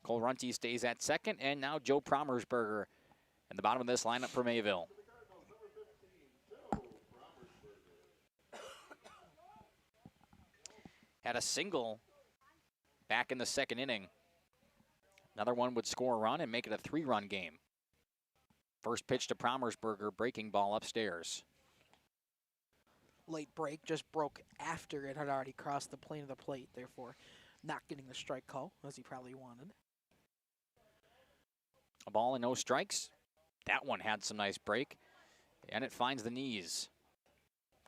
Speaker 3: Cole Runty stays at second, and now Joe Promersberger in the bottom of this lineup for Mayville. Had a single back in the second inning. Another one would score a run and make it a 3-run game. First pitch to Promersberger, breaking ball upstairs.
Speaker 8: Late break, just broke after it had already crossed the plane of the plate, therefore not getting the strike call as he probably wanted.
Speaker 3: A ball and no strikes. That one had some nice break, and it finds the knees.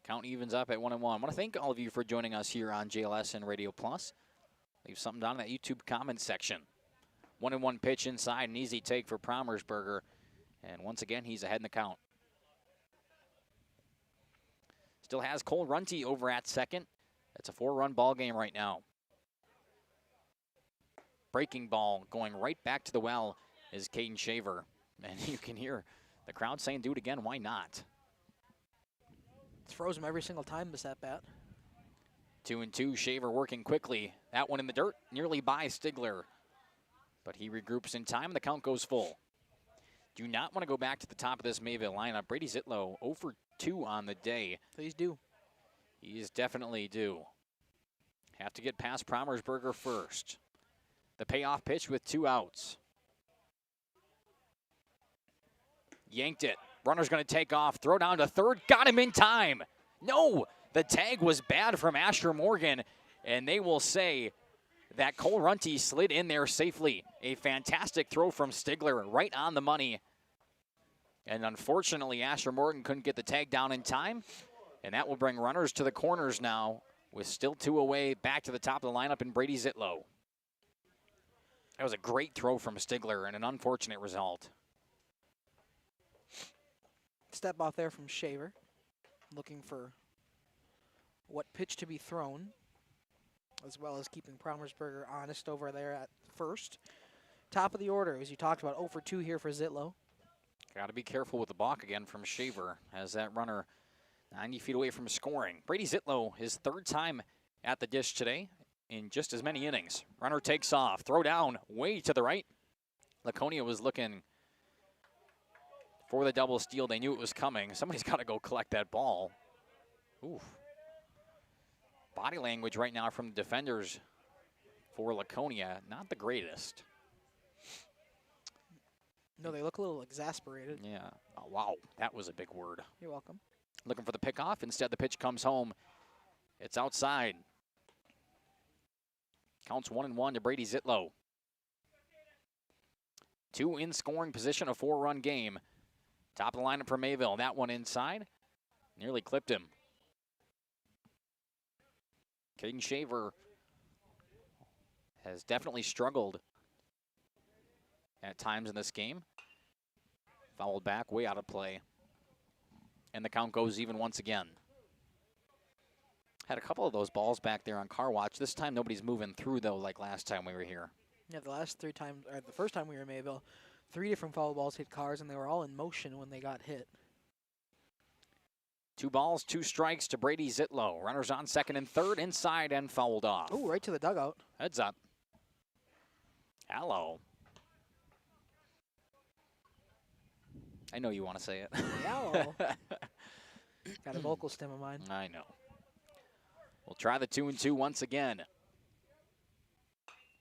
Speaker 3: Count evens up at 1-1. I want to thank all of you for joining us here on JLS and Radio Plus. Leave something down in that YouTube comment section. 1-1 pitch inside, an easy take for Promersberger, and once again, he's ahead in the count. Still has Cole Runty over at second. It's a 4-run ball game right now. Breaking ball going right back to the well is Caden Shaver. And you can hear the crowd saying, do it again, why not?
Speaker 8: It's froze him every single time this at bat.
Speaker 3: 2-2, Shaver working quickly. That one in the dirt, nearly by Stigler. But he regroups in time, and the count goes full. Do not want to go back to the top of this Mayville lineup. Brady Zitlow 0 for 2 on the day.
Speaker 8: He's due.
Speaker 3: He is definitely due. Have to get past Promersberger first. The payoff pitch with 2 outs. Yanked it. Runner's going to take off. Throw down to third. Got him in time. No, the tag was bad from Asher Morgan, and they will say that Cole Runty slid in there safely. A fantastic throw from Stigler, right on the money. And unfortunately, Asher Morgan couldn't get the tag down in time, and that will bring runners to the corners now with still 2 away, back to the top of the lineup in Brady Zitlow. That was a great throw from Stigler and an unfortunate result.
Speaker 8: Step off there from Shaver, looking for what pitch to be thrown, as well as keeping Promersberger honest over there at first. Top of the order, as you talked about, 0 for 2 here for Zitlow.
Speaker 3: Got to be careful with the balk again from Shaver, as that runner 90 feet away from scoring. Brady Zitlow, his 3rd time at the dish today in just as many innings. Runner takes off, throw down, way to the right. Laconia was looking for the double steal. They knew it was coming. Somebody's got to go collect that ball. Oof. Body language right now from the defenders for Laconia, not the greatest.
Speaker 8: No, they look a little exasperated.
Speaker 3: Yeah. Oh, wow, that was a big word.
Speaker 8: You're welcome.
Speaker 3: Looking for the pickoff. Instead, the pitch comes home. It's outside. Counts 1-1 to Brady Zitlow. 2 in scoring position, a 4-run game. Top of the lineup for Mayville. That one inside. Nearly clipped him. Caden Shaver has definitely struggled at times in this game. Fouled back, way out of play. And the count goes even once again. Had a couple of those balls back there on Car Watch. This time nobody's moving through, though, like last time we were here.
Speaker 8: Yeah, the last 3 times, or the first time we were in Mayville, 3 different foul balls hit cars, and they were all in motion when they got hit.
Speaker 3: 2 balls, 2 strikes to Brady Zitlow. Runners on second and third, inside and fouled off.
Speaker 8: Oh, right to the dugout.
Speaker 3: Heads up. Hello. I know you want to say it.
Speaker 8: Hello. Got a vocal stem of mine.
Speaker 3: I know. We'll try the 2-2 once again.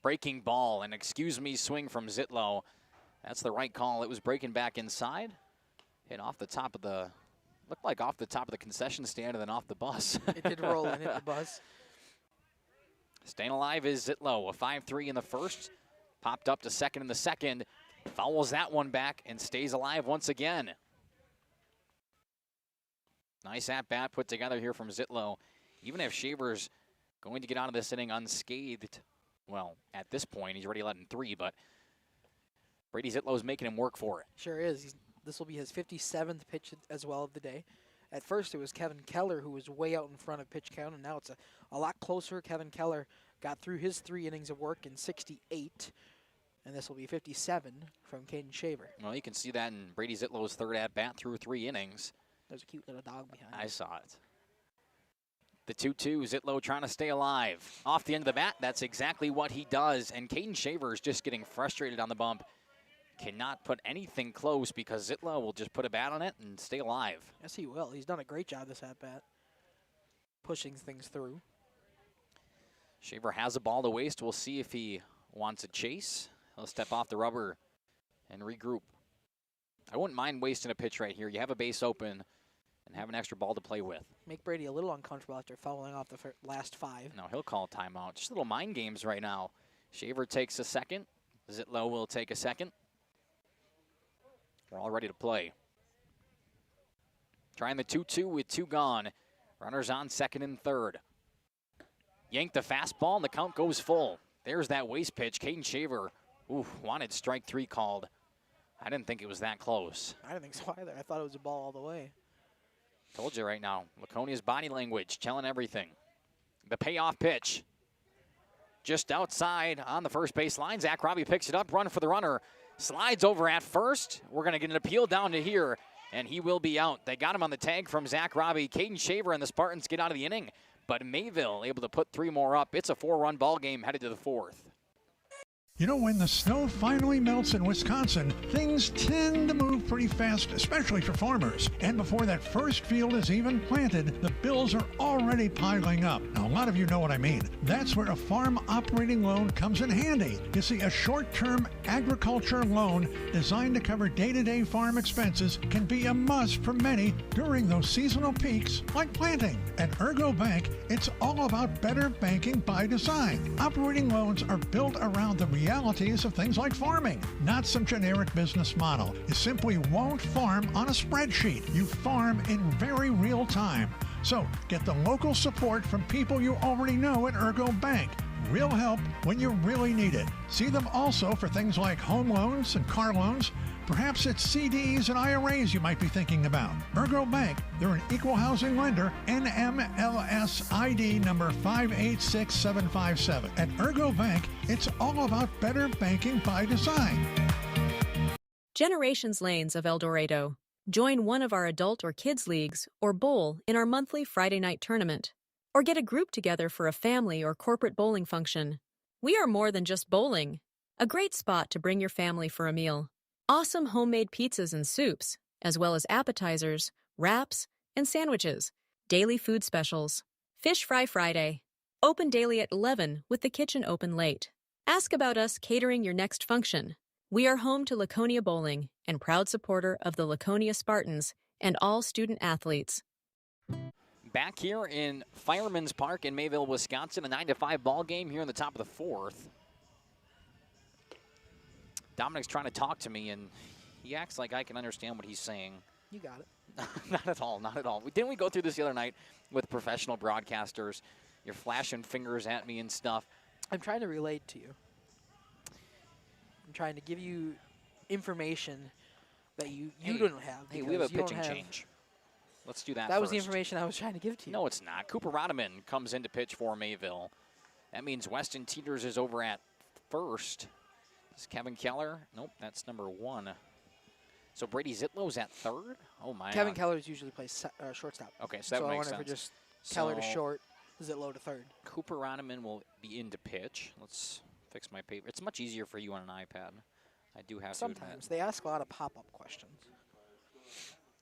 Speaker 3: Breaking ball, and excuse me, swing from Zitlow. That's the right call. It was breaking back inside. Hit off the top of the, looked like off the top of the concession stand and then off the bus.
Speaker 8: It did roll and hit the bus.
Speaker 3: Staying alive is Zitlow. A 5-3 in the first. Popped up to second in the second. Fouls that one back and stays alive once again. Nice at-bat put together here from Zitlow. Even if Shaver's going to get out of this inning unscathed, well, at this point, he's already let in 3, but Brady Zitlow's making him work for it.
Speaker 8: Sure is. This will be his 57th pitch as well of the day. At first, it was Kevin Keller who was way out in front of pitch count, and now it's a lot closer. Kevin Keller got through his 3 innings of work in 68. And this will be 57 from Caden Shaver.
Speaker 3: Well, you can see that in Brady Zitlow's third at-bat through 3 innings.
Speaker 8: There's a cute little dog behind.
Speaker 3: I saw it. The 2-2, Zitlow trying to stay alive. Off the end of the bat, that's exactly what he does. And Caden Shaver is just getting frustrated on the bump. Cannot put anything close because Zitlow will just put a bat on it and stay alive.
Speaker 8: Yes, he will. He's done a great job this at-bat, pushing things through.
Speaker 3: Shaver has a ball to waste. We'll see if he wants a chase. He'll step off the rubber and regroup. I wouldn't mind wasting a pitch right here. You have a base open and have an extra ball to play with.
Speaker 8: Make Brady a little uncomfortable after fouling off the last 5.
Speaker 3: No, he'll call a timeout. Just little mind games right now. Shaver takes a second. Zitlow will take a second. We're all ready to play. Trying the 2-2 with 2 gone. Runners on second and third. Yank the fastball, and the count goes full. There's that waste pitch. Caden Shaver, wanted strike 3 called. I didn't think it was that close.
Speaker 8: I didn't think so either. I thought it was a ball all the way.
Speaker 3: Told you right now, Laconia's body language, telling everything. The payoff pitch. Just outside on the first base line. Zach Robbie picks it up, run for the runner. Slides over at first. We're going to get an appeal down to here, and he will be out. They got him on the tag from Zach Robbie. Caden Shaver and the Spartans get out of the inning, but Mayville able to put 3 more up. It's a 4-run ball game headed to the 4th.
Speaker 2: You know, when the snow finally melts in Wisconsin, things tend to move pretty fast, especially for farmers. And before that first field is even planted, the bills are already piling up. Now, a lot of you know what I mean. That's where a farm operating loan comes in handy. You see, a short-term agriculture loan designed to cover day-to-day farm expenses can be a must for many during those seasonal peaks like planting. At Ergo Bank, it's all about better banking by design. Operating loans are built around the realities of things like farming, not some generic business model. You simply won't farm on a spreadsheet. You farm in very real time. So get the local support from people you already know at Ergo Bank. Real help when you really need it. See them also for things like home loans and car loans. Perhaps it's CDs and IRAs you might be thinking about. Ergo Bank, they're an equal housing lender, NMLS ID number 586757. At Ergo Bank, it's all about better banking by design.
Speaker 20: Generations Lanes of El Dorado. Join one of our adult or kids leagues or bowl in our monthly Friday night tournament. Or get a group together for a family or corporate bowling function. We are more than just bowling. A great spot to bring your family for a meal. Awesome homemade pizzas and soups, as well as appetizers, wraps, and sandwiches. Daily food specials. Fish Fry Friday. Open daily at 11 with the kitchen open late. Ask about us catering your next function. We are home to Laconia Bowling and proud supporter of the Laconia Spartans and all student athletes.
Speaker 3: Back here in Fireman's Park in Mayville, Wisconsin, a 9-5 ball game here in the top of the 4th. Dominic's trying to talk to me, and he acts like I can understand what he's saying.
Speaker 8: You got it.
Speaker 3: Not at all, not at all. Didn't we go through this the other night with professional broadcasters? You're flashing fingers at me and stuff.
Speaker 8: I'm trying to relate to you. I'm trying to give you information that you don't have.
Speaker 3: Hey, we have a pitching change. Let's do that
Speaker 8: That was the
Speaker 3: first.
Speaker 8: information I was trying to give to you.
Speaker 3: No, it's not. Cooper Rodeman comes in to pitch for Mayville. That means Weston Teeters is over at first. Is Kevin Keller? Nope, that's number 1. So Brady Zitlow's at third? Oh, my.
Speaker 8: Kevin Keller usually plays shortstop.
Speaker 3: Okay, so that makes sense.
Speaker 8: I wonder if just Keller to short, Zitlow to third.
Speaker 3: Cooper Rodeman will be in to pitch. Let's fix my paper. It's much easier for you on an iPad. I do have
Speaker 8: Sometimes. They ask a lot of pop-up questions.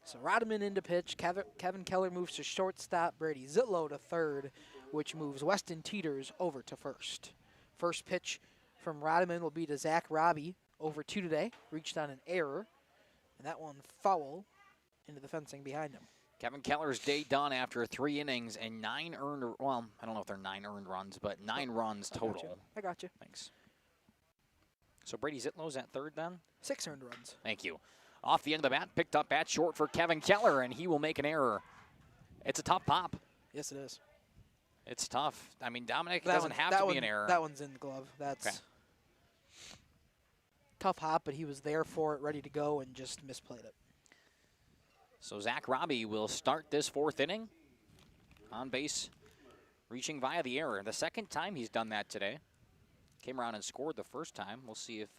Speaker 8: So Rodeman into pitch. Kevin Keller moves to shortstop. Brady Zitlow to third, which moves Weston Teeters over to first. First pitch from Rodeman will be to Zach Robbie. Over 2 today. Reached on an error. And that one foul into the fencing behind him.
Speaker 3: Kevin Keller's day done after 3 innings and 9 earned, well, I don't know if they're 9 earned runs, but 9 runs total.
Speaker 8: I got you.
Speaker 3: Thanks. So Brady Zitlow's at third then?
Speaker 8: 6 earned runs.
Speaker 3: Thank you. Off the end of the bat, picked up at short for Kevin Keller, and he will make an error. It's a tough pop.
Speaker 8: Yes, it is.
Speaker 3: It's tough. I mean, Dominic doesn't have to be an error.
Speaker 8: That one's in the glove. That's
Speaker 3: okay.
Speaker 8: Tough hop, but he was there for it, ready to go, and just misplayed it.
Speaker 3: So Zach Robbie will start this 4th inning. On base, reaching via the error. The second time he's done that today. came around and scored the first time. We'll see if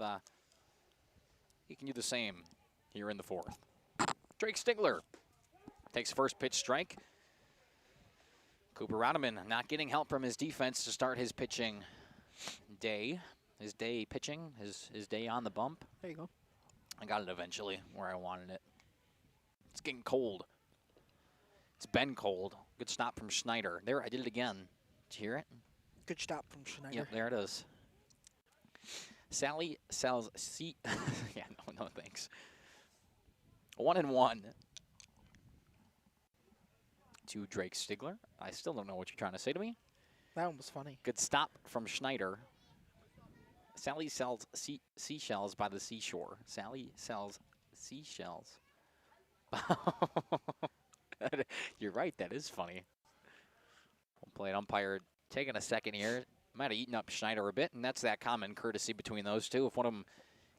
Speaker 3: he can do the same here in the fourth. Drake Stigler takes first pitch strike. Cooper Rauteman not getting help from his defense to start his pitching day. His day pitching, his day on the bump.
Speaker 8: There you go.
Speaker 3: I got it eventually where I wanted it. It's getting cold. It's been cold. Good stop from Schneider. There, I did it again. Did you hear it?
Speaker 8: Good stop from Schneider.
Speaker 3: Yep, there it is. Sally sells yeah, no thanks. 1-1 to Drake Stigler. I still don't know what you're trying to say to me.
Speaker 8: That one was funny.
Speaker 3: Good stop from Schneider. Sally sells seashells by the seashore. Sally sells seashells. You're right, that is funny. We'll play it umpire taking a second here. Might have eaten up Schneider a bit, and that's that common courtesy between those two. If one of them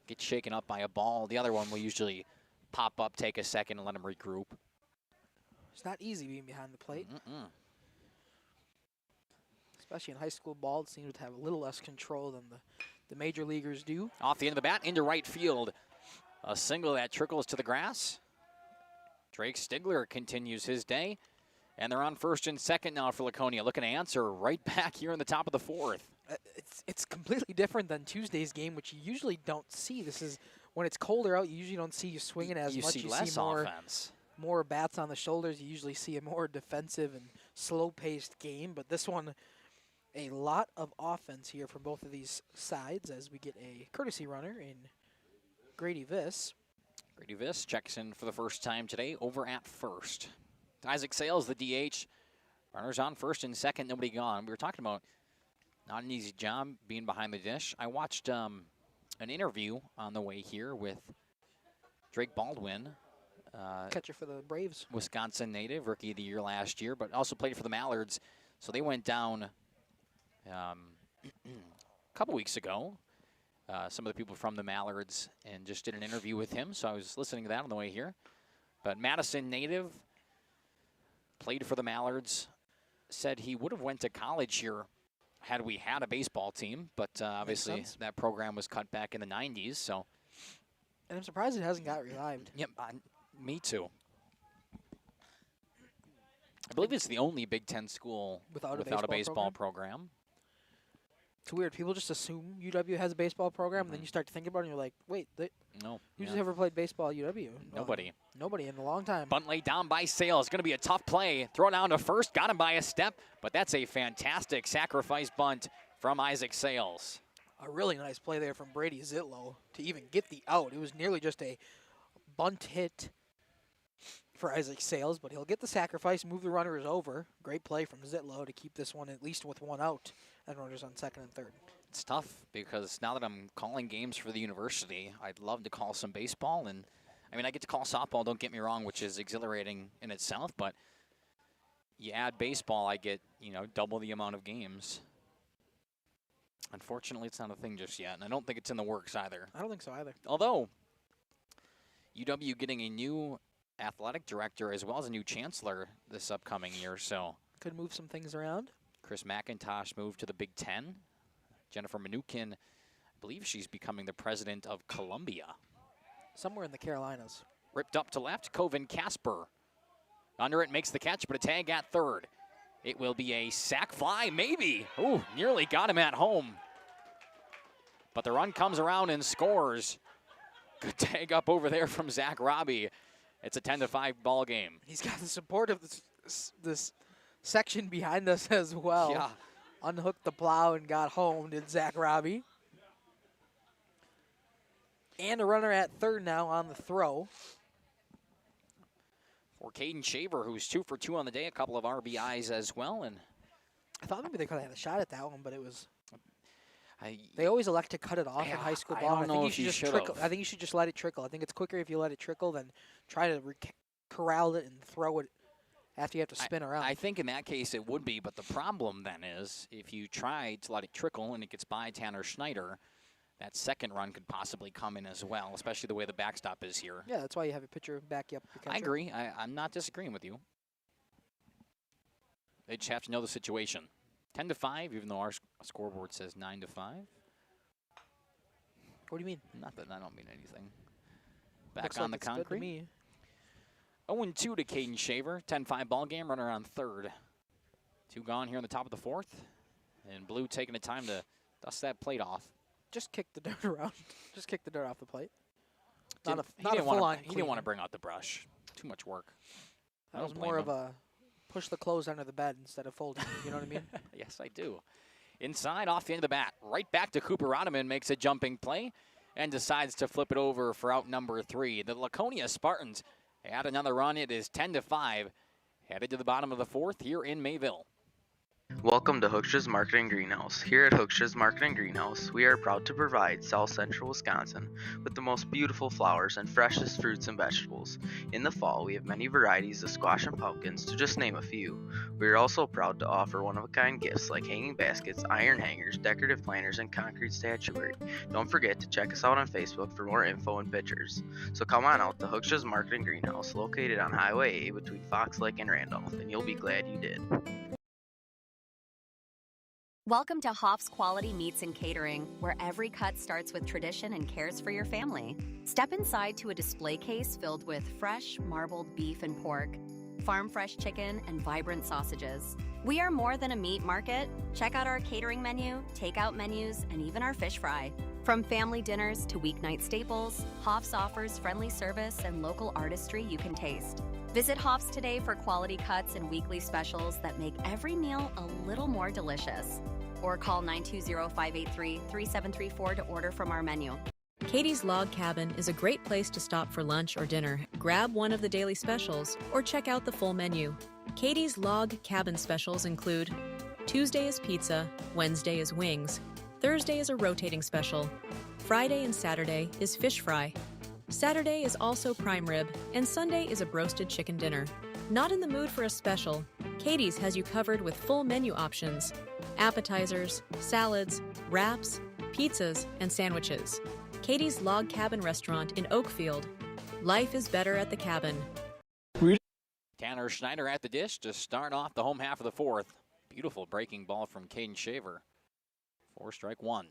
Speaker 3: gets shaken up by a ball, the other one will usually pop up, take a second, and let him regroup.
Speaker 8: It's not easy being behind the plate. Especially in high school ball, it seems to have a little less control than the major leaguers do.
Speaker 3: Off the end of the bat, into right field. A single that trickles to the grass. Drake Stigler continues his day. And they're on first and second now for Laconia. Looking to answer right back here in the top of the fourth.
Speaker 8: It's completely different than Tuesday's game, which you usually don't see. This is when it's colder out, you usually don't see you swinging as much.
Speaker 3: You see less offense.
Speaker 8: More bats on the shoulders. You usually see a more defensive and slow-paced game. But this one, a lot of offense here from both of these sides as we get a courtesy runner in Grady Viss.
Speaker 3: Grady Viss checks in for the first time today over at first. Isaac Sales, the DH. Runners on first and second, nobody gone. We were talking about not an easy job being behind the dish. I watched an interview on the way here with Drake Baldwin.
Speaker 8: Catcher for the Braves.
Speaker 3: Wisconsin native, rookie of the year last year, but also played for the Mallards. So they went down a couple weeks ago. Some of the people from the Mallards, and just did an interview with him. So I was listening to that on the way here. But Madison native, played for the Mallards, said he would have went to college here had we had a baseball team, but obviously that program was cut back in the 90s. So,
Speaker 8: and I'm surprised it hasn't got revived.
Speaker 3: Yep, me too. I believe it's the only Big Ten school without a baseball program.
Speaker 8: It's weird. People just assume UW has a baseball program, and then you start to think about it, and you're like, wait, who's ever played baseball at UW?
Speaker 3: Nobody.
Speaker 8: Nobody in a long time.
Speaker 3: Bunt laid down by Sales. Going to be a tough play. Throw down to first. Got him by a step, but that's a fantastic sacrifice bunt from Isaac Sales.
Speaker 8: A really nice play there from Brady Zitlow to even get the out. It was nearly just a bunt hit for Isaac Sales, but he'll get the sacrifice, move the runners over. Great play from Zitlow to keep this one at least with one out. And runners on second and third.
Speaker 3: It's tough because now that I'm calling games for the university, I'd love to call some baseball. And I mean, I get to call softball, don't get me wrong, which is exhilarating in itself. But you add baseball, I get, double the amount of games. Unfortunately, it's not a thing just yet. And I don't think it's in the works either.
Speaker 8: I don't think so either.
Speaker 3: Although, UW getting a new athletic director as well as a new chancellor this upcoming year. So
Speaker 8: could move some things around.
Speaker 3: Chris McIntosh moved to the Big Ten. Jennifer Mnuchin, I believe she's becoming the president of Columbia.
Speaker 8: Somewhere in the Carolinas.
Speaker 3: Ripped up to left, Coven Casper. Under it, makes the catch, but a tag at third. It will be a sac fly, maybe. Ooh, nearly got him at home. But the run comes around and scores. Good tag up over there from Zach Robbie. It's a 10-5 ball game.
Speaker 8: He's got the support of this section behind us as well.
Speaker 3: Yeah.
Speaker 8: Unhooked the plow and got home, did Zach Robbie. And a runner at third now on the throw.
Speaker 3: For Caden Shaver, who's 2 for 2 on the day, a couple of RBIs as well. And
Speaker 8: I thought maybe they could have had a shot at that one, but it was... they always elect to cut it off in high school ball.
Speaker 3: I don't know if you should have.
Speaker 8: I think you should just let it trickle. I think it's quicker if you let it trickle than try to corral it and throw it after you have to spin around.
Speaker 3: I think in that case it would be, but the problem then is if you try to let it trickle and it gets by Tanner Schneider, that second run could possibly come in as well, especially the way the backstop is here.
Speaker 8: Yeah, that's why you have a pitcher back you up.
Speaker 3: I agree. I'm not disagreeing with you. They just have to know the situation. 10-5, even though our scoreboard says 9-5.
Speaker 8: What do you mean?
Speaker 3: Nothing. I don't mean anything. Back
Speaker 8: Looks
Speaker 3: on
Speaker 8: like
Speaker 3: the
Speaker 8: it's good to
Speaker 3: concrete.
Speaker 8: me.
Speaker 3: 0-2 to Caden Shaver. 10-5 ball game. Runner on third. 2 gone here in the top of the fourth. And Blue taking the time to dust that plate off.
Speaker 8: Just kick the dirt around. Just kick the dirt off the plate.
Speaker 3: He didn't want to bring out the brush. Too much work.
Speaker 8: That was more of a push the clothes under the bed instead of folding. You know what I mean?
Speaker 3: Yes, I do. Inside, off the end of the bat. Right back to Cooper Rodeman, makes a jumping play and decides to flip it over for out number 3. The Laconia Spartans add another run. It is 10-5. Headed to the bottom of the fourth here in Mayville.
Speaker 1: Welcome to Hooksha's Marketing Greenhouse. Here at Hooksha's Marketing Greenhouse, we are proud to provide South Central Wisconsin with the most beautiful flowers and freshest fruits and vegetables. In the fall, we have many varieties of squash and pumpkins, to just name a few. We are also proud to offer one-of-a-kind gifts like hanging baskets, iron hangers, decorative planters, and concrete statuary. Don't forget to check us out on Facebook for more info and pictures. So come on out to Hooksha's Marketing Greenhouse, located on Highway A between Fox Lake and Randolph, and you'll be glad you did.
Speaker 4: Welcome to Hoff's Quality Meats and Catering, where every cut starts with tradition and cares for your family. Step inside to a display case filled with fresh, marbled beef and pork, farm-fresh chicken, and vibrant sausages. We are more than a meat market. Check out our catering menu, takeout menus, and even our fish fry. From family dinners to weeknight staples, Hoff's offers friendly service and local artistry you can taste. Visit Hoff's today for quality cuts and weekly specials that make every meal a little more delicious. Or call 920-583-3734 to order from our menu.
Speaker 20: Katie's Log Cabin is a great place to stop for lunch or dinner. Grab one of the daily specials or check out the full menu. Katie's Log Cabin specials include Tuesday is pizza, Wednesday is wings, Thursday is a rotating special, Friday and Saturday is fish fry, Saturday is also prime rib, and Sunday is a broasted chicken dinner. Not in the mood for a special? Katie's has you covered with full menu options, appetizers, salads, wraps, pizzas, and sandwiches. Katie's Log Cabin Restaurant in Oakfield. Life is better at the cabin.
Speaker 3: Tanner Schneider at the dish to start off the home half of the fourth. Beautiful breaking ball from Caden Shaver. 4-1.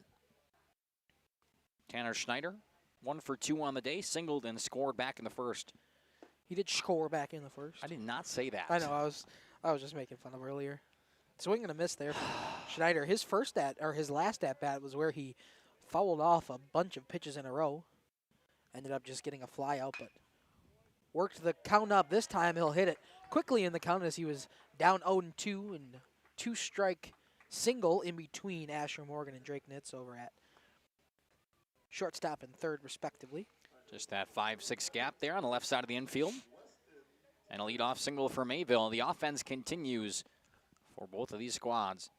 Speaker 3: Tanner Schneider, 1 for 2 on the day, singled and scored back in the first.
Speaker 8: He did score back in the first.
Speaker 3: I did not say that.
Speaker 8: I know. I was just making fun of earlier. Swing and a miss there from Schneider. His last at bat was where he fouled off a bunch of pitches in a row. Ended up just getting a fly out, but worked the count up. This time he'll hit it quickly in the count as he was down 0-2 and 2-strike single in between Asher Morgan and Drake Nitz over at shortstop and third, respectively.
Speaker 3: Just that 5-6 gap there on the left side of the infield. And a leadoff single for Mayville. The offense continues for both of these squads.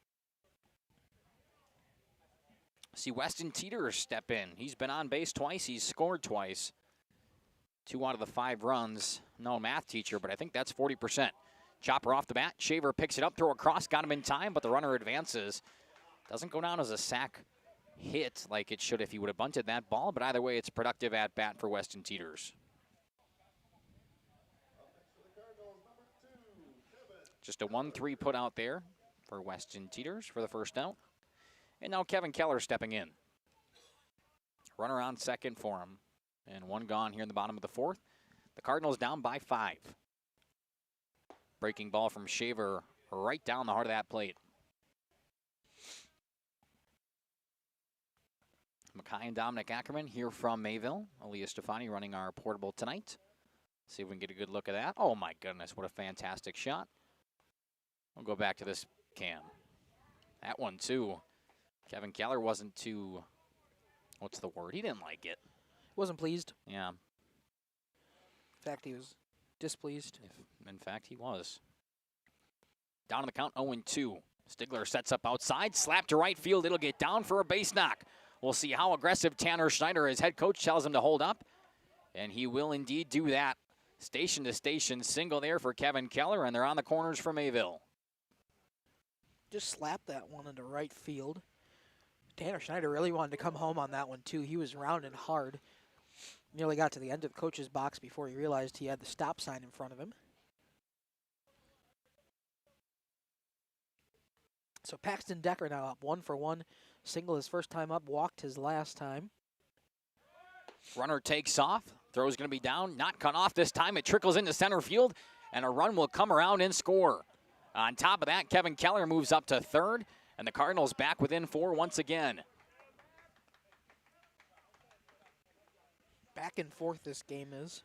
Speaker 3: See Weston Teeter step in. He's been on base twice. He's scored twice. 2 out of the 5 runs. No math teacher, but I think that's 40%. Chopper off the bat. Shaver picks it up, throw across, got him in time, but the runner advances. Doesn't go down as a sac hit like it should if he would have bunted that ball, but either way, it's a productive at bat for Weston Teeters. Just a 1-3 put out there for Weston Teeters for the first out. And now Kevin Keller stepping in. Runner on second for him. And 1 gone here in the bottom of the fourth. The Cardinals down by 5. Breaking ball from Shaver right down the heart of that plate. Mackay and Dominic Ackerman here from Mayville. Aaliyah Stefani running our portable tonight. See if we can get a good look at that. Oh my goodness, what a fantastic shot. We'll go back to this cam. That one too. Kevin Keller wasn't too, what's the word? He didn't like it.
Speaker 8: Wasn't pleased.
Speaker 3: Yeah.
Speaker 8: In fact, he was displeased.
Speaker 3: In fact, he was. Down on the count, 0-2. Stigler sets up outside, slap to right field. It'll get down for a base knock. We'll see how aggressive Tanner Schneider, his head coach, tells him to hold up. And he will indeed do that. Station to station single there for Kevin Keller, and they're on the corners for Mayville.
Speaker 8: Just slapped that one into right field. Tanner Schneider really wanted to come home on that one, too. He was rounding hard. Nearly got to the end of the coach's box before he realized he had the stop sign in front of him. So Paxton Decker now up 1 for 1. Single his first time up, walked his last time.
Speaker 3: Runner takes off. Throw's going to be down. Not cut off this time. It trickles into center field, and a run will come around and score. On top of that, Kevin Keller moves up to third, and the Cardinals back within 4 once again.
Speaker 8: Back and forth this game is.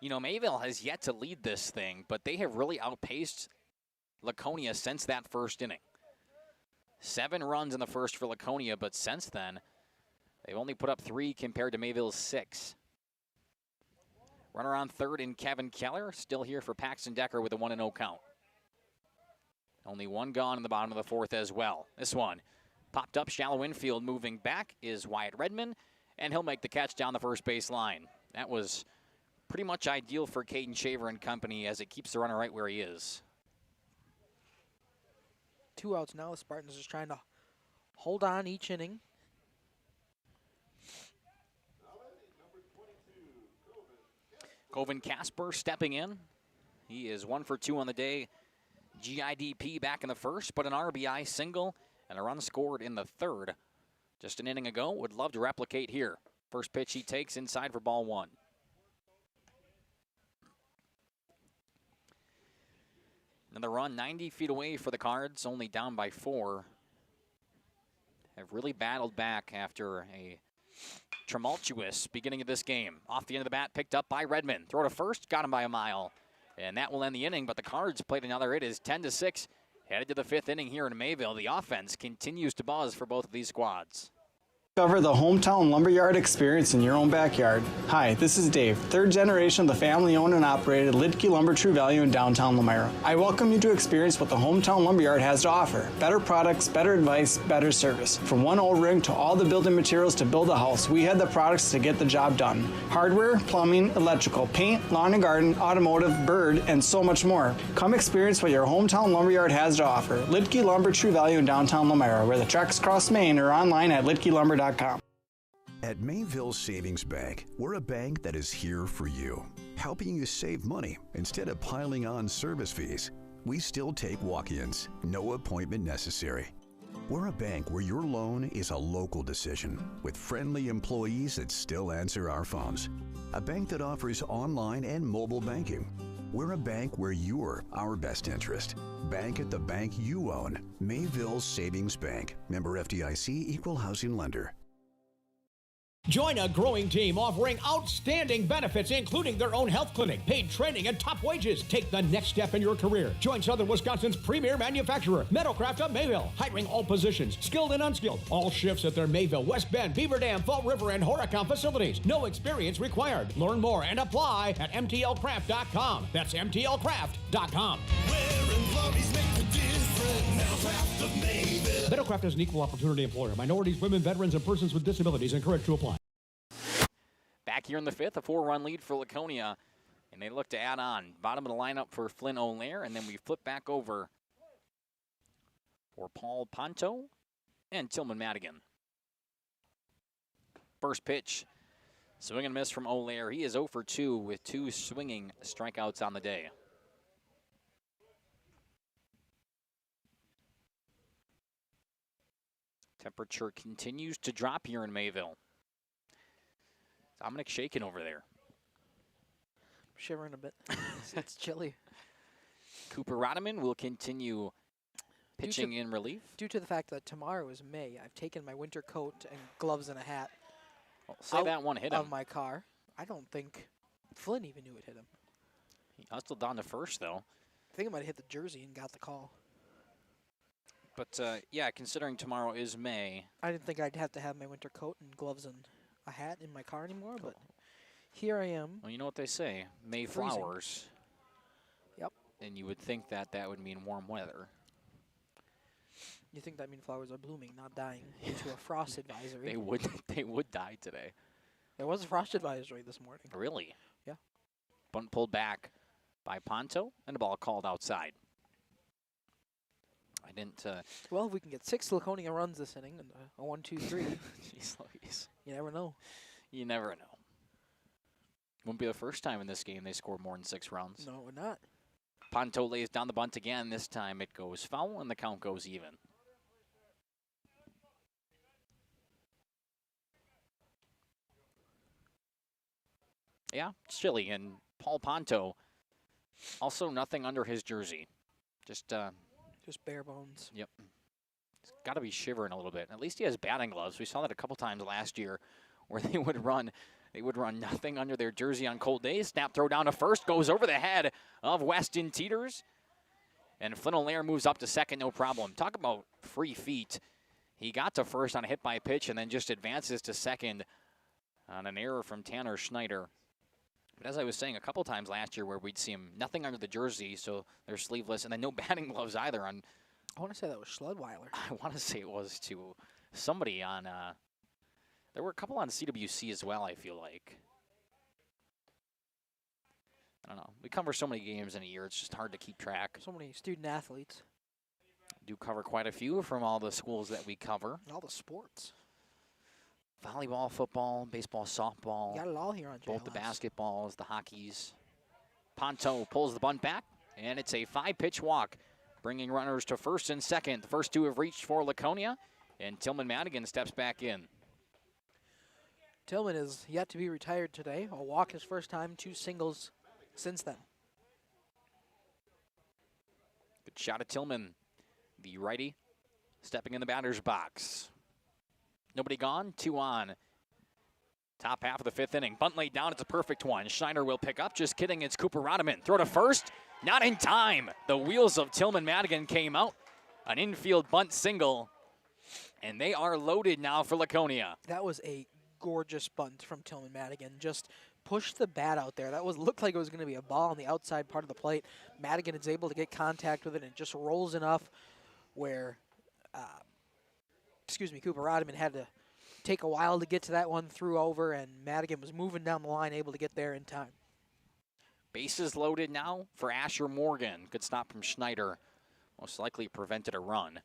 Speaker 3: You know, Mayville has yet to lead this thing, but they have really outpaced Laconia since that first inning. 7 runs in the first for Laconia, but since then, they've only put up 3 compared to Mayville's 6. Runner on third in Kevin Keller, still here for Paxton Decker with a 1-0 count. Only 1 gone in the bottom of the 4th as well. This one popped up shallow infield, moving back is Wyatt Redmond, and he'll make the catch down the first base line. That was pretty much ideal for Caden Shaver and company as it keeps the runner right where he is.
Speaker 8: 2 outs now. The Spartans just trying to hold on each inning.
Speaker 3: Coven Casper stepping in. He is 1 for 2 on the day. GIDP back in the first, but an RBI single and a run scored in the 3rd. Just an inning ago. Would love to replicate here. First pitch he takes inside for ball 1. Another run 90 feet away for the Cards, only down by 4. Have really battled back after a tumultuous beginning of this game. Off the end of the bat, picked up by Redmond. Throw to first, got him by a mile. And that will end the inning, but the Cards played another. It is 10-6. Headed to the 5th inning here in Mayville. The offense continues to buzz for both of these squads.
Speaker 5: Discover the hometown lumberyard experience in your own backyard. Hi, this is Dave, 3rd generation of the family-owned and operated Lidke Lumber True Value in downtown Lamira. I welcome you to experience what the hometown lumberyard has to offer. Better products, better advice, better service. From one O-ring to all the building materials to build a house, we had the products to get the job done. Hardware, plumbing, electrical, paint, lawn and garden, automotive, bird, and so much more. Come experience what your hometown lumberyard has to offer. Lidke Lumber True Value in downtown Lamira, where the tracks cross Main, or online at lidkelumber.com.
Speaker 6: At Mayville Savings Bank, we're a bank that is here for you, helping you save money instead of piling on service fees. We still take walk-ins, no appointment necessary. We're a bank where your loan is a local decision, with friendly employees that still answer our phones. A bank that offers online and mobile banking. We're a bank where you're our best interest. Bank at the bank you own. Mayville Savings Bank. Member FDIC, Equal Housing Lender.
Speaker 21: Join a growing team offering outstanding benefits, including their own health clinic, paid training, and top wages. Take the next step in your career. Join Southern Wisconsin's premier manufacturer, Metalcraft of Mayville, hiring all positions, skilled and unskilled. All shifts at their Mayville, West Bend, Beaver Dam, Fall River, and Horicon facilities. No experience required. Learn more and apply at MTLcraft.com. That's MTLcraft.com. Metalcraft is an equal opportunity employer. Minorities, women, veterans, and persons with disabilities encouraged to apply.
Speaker 3: Back here in the 5th, a 4-run lead for Laconia, and they look to add on. Bottom of the lineup for Flynn O'Lear, and then we flip back over for Paul Ponto and Tillman Madigan. First pitch, swing and miss from O'Lear. He is 0 for 2 with 2 swinging strikeouts on the day. Temperature continues to drop here in Mayville. Dominic shaking over there.
Speaker 8: Shivering a bit. It's chilly.
Speaker 3: Cooper Rodeman will continue pitching in relief.
Speaker 8: Due to the fact that tomorrow is May, I've taken my winter coat and gloves and a hat
Speaker 3: Say that one hit him.
Speaker 8: of my car. I don't think Flynn even knew it hit him.
Speaker 3: He hustled down to first, though.
Speaker 8: I think it might have hit the jersey and got the call.
Speaker 3: But, yeah, considering tomorrow is May.
Speaker 8: I didn't think I'd have to have my winter coat and gloves and a hat in my car anymore, but here I am.
Speaker 3: Well, you know what they say, May
Speaker 8: Freezing.
Speaker 3: flowers.
Speaker 8: Yep.
Speaker 3: And you would think that that would mean warm weather.
Speaker 8: You think that means flowers are blooming, not dying, due to a frost advisory.
Speaker 3: They would die today.
Speaker 8: There was a frost advisory this morning.
Speaker 3: Really?
Speaker 8: Yeah.
Speaker 3: Bunt pulled back by Ponto, and the ball called outside. I didn't...
Speaker 8: Well, if we can get 6 Laconia runs this inning, and a 1-2-3.
Speaker 3: Jeez Louise.
Speaker 8: You never know.
Speaker 3: You never know. Won't be the first time in this game they scored more than 6 runs.
Speaker 8: No, we're not.
Speaker 3: Ponto lays down the bunt again. This time it goes foul, and the count goes even. Yeah, it's chilly. And Paul Ponto, also nothing under his jersey. Just
Speaker 8: bare bones.
Speaker 3: Yep. He's got to be shivering a little bit. At least he has batting gloves. We saw that a couple times last year where they would run nothing under their jersey on cold days. Snap throw down to first, goes over the head of Weston Teeters. And Flynn O'Leary moves up to second, no problem. Talk about free feet. He got to first on a hit by pitch and then just advances to second on an error from Tanner Schneider. But as I was saying a couple times last year where we'd see him nothing under the jersey, so they're sleeveless, and then no batting gloves either. I
Speaker 8: want to say that was Schledweiler.
Speaker 3: I want to say it was to somebody on, there were a couple on CWC as well, I feel like. I don't know. We cover so many games in a year, it's just hard to keep track.
Speaker 8: So many student athletes.
Speaker 3: Do cover quite a few from all the schools that we cover.
Speaker 8: All the sports.
Speaker 3: Volleyball, football, baseball, softball.
Speaker 8: You got it all here on JLS.
Speaker 3: Both the basketballs, the hockeys. Ponto pulls the bunt back, and it's a 5-pitch walk, bringing runners to first and second. The first two have reached for Laconia, and Tillman Madigan steps back in.
Speaker 8: Tillman is yet to be retired today. A walk his first time, 2 singles since then.
Speaker 3: Good shot at Tillman, the righty, stepping in the batter's box. Nobody gone, 2 on. Top half of the 5th inning. Bunt laid down, it's a perfect one. Schneider will pick up, just kidding, it's Cooper Rodeman. Throw to first, not in time. The wheels of Tillman Madigan came out. An infield bunt single, and they are loaded now for Laconia.
Speaker 8: That was a gorgeous bunt from Tillman Madigan. Just pushed the bat out there. That looked like it was going to be a ball on the outside part of the plate. Madigan is able to get contact with it, and it just rolls enough where Cooper Rodeman had to take a while to get to that one, threw over, and Madigan was moving down the line, able to get there in time.
Speaker 3: Bases loaded now for Asher Morgan. Good stop from Schneider. Most likely prevented a run.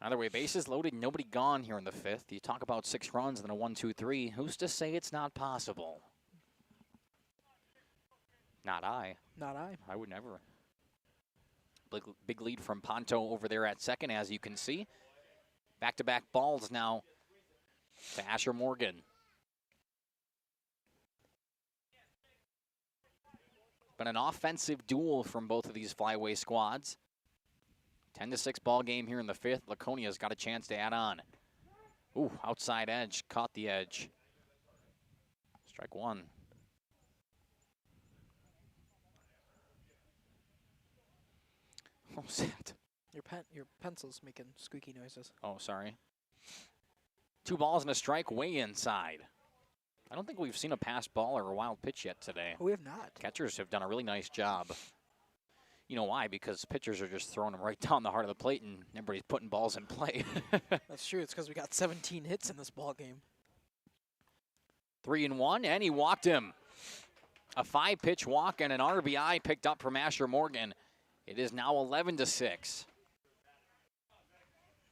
Speaker 3: Either way, bases loaded, nobody gone here in the 5th. You talk about 6 runs and then a 1-2-3. Who's to say it's not possible? Not I.
Speaker 8: Not I.
Speaker 3: I would never. Big lead from Ponto over there at second, as you can see. Back-to-back balls now to Asher Morgan. But an offensive duel from both of these flyway squads. 10-6 ball game here in the 5th. Laconia's got a chance to add on. Ooh, outside edge, caught the edge. Strike 1. What was that?
Speaker 8: Your pencil's making squeaky noises.
Speaker 3: Oh, sorry. 2 balls and a strike way inside. I don't think we've seen a pass ball or a wild pitch yet today.
Speaker 8: We have not.
Speaker 3: Catchers have done a really nice job. You know why? Because pitchers are just throwing them right down the heart of the plate, and everybody's putting balls in play.
Speaker 8: That's true. It's because we got 17 hits in this ball game.
Speaker 3: 3-1, and he walked him. A 5-pitch walk and an RBI picked up from Asher Morgan. It is now 11-6.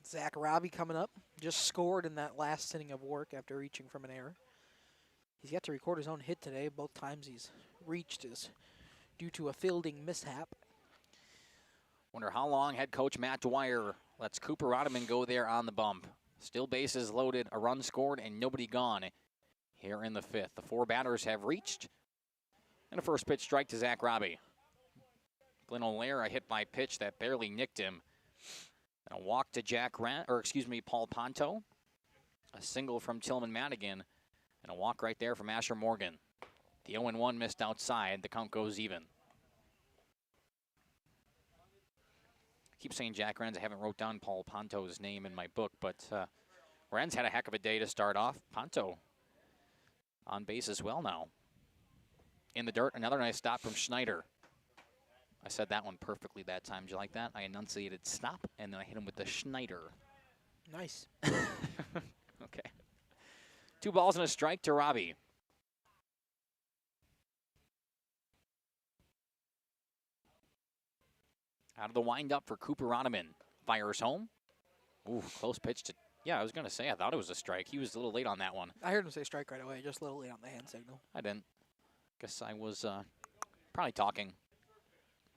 Speaker 8: Zach Robbie coming up. Just scored in that last inning of work after reaching from an error. He's yet to record his own hit today. Both times he's reached is due to a fielding mishap.
Speaker 3: Wonder how long head coach Matt Dwyer lets Cooper Rodeman go there on the bump. Still bases loaded, a run scored, and nobody gone here in the 5th. The 4 batters have reached. And a first pitch strike to Zach Robbie. Glenn O'Leary, a hit by pitch that barely nicked him. And a walk to Paul Ponto. A single from Tillman Madigan. And a walk right there from Asher Morgan. The 0-1 missed outside. The count goes even. Keep saying Jack Renz. I haven't wrote down Paul Ponto's name in my book, but Renz had a heck of a day to start off. Ponto on base as well now. In the dirt, another nice stop from Schneider. I said that one perfectly that time. Did you like that? I enunciated stop, and then I hit him with the Schneider.
Speaker 8: Nice.
Speaker 3: Okay. 2 balls and a strike to Robbie. Out of the windup for Cooper Rodeman. Fires home. Ooh, close pitch to... Yeah, I was going to say, I thought it was a strike. He was a little late on that one.
Speaker 8: I heard him say strike right away, just a little late on the hand signal.
Speaker 3: I didn't. Guess I was probably talking.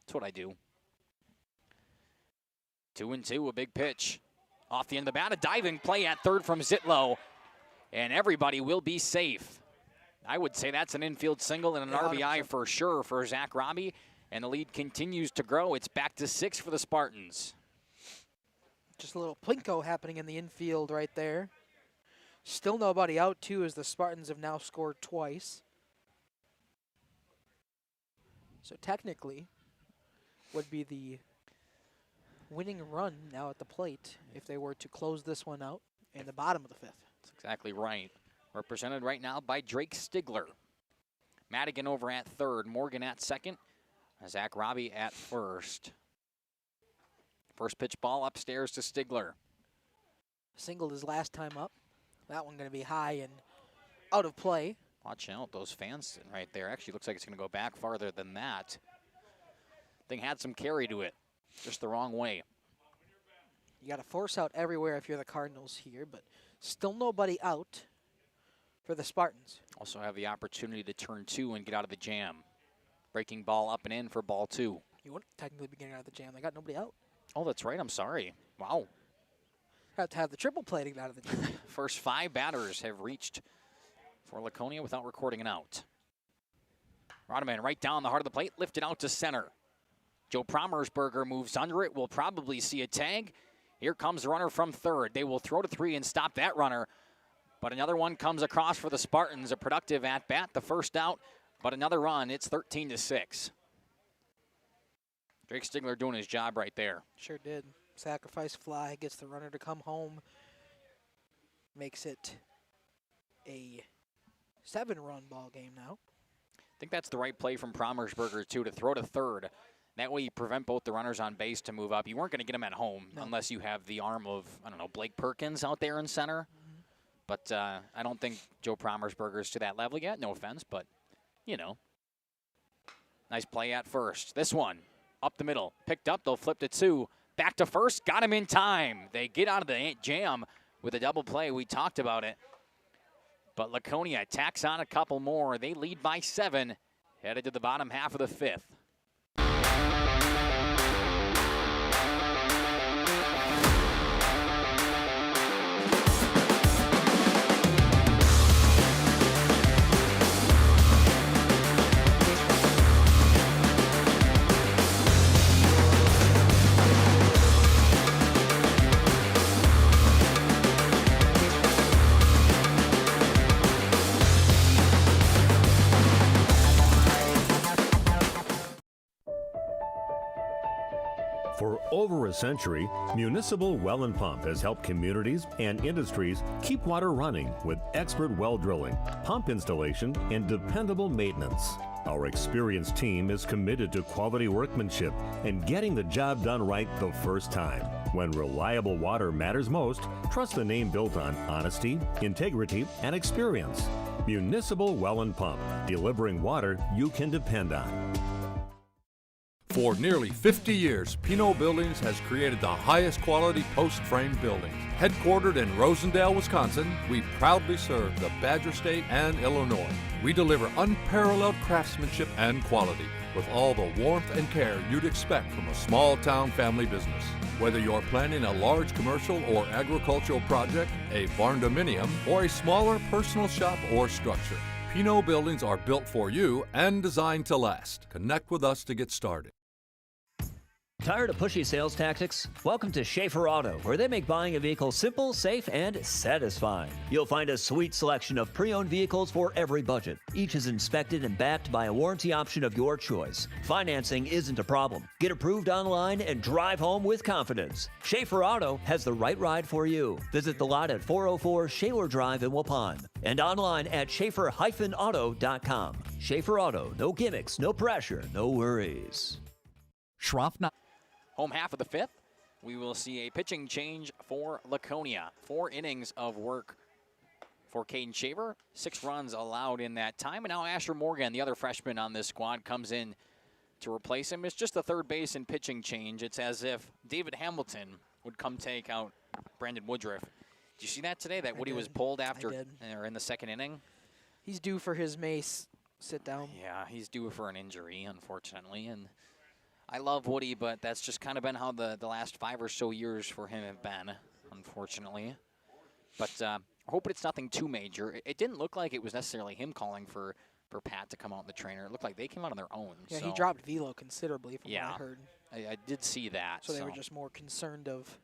Speaker 3: That's what I do. 2-2, a big pitch. Off the end of the bat, a diving play at third from Zitlow. And everybody will be safe. I would say that's an infield single and an RBI for sure for Zach Robbie. And the lead continues to grow. It's back to 6 for the Spartans.
Speaker 8: Just a little plinko happening in the infield right there. Still nobody out, too, as the Spartans have now scored twice. So technically, would be the winning run now at the plate if they were to close this one out in the bottom of the 5th.
Speaker 3: That's exactly right. Represented right now by Drake Stigler. Madigan over at third, Morgan at second, Zach Robbie at first. First pitch ball upstairs to Stigler.
Speaker 8: Singled his last time up. That one going to be high and out of play.
Speaker 3: Watch out, those fans sitting right there. Actually looks like it's going to go back farther than that. Thing had some carry to it, just the wrong way.
Speaker 8: You got to force out everywhere if you're the Cardinals here, but still nobody out for the Spartans.
Speaker 3: Also have the opportunity to turn 2 and get out of the jam. Breaking ball up and in for ball 2.
Speaker 8: You wouldn't technically be getting out of the jam. They got nobody out.
Speaker 3: Oh, that's right. I'm sorry. Wow.
Speaker 8: Have to have the triple play to get out of the jam.
Speaker 3: First 5 batters have reached for Laconia without recording an out. Rodman right down the heart of the plate, lifted out to center. Joe Promersberger moves under it. We'll probably see a tag. Here comes the runner from third. They will throw to 3 and stop that runner. But another one comes across for the Spartans. A productive at-bat, the first out. But another run. It's 13-6. Drake Stigler doing his job right there.
Speaker 8: Sure did. Sacrifice fly, gets the runner to come home. Makes it a 7-run ball game now.
Speaker 3: I think that's the right play from Promersberger, too, to throw to third. That way you prevent both the runners on base to move up. You weren't going to get them at home unless you have the arm of, I don't know, Blake Perkins out there in center. But I don't think Joe Promersberger's to that level yet. No offense, but, you know. Nice play at first. This one, up the middle. Picked up, they'll flip to 2. Back to first, got him in time. They get out of the jam with a double play. We talked about it. But Laconia tacks on a couple more. They lead by 7, headed to the bottom half of the 5th.
Speaker 13: For over a century, Municipal Well and Pump has helped communities and industries keep water running with expert well drilling, pump installation, and dependable maintenance. Our experienced team is committed to quality workmanship and getting the job done right the first time. When reliable water matters most, trust the name built on honesty, integrity, and experience. Municipal Well and Pump, delivering water you can depend on.
Speaker 7: For nearly 50 years, Pinot Buildings has created the highest quality post-frame buildings. Headquartered in Rosendale, Wisconsin, we proudly serve the Badger State and Illinois. We deliver unparalleled craftsmanship and quality with all the warmth and care you'd expect from a small-town family business. Whether you're planning a large commercial or agricultural project, a barn-dominium, or a smaller personal shop or structure, Pinot Buildings are built for you and designed to last. Connect with us to get started.
Speaker 9: Tired of pushy sales tactics? Welcome to Schaefer Auto, where they make buying a vehicle simple, safe, and satisfying. You'll find a sweet selection of pre-owned vehicles for every budget. Each is inspected and backed by a warranty option of your choice. Financing isn't a problem. Get approved online and drive home with confidence. Schaefer Auto has the right ride for you. Visit the lot at 404 Shaler Drive in Waupun and online at schaefer-auto.com. Schaefer Auto, no gimmicks, no pressure, no worries.
Speaker 3: Schroff home half of the 5th. We will see a pitching change for Laconia. 4 innings of work for Caden Shaver. 6 runs allowed in that time. And now Asher Morgan, the other freshman on this squad, comes in to replace him. It's just a third base and pitching change. It's as if David Hamilton would come take out Brandon Woodruff. Did you see that today, that Woody was pulled after or in the 2nd inning?
Speaker 8: He's due for his Mace sit down.
Speaker 3: Yeah, he's due for an injury, unfortunately. And I love Woody, but that's just kind of been how the last 5 or so years for him have been, unfortunately. But hoping it's nothing too major. It didn't look like it was necessarily him calling for Pat to come out in the trainer. It looked like they came out on their own.
Speaker 8: Yeah,
Speaker 3: so.
Speaker 8: he dropped velo considerably from what I heard.
Speaker 3: I did see that.
Speaker 8: So they were just more concerned of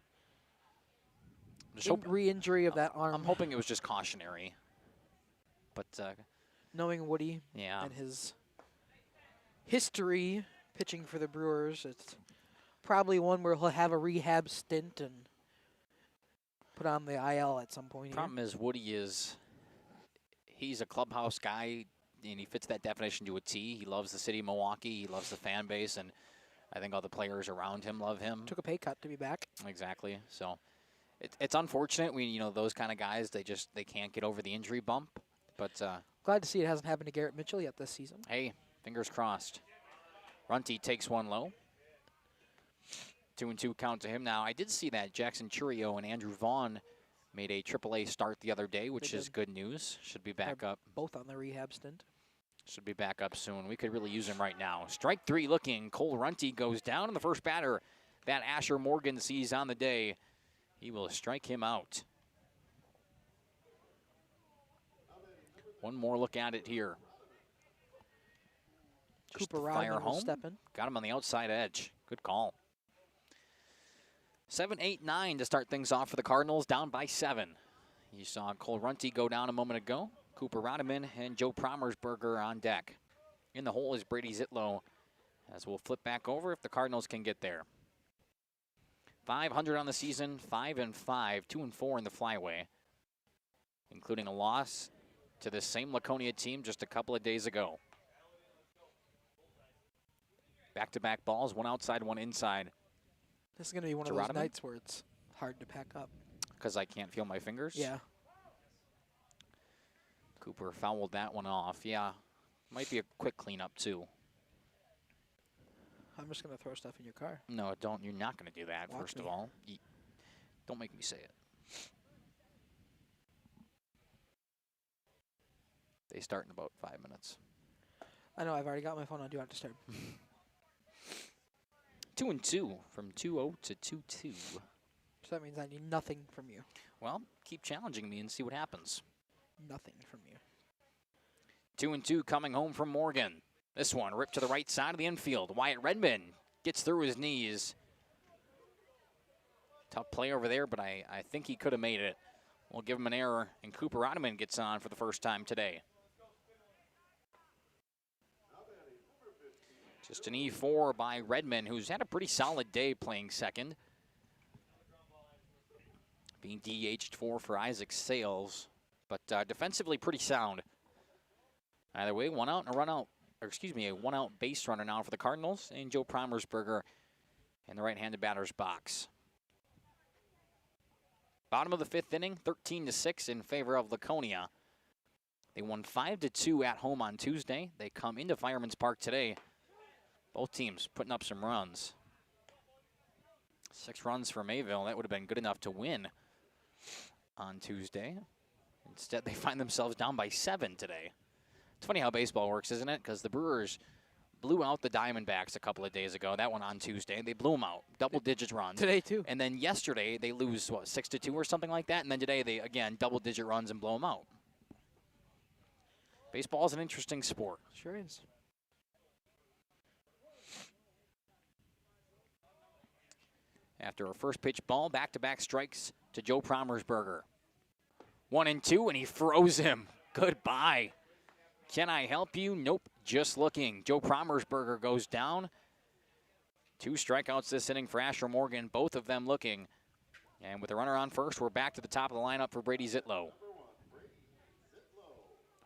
Speaker 8: re-injury of that arm.
Speaker 3: I'm hoping it was just cautionary. But
Speaker 8: knowing Woody and his history pitching for the Brewers, it's probably one where he'll have a rehab stint and put on the IL at some point.
Speaker 3: Problem is Woody he's a clubhouse guy, and he fits that definition to a T. He loves the city of Milwaukee. He loves the fan base, and I think all the players around him love him.
Speaker 8: Took a pay cut to be back.
Speaker 3: Exactly. So it's unfortunate when those kind of guys they can't get over the injury bump. But
Speaker 8: glad to see it hasn't happened to Garrett Mitchell yet this season.
Speaker 3: Hey, fingers crossed. Runty takes one low. 2-2 count to him now. I did see that Jackson Churio and Andrew Vaughn made a AAA start the other day, which is good news. Should be back up.
Speaker 8: Both on the rehab stint.
Speaker 3: Should be back up soon. We could really use him right now. Strike 3 looking. Cole Runty goes down, and the first batter that Asher Morgan sees on the day, he will strike him out. One more look at it here. Just
Speaker 8: Cooper
Speaker 3: fire
Speaker 8: Rodman will
Speaker 3: home.
Speaker 8: step in.
Speaker 3: Got him on the outside edge. Good call. 7-8-9 to start things off for the Cardinals, down by 7. You saw Cole Runty go down a moment ago. Cooper Rodman and Joe Promersberger on deck. In the hole is Brady Zitlow, as we'll flip back over if the Cardinals can get there. 500 on the season, 5-5, 2-4 in the flyway, including a loss to this same Laconia team just a couple of days ago. Back-to-back balls, one outside, one inside.
Speaker 8: This is going to be one of those nights where it's hard to pack up.
Speaker 3: Because I can't feel my fingers?
Speaker 8: Yeah.
Speaker 3: Cooper fouled that one off. Yeah, might be a quick cleanup, too.
Speaker 8: I'm just going to throw stuff in your car.
Speaker 3: No, don't. You're not going to do that,
Speaker 8: Watch
Speaker 3: first
Speaker 8: me.
Speaker 3: of all. Don't make me say it. They start in about 5 minutes.
Speaker 8: I know, I've already got my phone on Do Not Disturb.
Speaker 3: 2-2 from 2-0 to 2-2.
Speaker 8: So that means I need nothing from you.
Speaker 3: Well, keep challenging me and see what happens.
Speaker 8: Nothing from you.
Speaker 3: 2-2 coming home from Morgan. This one ripped to the right side of the infield. Wyatt Redmond gets through his knees. Tough play over there, but I think he could have made it. We'll give him an error, and Cooper Rodman gets on for the first time today. Just an E4 by Redmond, who's had a pretty solid day playing second. Being DH'd for Isaac Sales, but defensively pretty sound. Either way, one out and a run out, or excuse me, a one out base runner now for the Cardinals, and Joe Promersberger in the right-handed batter's box. Bottom of the 5th inning, 13-6 in favor of Laconia. They won 5-2 at home on Tuesday. They come into Fireman's Park today. Both teams putting up some runs. 6 runs for Mayville. That would have been good enough to win on Tuesday. Instead, they find themselves down by 7 today. It's funny how baseball works, isn't it? Because the Brewers blew out the Diamondbacks a couple of days ago. That one on Tuesday. They blew them out. Double-digit runs.
Speaker 8: Today, too.
Speaker 3: And then yesterday, they lose, 6-2 or something like that? And then today, they, again, double-digit runs and blow them out. Baseball is an interesting sport.
Speaker 8: Sure is.
Speaker 3: After a first pitch ball, back-to-back strikes to Joe Promersberger. 1-2, and he froze him. Goodbye. Can I help you? Nope, just looking. Joe Promersberger goes down. 2 strikeouts this inning for Asher Morgan, both of them looking. And with the runner on first, we're back to the top of the lineup for Brady Zitlow.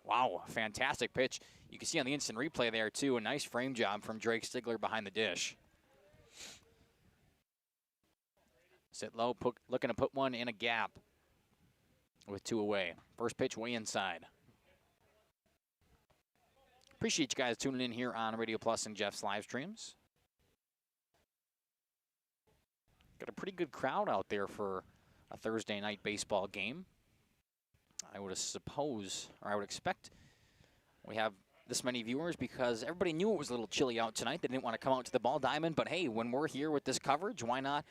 Speaker 3: Wow, fantastic pitch. You can see on the instant replay there, too, a nice frame job from Drake Stigler behind the dish. Zitlow looking to put one in a gap with 2 away. First pitch way inside. Appreciate you guys tuning in here on Radio Plus and Jeff's live streams. Got a pretty good crowd out there for a Thursday night baseball game. I would expect we have this many viewers because everybody knew it was a little chilly out tonight. They didn't want to come out to the ball diamond, but hey, when we're here with this coverage, why not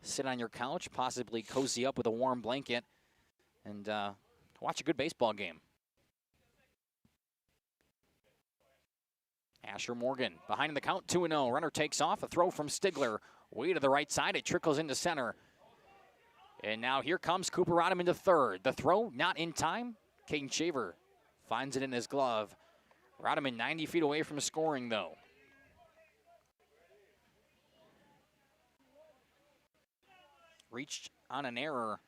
Speaker 3: sit on your couch, possibly cozy up with a warm blanket, and watch a good baseball game. Asher Morgan behind in the count, 2-0. Runner takes off, a throw from Stigler. Way to the right side, it trickles into center. And now here comes Cooper Rodham into third. The throw not in time. Caden Shaver finds it in his glove. Rodham 90 feet away from scoring, though. Reached on an error.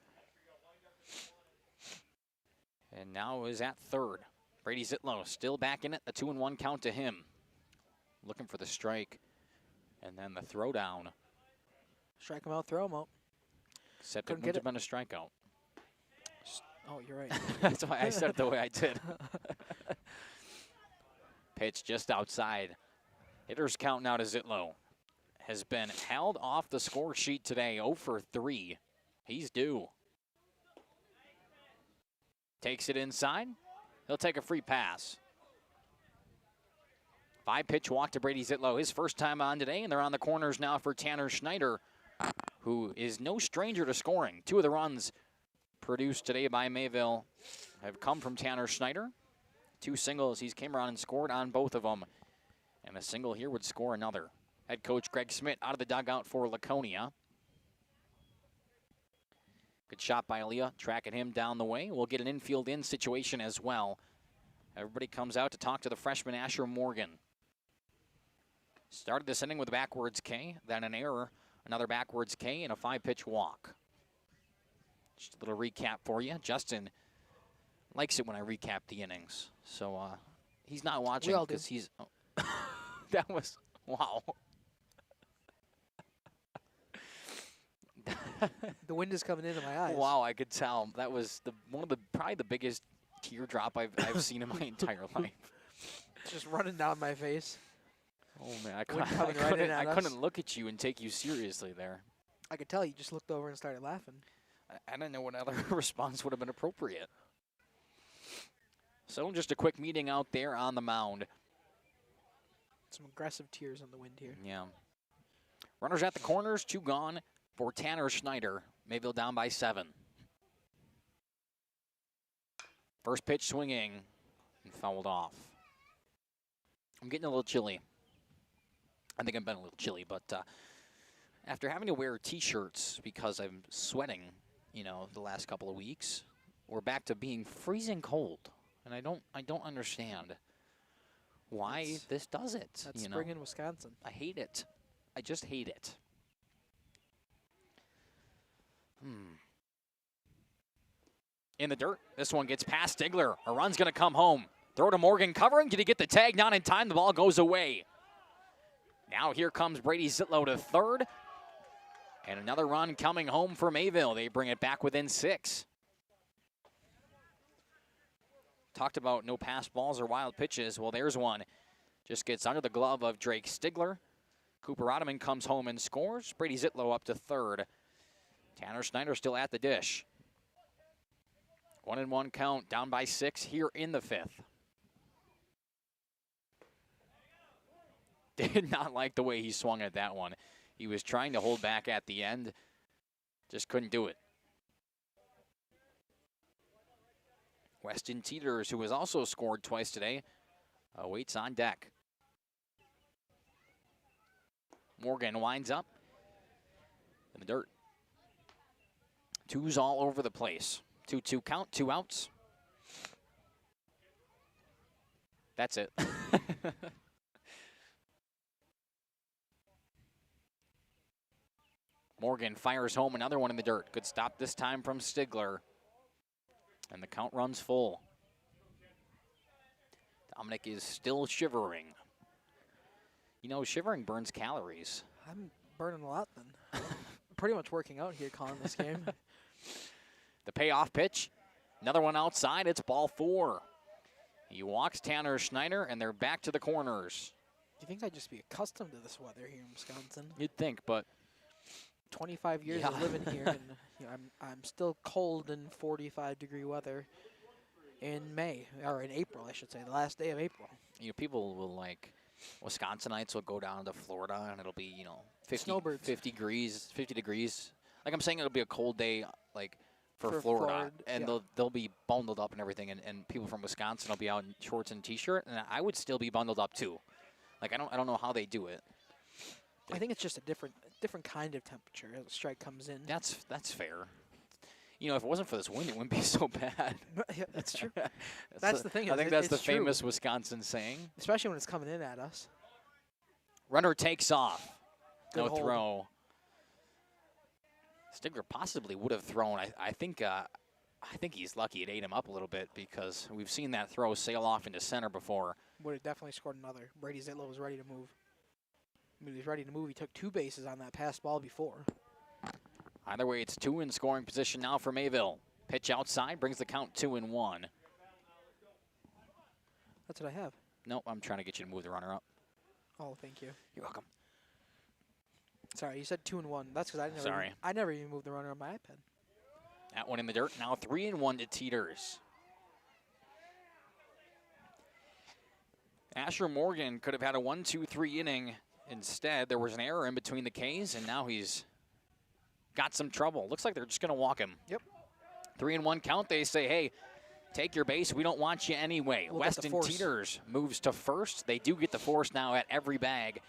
Speaker 3: And now is at third. Brady Zitlow still back in it. A 2-1 count to him. Looking for the strike. And then the throw down.
Speaker 8: Strike him out, throw him out.
Speaker 3: Except it wouldn't have been a strikeout.
Speaker 8: Oh, you're right.
Speaker 3: That's why I said it the way I did. Pitch just outside. Hitters count now to Zitlow. Has been held off the score sheet today, 0 for 3. He's due. Takes it inside. He'll take a free pass. 5-pitch walk to Brady Zitlow. His first time on today, and they're on the corners now for Tanner Schneider, who is no stranger to scoring. 2 of the runs produced today by Mayville have come from Tanner Schneider. 2 singles. He's came around and scored on both of them. And a single here would score another. Head coach Greg Smith out of the dugout for Laconia. Good shot by Aaliyah, tracking him down the way. We'll get an infield in situation as well. Everybody comes out to talk to the freshman Asher Morgan. Started this inning with a backwards K, then an error, another backwards K, and a 5-pitch walk. Just a little recap for you. Justin likes it when I recap the innings. So he's not watching because he's... Oh. That was... Wow.
Speaker 8: The wind is coming into my eyes.
Speaker 3: Wow, I could tell. That was probably the biggest teardrop I've seen in my entire life.
Speaker 8: It's just running down my face.
Speaker 3: Oh man, I couldn't look at you and take you seriously there.
Speaker 8: I could tell you just looked over and started laughing.
Speaker 3: I didn't know what other response would have been appropriate. So just a quick meeting out there on the mound.
Speaker 8: Some aggressive tears on the wind here.
Speaker 3: Yeah. Runners at the corners, 2 gone for Tanner Schneider. Mayville down by 7. First pitch swinging and fouled off. I'm getting a little chilly. I think I've been a little chilly, but after having to wear T-shirts because I'm sweating, the last couple of weeks, we're back to being freezing cold, and I don't understand why this does it.
Speaker 8: That's spring in Wisconsin.
Speaker 3: I hate it. I just hate it. In the dirt. This one gets past Stigler. A run's going to come home. Throw to Morgan covering. Did he get the tag? Not in time. The ball goes away. Now here comes Brady Zitlow to third. And another run coming home for Mayville. They bring it back within 6. Talked about no pass balls or wild pitches. Well, there's one. Just gets under the glove of Drake Stigler. Cooper Ottoman comes home and scores. Brady Zitlow up to third. Tanner Schneider still at the dish. 1-1 count, down by 6 here in the 5th. Did not like the way he swung at that one. He was trying to hold back at the end. Just couldn't do it. Weston Teeters, who has also scored twice today, waits on deck. Morgan winds up in the dirt. 2s all over the place. 2-2 count, 2 outs. That's it. Morgan fires home another one in the dirt. Good stop this time from Stigler. And the count runs full. Dominic is still shivering. Shivering burns calories.
Speaker 8: I'm burning a lot then. I'm pretty much working out here calling this game.
Speaker 3: The payoff pitch. Another one outside. It's ball 4. He walks Tanner Schneider, and they're back to the corners.
Speaker 8: Do you think I'd just be accustomed to this weather here in Wisconsin?
Speaker 3: You'd think, but
Speaker 8: 25 years of living here, and I'm still cold in 45-degree weather in May, or in April, I should say, the last day of April.
Speaker 3: People will Wisconsinites will go down to Florida, and it'll be 50 degrees. Like I'm saying, it'll be a cold day, for Florida. And they'll be bundled up and everything, and people from Wisconsin will be out in shorts and T-shirt, and I would still be bundled up too. Like, I don't know how they do it.
Speaker 8: I think it's just a different kind of temperature as the strike comes in.
Speaker 3: That's fair. You know, if it wasn't for this wind, it wouldn't be so bad.
Speaker 8: Yeah, that's true. That's the thing.
Speaker 3: I think that's the famous Wisconsin saying.
Speaker 8: Especially when it's coming in at us.
Speaker 3: Runner takes off.
Speaker 8: Good
Speaker 3: no
Speaker 8: hold.
Speaker 3: throw. Stigler possibly would have thrown. I think he's lucky it ate him up a little bit because we've seen that throw sail off into center before.
Speaker 8: Would have definitely scored another. Brady Zitlow was ready to move. He was ready to move. He took 2 bases on that pass ball before.
Speaker 3: Either way, it's 2 in scoring position now for Mayville. Pitch outside brings the count 2-1.
Speaker 8: That's what I have.
Speaker 3: Nope, I'm trying to get you to move the runner up.
Speaker 8: Oh, thank you.
Speaker 3: You're welcome.
Speaker 8: Sorry, you said 2-1. That's because
Speaker 3: Sorry.
Speaker 8: I never even moved the runner on my iPad.
Speaker 3: That one in the dirt. Now 3-1 to Teeters. Asher Morgan could have had a 1-2-3 inning. Instead, there was an error in between the Ks, and now he's got some trouble. Looks like they're just going to walk him.
Speaker 8: Yep.
Speaker 3: 3-1 count. They say, hey, take your base. We don't want you anyway. Weston Teeters moves to first. They do get the force now at every bag.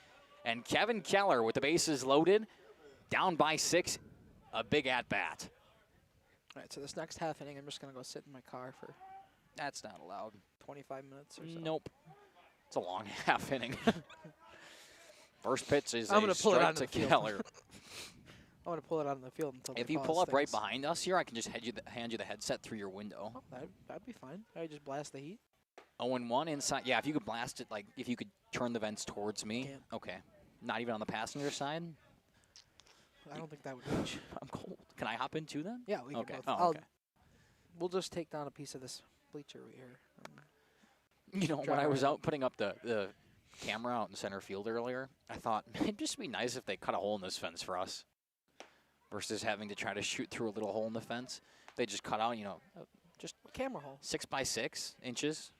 Speaker 3: And Kevin Keller with the bases loaded, down by 6, a big at-bat.
Speaker 8: All right, so this next half inning, I'm just going to go sit in my car for...
Speaker 3: That's not allowed.
Speaker 8: 25 minutes or so.
Speaker 3: Nope. It's a long half inning. First pitch is
Speaker 8: I'm
Speaker 3: a strike to Keller.
Speaker 8: I want to pull it out on the field until
Speaker 3: if you pull up right behind us here, I can just hand you the headset through your window.
Speaker 8: Oh, that'd be fine. I just blast the heat.
Speaker 3: 0-1 inside. Yeah, if you could blast it, like if you could turn the vents towards me.
Speaker 8: Can't.
Speaker 3: Okay. Not even on the passenger side?
Speaker 8: I don't think that would reach.
Speaker 3: I'm cold. Can I hop in too then?
Speaker 8: Yeah, we can
Speaker 3: okay.
Speaker 8: both.
Speaker 3: Oh, okay.
Speaker 8: We'll just take down a piece of this bleacher right here.
Speaker 3: You know, when I was out putting up the camera out in center field earlier, I thought, it'd just be nice if they cut a hole in this fence for us versus having to try to shoot through a little hole in the fence. They just cut out, you know, just
Speaker 8: a camera hole.
Speaker 3: 6 by 6 inches.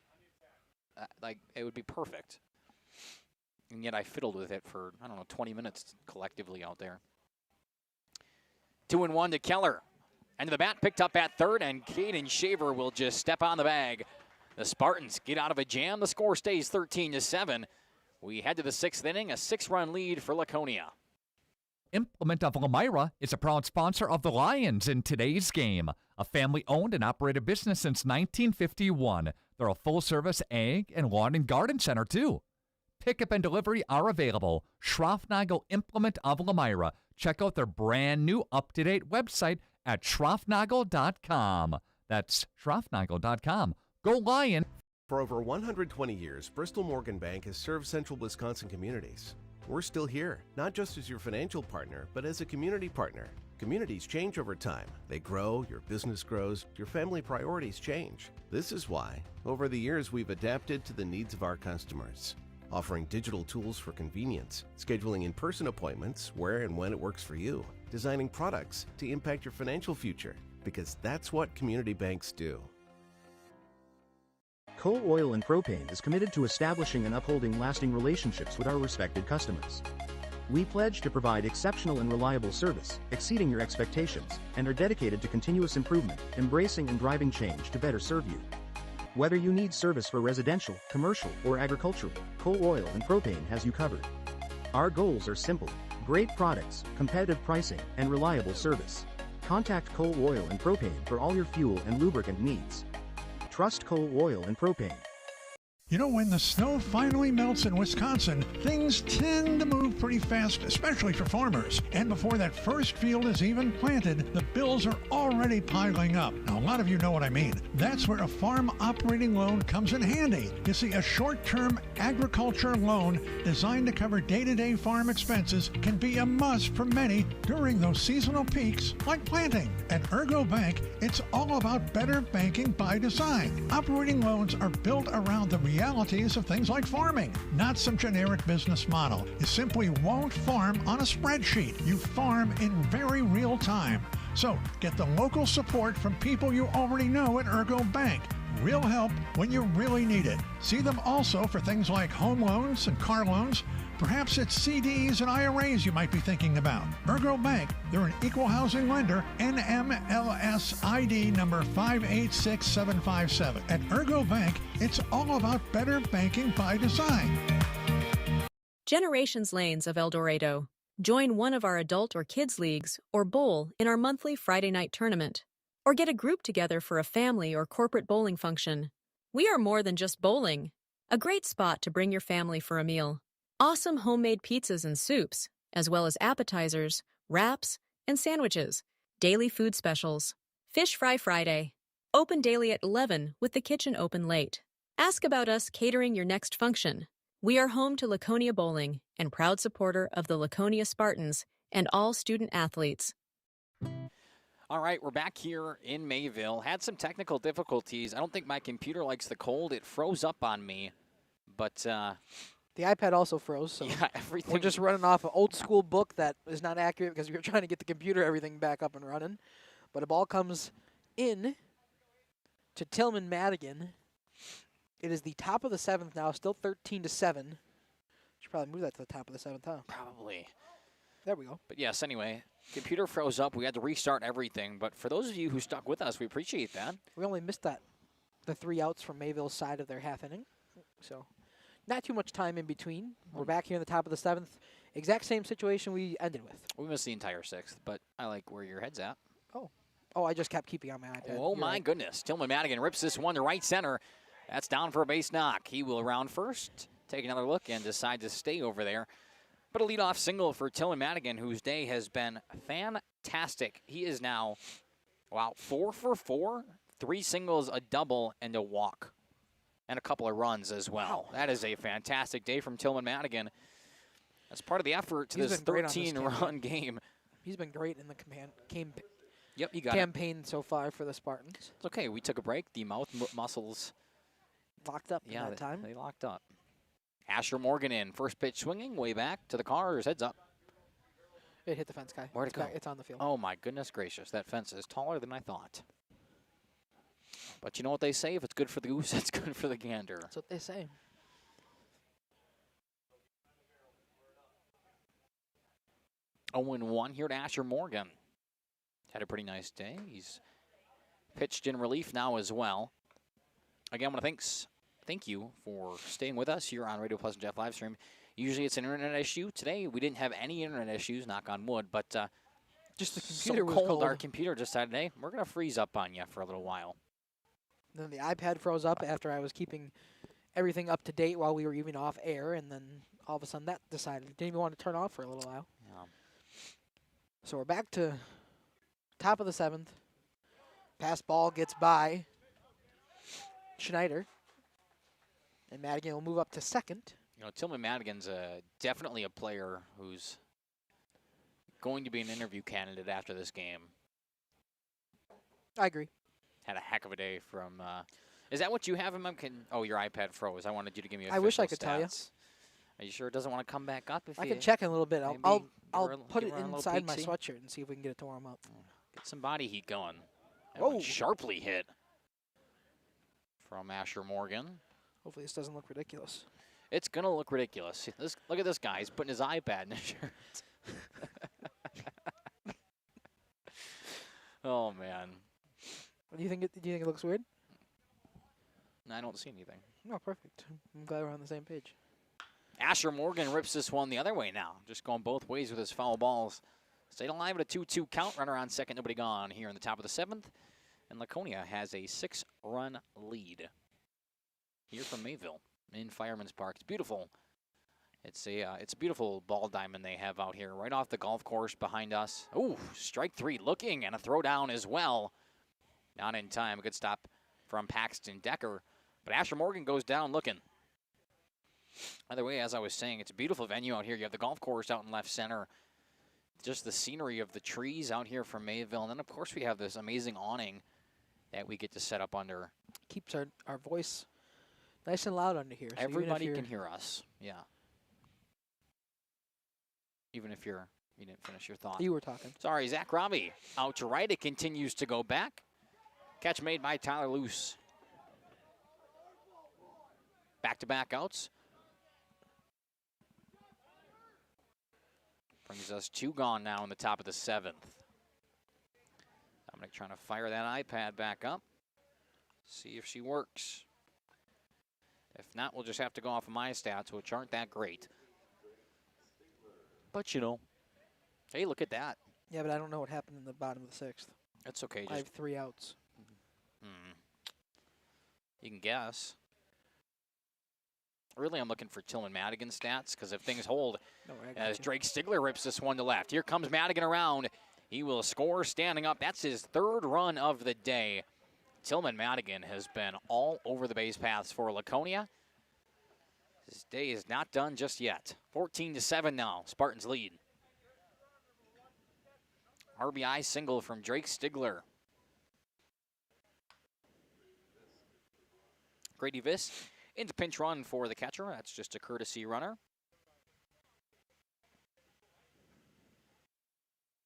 Speaker 3: Like, it would be perfect. And yet I fiddled with it for, I don't know, 20 minutes collectively out there. 2-1 to Keller. End of the bat, picked up at third, and Caden Shaver will just step on the bag. The Spartans get out of a jam. The score stays 13-7. We head to the 6th inning, a 6-run lead for Laconia.
Speaker 10: Implement of Elmira is a proud sponsor of the Lions in today's game. A family-owned and operated business since 1951. They're a full-service ag and lawn and garden center, too. Pickup and delivery are available. Schroffnagel Implement of Elmira. Check out their brand new up-to-date website at schroffnagel.com. That's schroffnagel.com. Go Lion!
Speaker 19: For over 120 years, Bristol Morgan Bank has served central Wisconsin communities. We're still here, not just as your financial partner, but as a community partner. Communities change over time. They grow, your business grows, your family priorities change. This is why, over the years, we've adapted to the needs of our customers, offering digital tools for convenience, scheduling in-person appointments where and when it works for you, designing products to impact your financial future, because that's what community banks do.
Speaker 18: Coal Oil and Propane is committed to establishing and upholding lasting relationships with our respected customers. We pledge to provide exceptional and reliable service, exceeding your expectations, and are dedicated to continuous improvement, embracing and driving change to better serve you. Whether you need service for residential, commercial, or agricultural, Coal Oil and Propane has you covered. Our goals are simple: great products, competitive pricing, and reliable service. Contact Coal Oil and Propane for all your fuel and lubricant needs. Trust Coal Oil and Propane.
Speaker 2: You know, when the snow finally melts in Wisconsin, things tend to move pretty fast, especially for farmers. And before that first field is even planted, the bills are already piling up. Now, a lot of you know what I mean. That's where a farm operating loan comes in handy. You see, a short-term agriculture loan designed to cover day-to-day farm expenses can be a must for many during those seasonal peaks like planting. At Ergo Bank, it's all about better banking by design. Operating loans are built around the realities of things like farming, not some generic business model. You simply won't farm on a spreadsheet. You farm in very real time. So get the local support from people you already know at Ergo Bank. Real help when you really need it. See them also for things like home loans and car loans, Perhaps it's CDs and IRAs you might be thinking about. Ergo Bank, they're an equal housing lender, NMLS ID number 586757. At Ergo Bank, it's all about better banking by design.
Speaker 20: Generations Lanes of El Dorado. Join one of our adult or kids leagues or bowl in our monthly Friday night tournament. Or get a group together for a family or corporate bowling function. We are more than just bowling. A great spot to bring your family for a meal. Awesome homemade pizzas and soups, as well as appetizers, wraps, and sandwiches. Daily food specials. Fish Fry Friday. Open daily at 11 with the kitchen open late. Ask about us catering your next function. We are home to Laconia Bowling and proud supporter of the Laconia Spartans and all student athletes.
Speaker 3: All right, we're back here in Mayville. Had some technical difficulties. I don't think my computer likes the cold. It froze up on me, but
Speaker 8: the iPad also froze. So
Speaker 3: yeah, everything.
Speaker 8: We're just running off an old school book that is not accurate because we were trying to get the computer everything back up and running. But a ball comes in to Tillman Madigan. It is the top of the 7th now, still 13-7. Should probably move that to the top of the 7th, huh?
Speaker 3: Probably.
Speaker 8: There we go.
Speaker 3: But yes, anyway, computer froze up. We had to restart everything. But for those of you who stuck with us, we appreciate that.
Speaker 8: We only missed the 3 outs from Mayville's side of their half inning. So not too much time in between. We're back here in the top of the 7th. Exact same situation we ended with.
Speaker 3: We missed the entire 6th, but I like where your head's at.
Speaker 8: Oh, I just kept keeping on my iPad.
Speaker 3: Oh, my goodness. Tillman Madigan rips this one to right center. That's down for a base knock. He will round first, take another look, and decide to stay over there. But a leadoff single for Tillman Madigan, whose day has been fantastic. He is now, 4 for 4, 3 singles, a double, and a walk, and a couple of runs as well. Wow. That is a fantastic day from Tillman Madigan. That's part of the effort to this 13-run game.
Speaker 8: He's been great in the campaign so far for the Spartans.
Speaker 3: It's okay. We took a break. The mouth muscles
Speaker 8: locked up in that time.
Speaker 3: They locked up. Asher Morgan in. First pitch swinging way back to the cars. Heads up.
Speaker 8: It hit the fence, guy.
Speaker 3: Where'd it go?
Speaker 8: It's on the field.
Speaker 3: Oh, my goodness gracious. That fence is taller than I thought. But you know what they say? If it's good for the goose, it's good for the gander.
Speaker 8: That's what they say.
Speaker 3: Oh, 1 here to Asher Morgan. Had a pretty nice day. He's pitched in relief now as well. Again, I want to thank you for staying with us here on Radio Pleasant Jeff Livestream. Usually it's an internet issue. Today we didn't have any internet issues, knock on wood, but
Speaker 8: just the computer was
Speaker 3: cold. Our computer decided, hey, we're going to freeze up on you for a little while.
Speaker 8: Then the iPad froze up after I was keeping everything up to date while we were even off air, and then all of a sudden that decided it didn't even want to turn off for a little while.
Speaker 3: Yeah.
Speaker 8: So we're back to top of the 7th. Pass ball gets by Schneider. And Madigan will move up to second.
Speaker 3: You know, Tillman Madigan's definitely a player who's going to be an interview candidate after this game.
Speaker 8: I agree.
Speaker 3: Had a heck of a day from... is that what you have him? Oh, your iPad froze. I wanted you to give me
Speaker 8: I wish I could tell you.
Speaker 3: Are you sure it doesn't want to come back up?
Speaker 8: I can check in a little bit. I'll put it inside my sweatshirt and see if we can get it to warm up.
Speaker 3: Get some body heat going. That one sharply hit from Asher Morgan.
Speaker 8: Hopefully this doesn't look ridiculous.
Speaker 3: It's going to look ridiculous. Look at this guy. He's putting his iPad in his shirt. Oh, man.
Speaker 8: Do you think it looks weird?
Speaker 3: No, I don't see anything.
Speaker 8: No, perfect. I'm glad we're on the same page.
Speaker 3: Asher Morgan rips this one the other way now. Just going both ways with his foul balls. Stayed alive at a 2-2 count. Runner on second, nobody gone here in the top of the 7th. And Laconia has a 6-run lead here from Mayville in Fireman's Park. It's beautiful. It's a beautiful ball diamond they have out here right off the golf course behind us. Ooh, strike 3 looking, and a throw down as well. Not in time. A good stop from Paxton Decker. But Asher Morgan goes down looking. Either way, as I was saying, it's a beautiful venue out here. You have the golf course out in left center. Just the scenery of the trees out here from Mayville. And then, of course, we have this amazing awning that we get to set up under.
Speaker 8: Keeps our voice nice and loud under here. So
Speaker 3: everybody can hear us. Yeah. Even if you didn't finish your thought.
Speaker 8: You were talking.
Speaker 3: Sorry, Zach Robbie out to right. It continues to go back. Catch made by Tyler Luce. Back-to-back outs. Brings us 2 gone now in the top of the 7th. Dominic trying to fire that iPad back up. See if she works. If not, we'll just have to go off of my stats, which aren't that great. But, you know, hey, look at that.
Speaker 8: Yeah, but I don't know what happened in the bottom of the 6th.
Speaker 3: That's okay.
Speaker 8: I have 3 outs.
Speaker 3: You can guess. Really, I'm looking for Tillman Madigan's stats, because if things hold, as Drake Stigler rips this one to left. Here comes Madigan around. He will score standing up. That's his 3rd run of the day. Tillman Madigan has been all over the base paths for Laconia. His day is not done just yet. 14-7 now, Spartans lead. RBI single from Drake Stigler. Grady Viss into pinch run for the catcher. That's just a courtesy runner.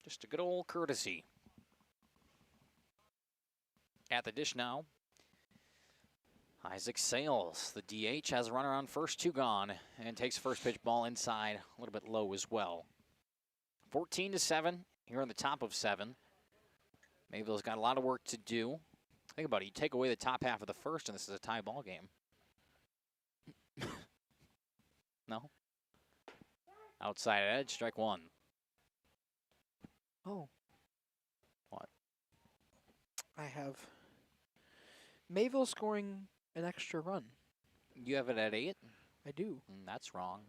Speaker 3: Just a good old courtesy. At the dish now, Isaac Sales, the DH, has a runner on first, 2 gone, and takes first pitch ball inside, a little bit low as well. 14-7 here on the top of 7. Mayville's got a lot of work to do. Think about it, you take away the top half of the first, and this is a tie ball game. No? Outside edge, strike 1.
Speaker 8: Oh.
Speaker 3: What?
Speaker 8: I have Mayville scoring an extra run.
Speaker 3: You have it at 8?
Speaker 8: I do.
Speaker 3: That's wrong.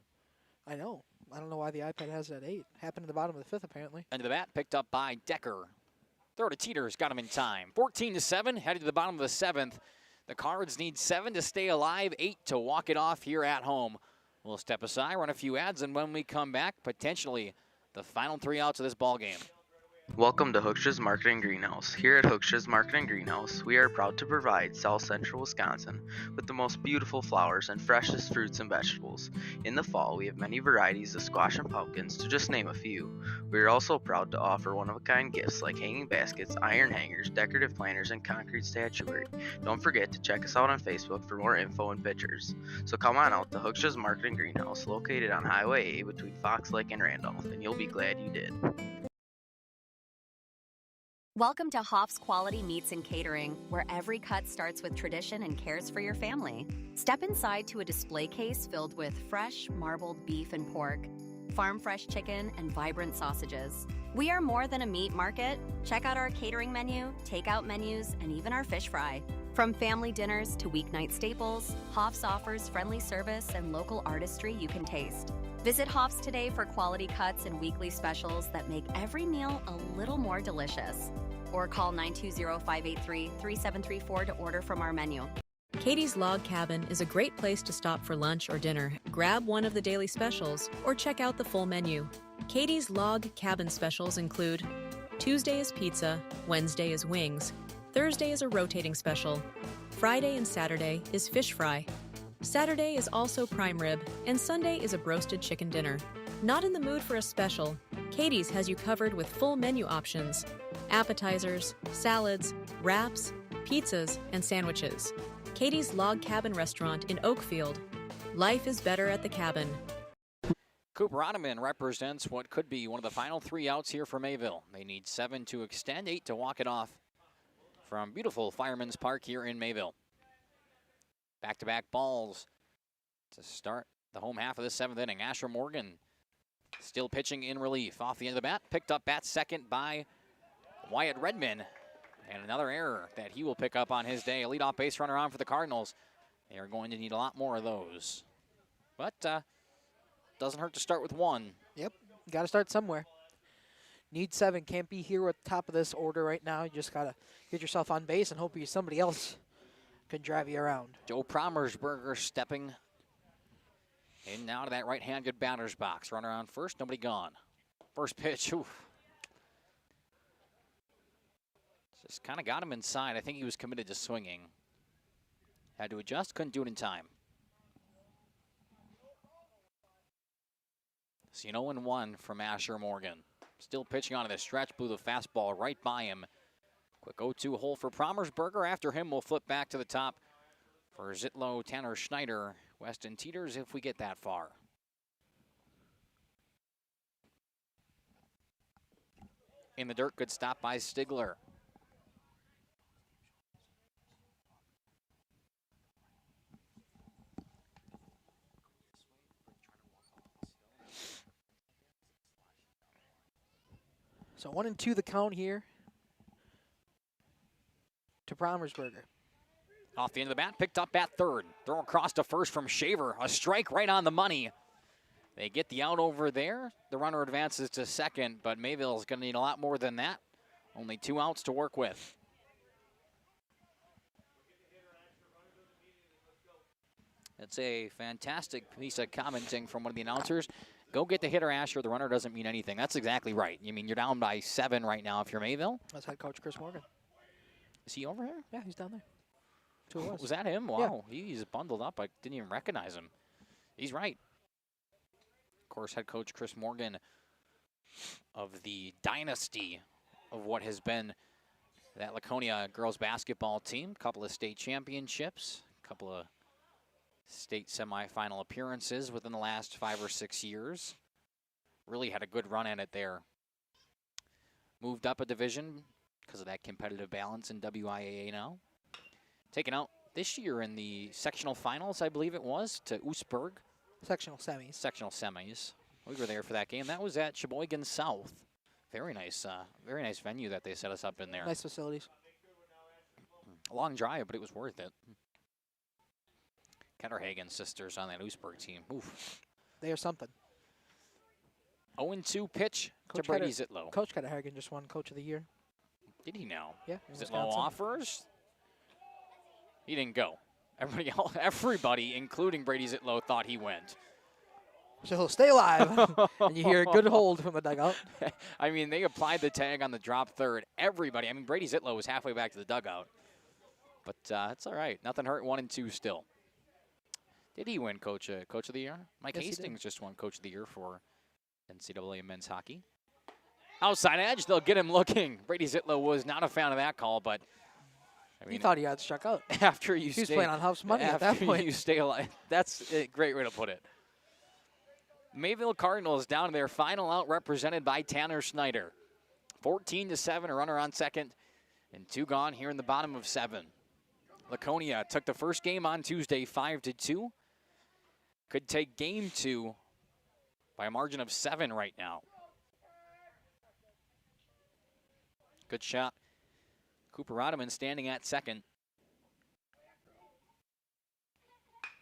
Speaker 8: I know. I don't know why the iPad has it at 8. Happened in the bottom of the 5th, apparently.
Speaker 3: End of the bat, picked up by Decker. Throw to Teeters, got him in time. 14-7, headed to the bottom of the 7th. The Cards need 7 to stay alive, 8 to walk it off here at home. We'll step aside, run a few ads, and when we come back, potentially the final 3 outs of this ball game.
Speaker 1: Welcome to Hookstra's Marketing Greenhouse. Here at Hookstra's Marketing Greenhouse, we are proud to provide South Central Wisconsin with the most beautiful flowers and freshest fruits and vegetables. In the fall, we have many varieties of squash and pumpkins, to just name a few. We are also proud to offer one-of-a-kind gifts like hanging baskets, iron hangers, decorative planters, and concrete statuary. Don't forget to check us out on Facebook for more info and pictures. So come on out to Hookstra's Marketing Greenhouse, located on Highway A between Fox Lake and Randolph, and you'll be glad you did.
Speaker 4: Welcome to Hoff's Quality Meats and Catering, where every cut starts with tradition and cares for your family. Step inside to a display case filled with fresh, marbled beef and pork, farm-fresh chicken, and vibrant sausages. We are more than a meat market. Check out our catering menu, takeout menus, and even our fish fry. From family dinners to weeknight staples, Hoff's offers friendly service and local artistry you can taste. Visit Hoff's today for quality cuts and weekly specials that make every meal a little more delicious. Or call 920-583-3734 to order from our menu.
Speaker 20: Katie's Log Cabin is a great place to stop for lunch or dinner. Grab one of the daily specials or check out the full menu. Katie's Log Cabin specials include Tuesday is pizza, Wednesday is wings, Thursday is a rotating special, Friday and Saturday is fish fry, Saturday is also prime rib, and Sunday is a broasted chicken dinner. Not in the mood for a special? Katie's has you covered with full menu options, appetizers, salads, wraps, pizzas, and sandwiches. Katie's Log Cabin Restaurant in Oakfield. Life is better at the cabin.
Speaker 3: Cooper Ottoman represents what could be one of the final 3 outs here for Mayville. They need 7 to extend, 8 to walk it off from beautiful Fireman's Park here in Mayville. Back-to-back balls to start the home half of the 7th inning. Asher Morgan still pitching in relief. Off the end of the bat, picked up bat second by Wyatt Redman. And another error that he will pick up on his day. A leadoff base runner on for the Cardinals. They are going to need a lot more of those. But doesn't hurt to start with 1.
Speaker 8: Yep, got to start somewhere. Need 7, can't be here at the top of this order right now. You just got to get yourself on base and hope somebody else can drive you around.
Speaker 3: Joe Promersberger stepping in now to that right-handed batter's box. Runner on first, nobody gone. First pitch, oof. Just kind of got him inside. I think he was committed to swinging. Had to adjust, couldn't do it in time. So 0-1 from Asher Morgan. Still pitching onto the stretch, blew the fastball right by him. Quick 0-2 hole for Promersberger. After him, we'll flip back to the top for Zitlow, Tanner Schneider, Weston Teeters, if we get that far. in the dirt. Good stop by Stigler.
Speaker 8: So 1-2 the count here to Brommersberger.
Speaker 3: Off the end of the bat, picked up at third. Throw across to first from Shaver. A strike right on the money. They get the out over there. The runner advances to second, but Mayville is going to need a lot more than that. Only 2 outs to work with. That's a fantastic piece of commenting from one of the announcers. Go get the hitter, Asher. The runner doesn't mean anything. That's exactly right. You mean you're down by 7 right now if you're Mayville?
Speaker 8: That's head coach Chris Morgan.
Speaker 3: Is he over here?
Speaker 8: Yeah, he's down there. 2 was.
Speaker 3: Was that him? Wow, yeah. He's bundled up. I didn't even recognize him. He's right. Of course, head coach Chris Morgan of the dynasty of what has been that Laconia girls basketball team. Couple of state championships, couple of state semifinal appearances within the last 5 or 6 years. Really had a good run at it there. Moved up a division because of that competitive balance in WIAA now. Taken out this year in the sectional finals, I believe it was, to Oostburg.
Speaker 8: Sectional semis.
Speaker 3: Sectional semis. We were there for that game. That was at Sheboygan South. Very nice venue that they set us up in there.
Speaker 8: Nice facilities.
Speaker 3: A long drive, but it was worth it. Ketterhagen sisters on that Oostburg team. Oof.
Speaker 8: They are something.
Speaker 3: 0-2 pitch to Brady Zitlow.
Speaker 8: Coach Ketterhagen just won Coach of the Year.
Speaker 3: Did he now?
Speaker 8: Yeah.
Speaker 3: Zitlow offers. He didn't go. Everybody, including Brady Zitlow, thought he went.
Speaker 8: So he'll stay alive. And you hear a good hold from the dugout.
Speaker 3: I mean, they applied the tag on the drop third. Everybody. I mean, Brady Zitlow was halfway back to the dugout. But it's all right. Nothing hurt. 1-2 still. Did he win Coach of the Year? Mike
Speaker 8: Yes,
Speaker 3: Hastings just won Coach of the Year for NCAA men's hockey. Outside edge, they'll get him looking. Brady Zitlow was not a fan of that call, but I mean,
Speaker 8: he thought he got struck out.
Speaker 3: After you
Speaker 8: he was playing on Huff's money at that point.
Speaker 3: After you stay alive. That's a great way to put it. Mayville Cardinals down to their final out, represented by Tanner Snyder. 14-7, a runner on second, and 2 gone here in the bottom of 7. Laconia took the first game on Tuesday 5-2. Could take game 2 by a margin of 7 right now. Good shot. Cooper Rodeman standing at second.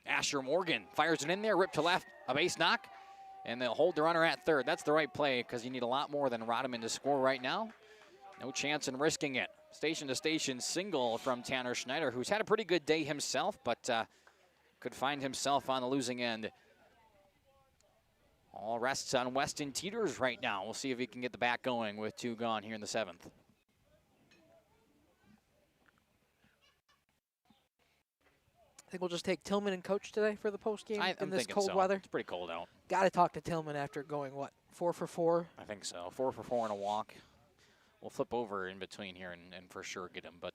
Speaker 3: Asher Morgan fires it in there, ripped to left, a base knock, and they'll hold the runner at third. That's the right play because you need a lot more than Rodeman to score right now. No chance in risking it. Station-to-station single from Tanner Schneider, who's had a pretty good day himself, but could find himself on the losing end. All rests on Weston Teeters right now. We'll see if he can get the bat going with 2 gone here in the 7th.
Speaker 8: I think we'll just take Tillman and Coach today for the post game in this cold
Speaker 3: so.
Speaker 8: weather.
Speaker 3: It's pretty cold out.
Speaker 8: Got to talk to Tillman after going, what, 4 for 4?
Speaker 3: I think so. 4 for 4 and a walk. We'll flip over in between here and for sure get him, but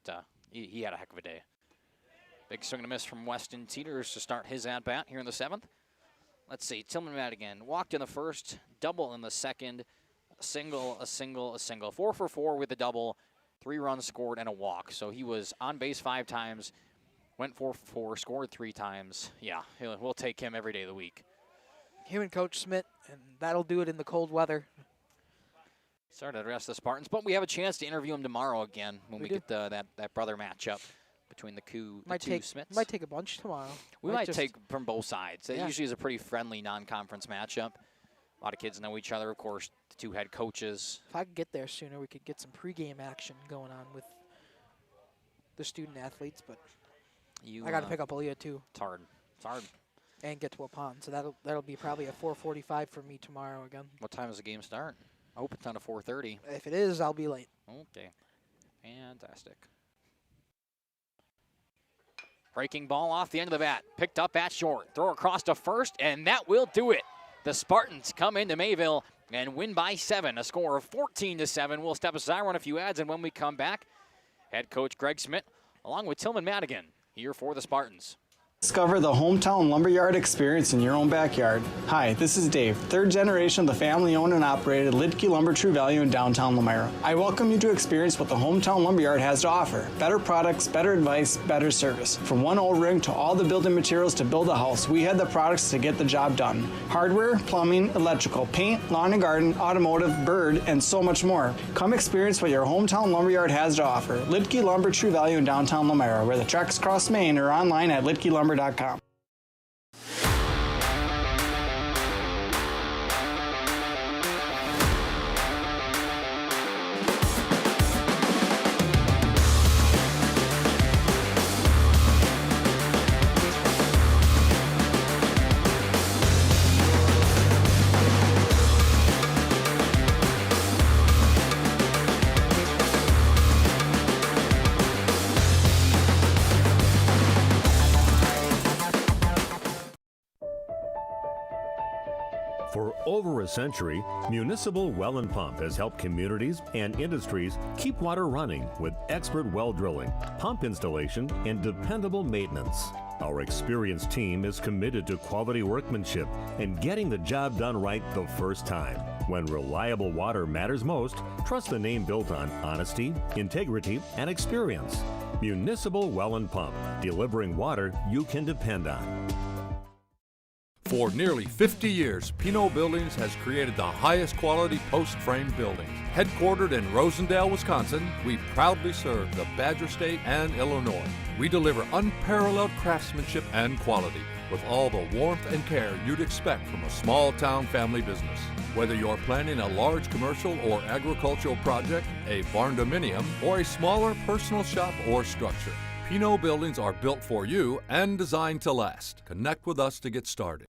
Speaker 3: he had a heck of a day. Big swing and a miss from Weston Teeters to start his at-bat here in the 7th. Let's see, Tillman Madigan walked in the first, double in the second, a single, a single, a single. 4 for 4 with a double, 3 runs scored and a walk. So he was on base 5 times, went 4 for 4, scored 3 times. Yeah, we'll take him every day of the week.
Speaker 8: Him and Coach Smith, and that'll do it in the cold weather.
Speaker 3: Sorry to address the Spartans, but we have a chance to interview him tomorrow again when we get that brother matchup between the two Smiths.
Speaker 8: Might take a bunch tomorrow.
Speaker 3: We might take from both sides. It
Speaker 8: Yeah.
Speaker 3: usually is a pretty friendly non-conference matchup. A lot of kids know each other, of course, the 2 head coaches.
Speaker 8: If I could get there sooner, we could get some pregame action going on with the student athletes, but I got to pick up Aaliyah too.
Speaker 3: It's hard. It's hard.
Speaker 8: And get to a pond, so that'll be probably a 4:45 for me tomorrow again.
Speaker 3: What time does the game start? I hope it's on a 4:30.
Speaker 8: If it is, I'll be late.
Speaker 3: Okay. Fantastic. Breaking ball off the end of the bat. Picked up at short. Throw across to first, and that will do it. The Spartans come into Mayville and win by 7. A score of 14-7. We'll step aside, run a few ads, and when we come back, head coach Greg Smith, along with Tillman Madigan, here for the Spartans.
Speaker 5: Discover the hometown lumberyard experience in your own backyard. Hi, this is Dave, third generation of the family-owned and operated Lidke Lumber True Value in downtown Lamira. I welcome you to experience what the hometown lumberyard has to offer. Better products, better advice, better service. From one old ring to all the building materials to build a house, we had the products to get the job done. Hardware, plumbing, electrical, paint, lawn and garden, automotive, bird, and so much more. Come experience what your hometown lumberyard has to offer. Lidke Lumber True Value in downtown Lamira, where the tracks cross Main, or online at lidkelumber.com.
Speaker 13: For over a century, Municipal Well and Pump has helped communities and industries keep water running with expert well drilling, pump installation, and dependable maintenance. Our experienced team is committed to quality workmanship and getting the job done right the first time. When reliable water matters most, trust the name built on honesty, integrity, and experience. Municipal Well and Pump, delivering water you can depend on.
Speaker 7: For nearly 50 years, Pinot Buildings has created the highest quality post-frame buildings. Headquartered in Rosendale, Wisconsin, we proudly serve the Badger State and Illinois. We deliver unparalleled craftsmanship and quality with all the warmth and care you'd expect from a small-town family business. Whether you're planning a large commercial or agricultural project, a barn dominium, or a smaller personal shop or structure, Pinot Buildings are built for you and designed to last. Connect with us to get started.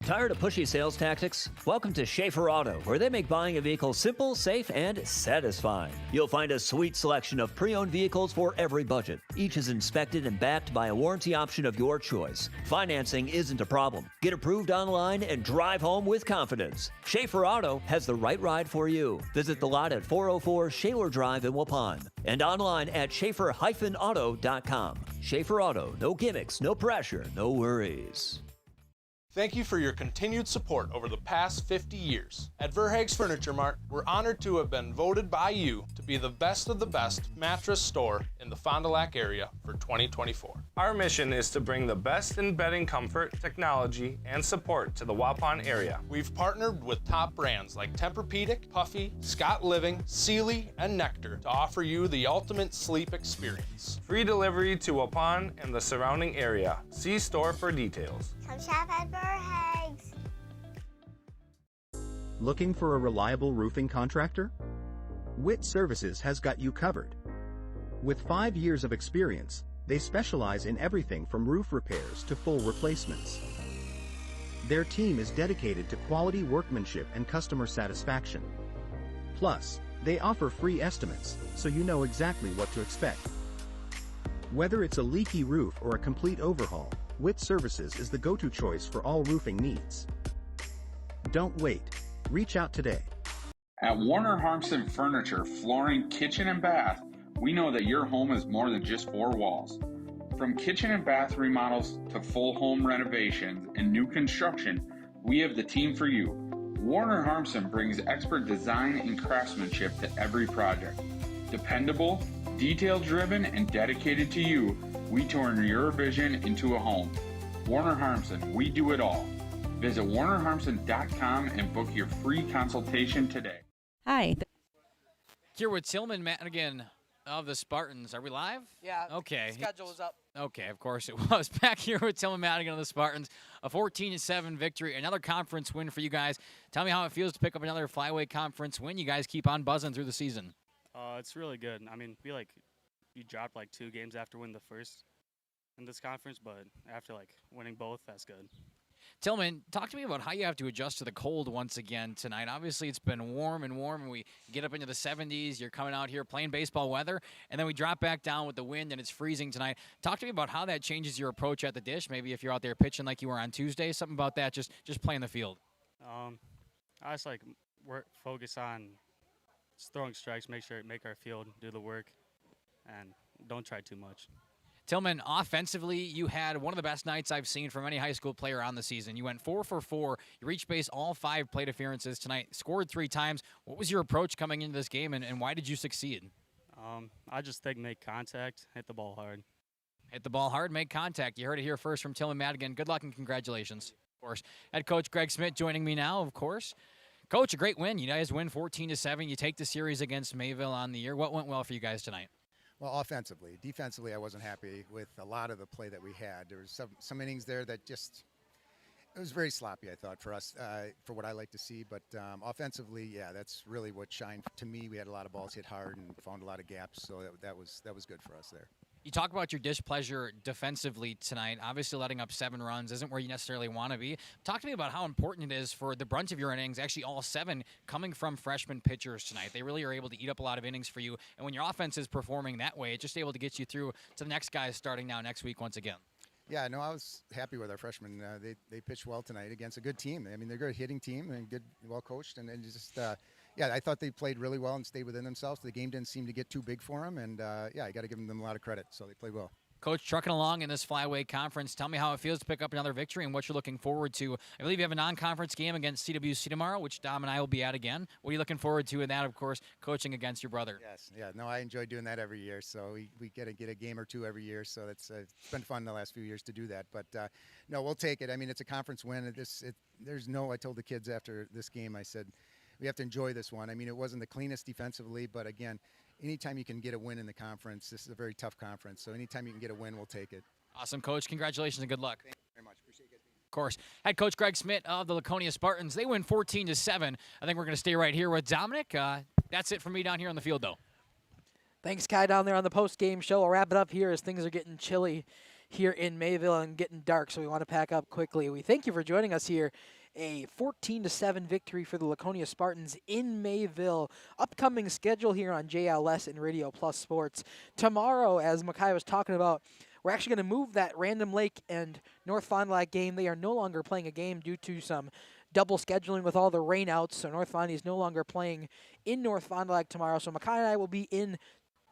Speaker 9: Tired of pushy sales tactics? Welcome to Schaefer Auto, where they make buying a vehicle simple, safe, and satisfying. You'll find a sweet selection of pre-owned vehicles for every budget. Each is inspected and backed by a warranty option of your choice. Financing isn't a problem. Get approved online and drive home with confidence. Schaefer Auto has the right ride for you. Visit the lot at 404 Shaler Drive in Waupun and online at schaefer-auto.com. Schaefer Auto, no gimmicks, no pressure, no worries.
Speaker 11: Thank you for your continued support over the past 50 years. At Verhaeg's Furniture Mart, we're honored to have been voted by you to be the best of the best mattress store in the Fond du Lac area for 2024.
Speaker 22: Our mission is to bring the best in bedding comfort, technology, and support to the Waupun area.
Speaker 11: We've partnered with top brands like Tempur-Pedic, Puffy, Scott Living, Sealy, and Nectar to offer you the ultimate sleep experience.
Speaker 22: Free delivery to Waupun and the surrounding area. See store for details.
Speaker 23: Come shop at Verhaeg's.
Speaker 18: Looking for a reliable roofing contractor? Witt Services has got you covered. With 5 years of experience, they specialize in everything from roof repairs to full replacements. Their team is dedicated to quality workmanship and customer satisfaction. Plus, they offer free estimates, so you know exactly what to expect. Whether it's a leaky roof or a complete overhaul, Witt Services is the go-to choice for all roofing needs. Don't wait. Reach out today.
Speaker 24: At Warner Harmson Furniture, Flooring, Kitchen, and Bath, we know that your home is more than just four walls. From kitchen and bath remodels to full home renovations and new construction, we have the team for you. Warner Harmson brings expert design and craftsmanship to every project. Dependable, detail-driven, and dedicated to you, we turn your vision into a home. Warner Harmson, we do it all. Visit warnerharmson.com and book your free consultation today.
Speaker 25: Hi.
Speaker 3: Here with Tillman Madigan of the Spartans. Are we live?
Speaker 8: Yeah.
Speaker 3: Okay.
Speaker 8: Schedule is up.
Speaker 3: Okay, of course it was. Back here with Tillman Madigan of the Spartans. A 14-7 victory. Another conference win for you guys. Tell me how it feels to pick up another flyweight conference win. You guys keep on buzzing through the season.
Speaker 26: It's really good. I mean, we dropped like 2 games after winning the first in this conference, but after winning both, that's good.
Speaker 3: Tillman, talk to me about how you have to adjust to the cold once again tonight. Obviously, it's been warm, and we get up into the 70s. You're coming out here playing baseball weather, and then we drop back down with the wind, and it's freezing tonight. Talk to me about how that changes your approach at the dish. Maybe if you're out there pitching like you were on Tuesday, something about that, just playing the field.
Speaker 26: I just focus on just throwing strikes, make our field do the work, and don't try too much.
Speaker 3: Tillman, offensively, you had one of the best nights I've seen from any high school player on the season. You went 4 for 4. You reached base all 5 plate appearances tonight, scored 3 times. What was your approach coming into this game, and why did you succeed?
Speaker 26: I just think make contact, hit the ball hard.
Speaker 3: Hit the ball hard, make contact. You heard it here first from Tillman Madigan. Good luck and congratulations. Of course, head coach Greg Smith joining me now, of course. Coach, a great win. You guys win 14-7. You take the series against Mayville on the year. What went well for you guys tonight?
Speaker 12: Well, offensively. Defensively, I wasn't happy with a lot of the play that we had. There was some innings there that just – it was very sloppy, I thought, for us, for what I like to see. But offensively, yeah, that's really what shined to me. We had a lot of balls hit hard and found a lot of gaps, so that was good for us there.
Speaker 3: You talk about your displeasure defensively tonight. Obviously, letting up 7 runs isn't where you necessarily want to be. Talk to me about how important it is for the brunt of your innings, actually all 7, coming from freshman pitchers tonight. They really are able to eat up a lot of innings for you. And when your offense is performing that way, it's just able to get you through to the next guys starting now next week once again.
Speaker 12: Yeah, no, I was happy with our freshmen. They pitched well tonight against a good team. I mean, they're a good hitting team and good, well coached, and just yeah, I thought they played really well and stayed within themselves. The game didn't seem to get too big for them, and yeah, I got to give them a lot of credit. So they played well.
Speaker 3: Coach, trucking along in this flyweight conference, tell me how it feels to pick up another victory and what you're looking forward to. I believe you have a non-conference game against CWC tomorrow, which Dom and I will be at again. What are you looking forward to in that, of course, coaching against your brother?
Speaker 12: Yes, yeah, no, I enjoy doing that every year. So we get a game or 2 every year. So it's been fun the last few years to do that. But no, we'll take it. I mean, it's a conference win. I told the kids after this game, I said, we have to enjoy this one. I mean, it wasn't the cleanest defensively, but again, anytime you can get a win in the conference, this is a very tough conference. So anytime you can get a win, we'll take it.
Speaker 3: Awesome, Coach. Congratulations and good luck.
Speaker 12: Thank you very much. Appreciate it.
Speaker 3: Of course. Head coach Greg Smith of the Laconia Spartans. They win 14-7. I think we're going to stay right here with Dominic. That's it for me down here on the field, though.
Speaker 8: Thanks, Kai, down there on the post-game show. We'll wrap it up here as things are getting chilly here in Mayville and getting dark, so we want to pack up quickly. We thank you for joining us here. A 14-7 victory for the Laconia Spartans in Mayville. Upcoming schedule here on JLS and Radio Plus Sports. Tomorrow, as Makai was talking about, we're actually going to move that Random Lake and North Fond du Lac game. They are no longer playing a game due to some double scheduling with all the rainouts. So North Fond is no longer playing in North Fond du Lac tomorrow. So Makai and I will be in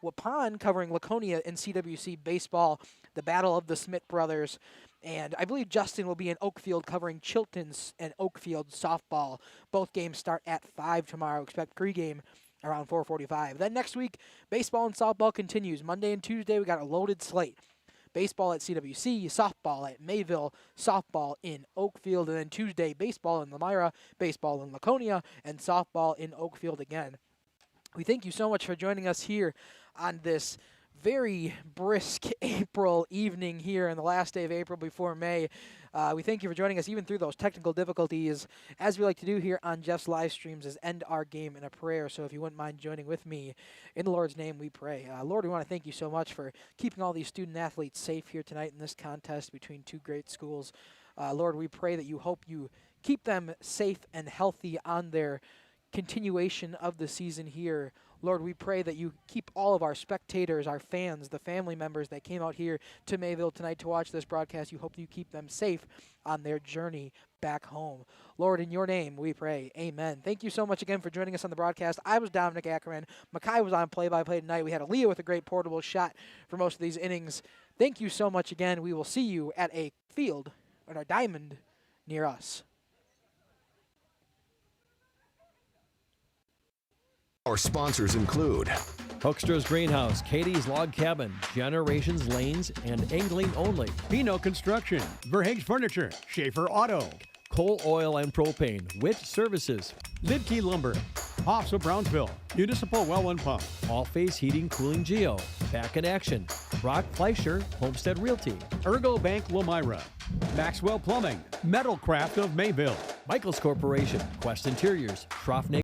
Speaker 8: Waupun covering Laconia and CWC baseball, the battle of the Smith brothers. And I believe Justin will be in Oakfield covering Chilton's and Oakfield softball. Both games start at 5 tomorrow. Expect pregame around 4:45. Then next week, baseball and softball continues. Monday and Tuesday, we got a loaded slate. Baseball at CWC, softball at Mayville, softball in Oakfield, and then Tuesday, baseball in Lamira, baseball in Laconia, and softball in Oakfield again. We thank you so much for joining us here on this very brisk April evening here in the last day of April before May. We thank you for joining us even through those technical difficulties. As we like to do here on Jeff's live streams is end our game in a prayer. So if you wouldn't mind joining with me, in the Lord's name we pray. Lord, we want to thank you so much for keeping all these student athletes safe here tonight in this contest between 2 great schools. Lord, we pray that you hope you keep them safe and healthy on their continuation of the season here. Lord, we pray that you keep all of our spectators, our fans, the family members that came out here to Mayville tonight to watch this broadcast. You hope you keep them safe on their journey back home. Lord, in your name we pray. Amen. Thank you so much again for joining us on the broadcast. I was Dominic Ackerman. Makai was on play-by-play tonight. We had Aaliyah with a great portable shot for most of these innings. Thank you so much again. We will see you at a field or a diamond near us.
Speaker 6: Our sponsors include
Speaker 9: Hoekstra's Greenhouse, Katie's Log Cabin, Generations Lanes, and Angling Only.
Speaker 21: Pino Construction, Verhaeg's Furniture, Schaefer Auto,
Speaker 9: Coal, Oil, and Propane, Witt Services,
Speaker 21: Lidkey Lumber, Hoffs of Brownsville, Municipal Well and Pump,
Speaker 9: All Face Heating, Cooling Geo, Back in Action, Brock Fleischer, Homestead Realty,
Speaker 21: Ergo Bank Lamira, Maxwell Plumbing, Metalcraft of Mayville,
Speaker 9: Michaels Corporation, Quest Interiors, Schroff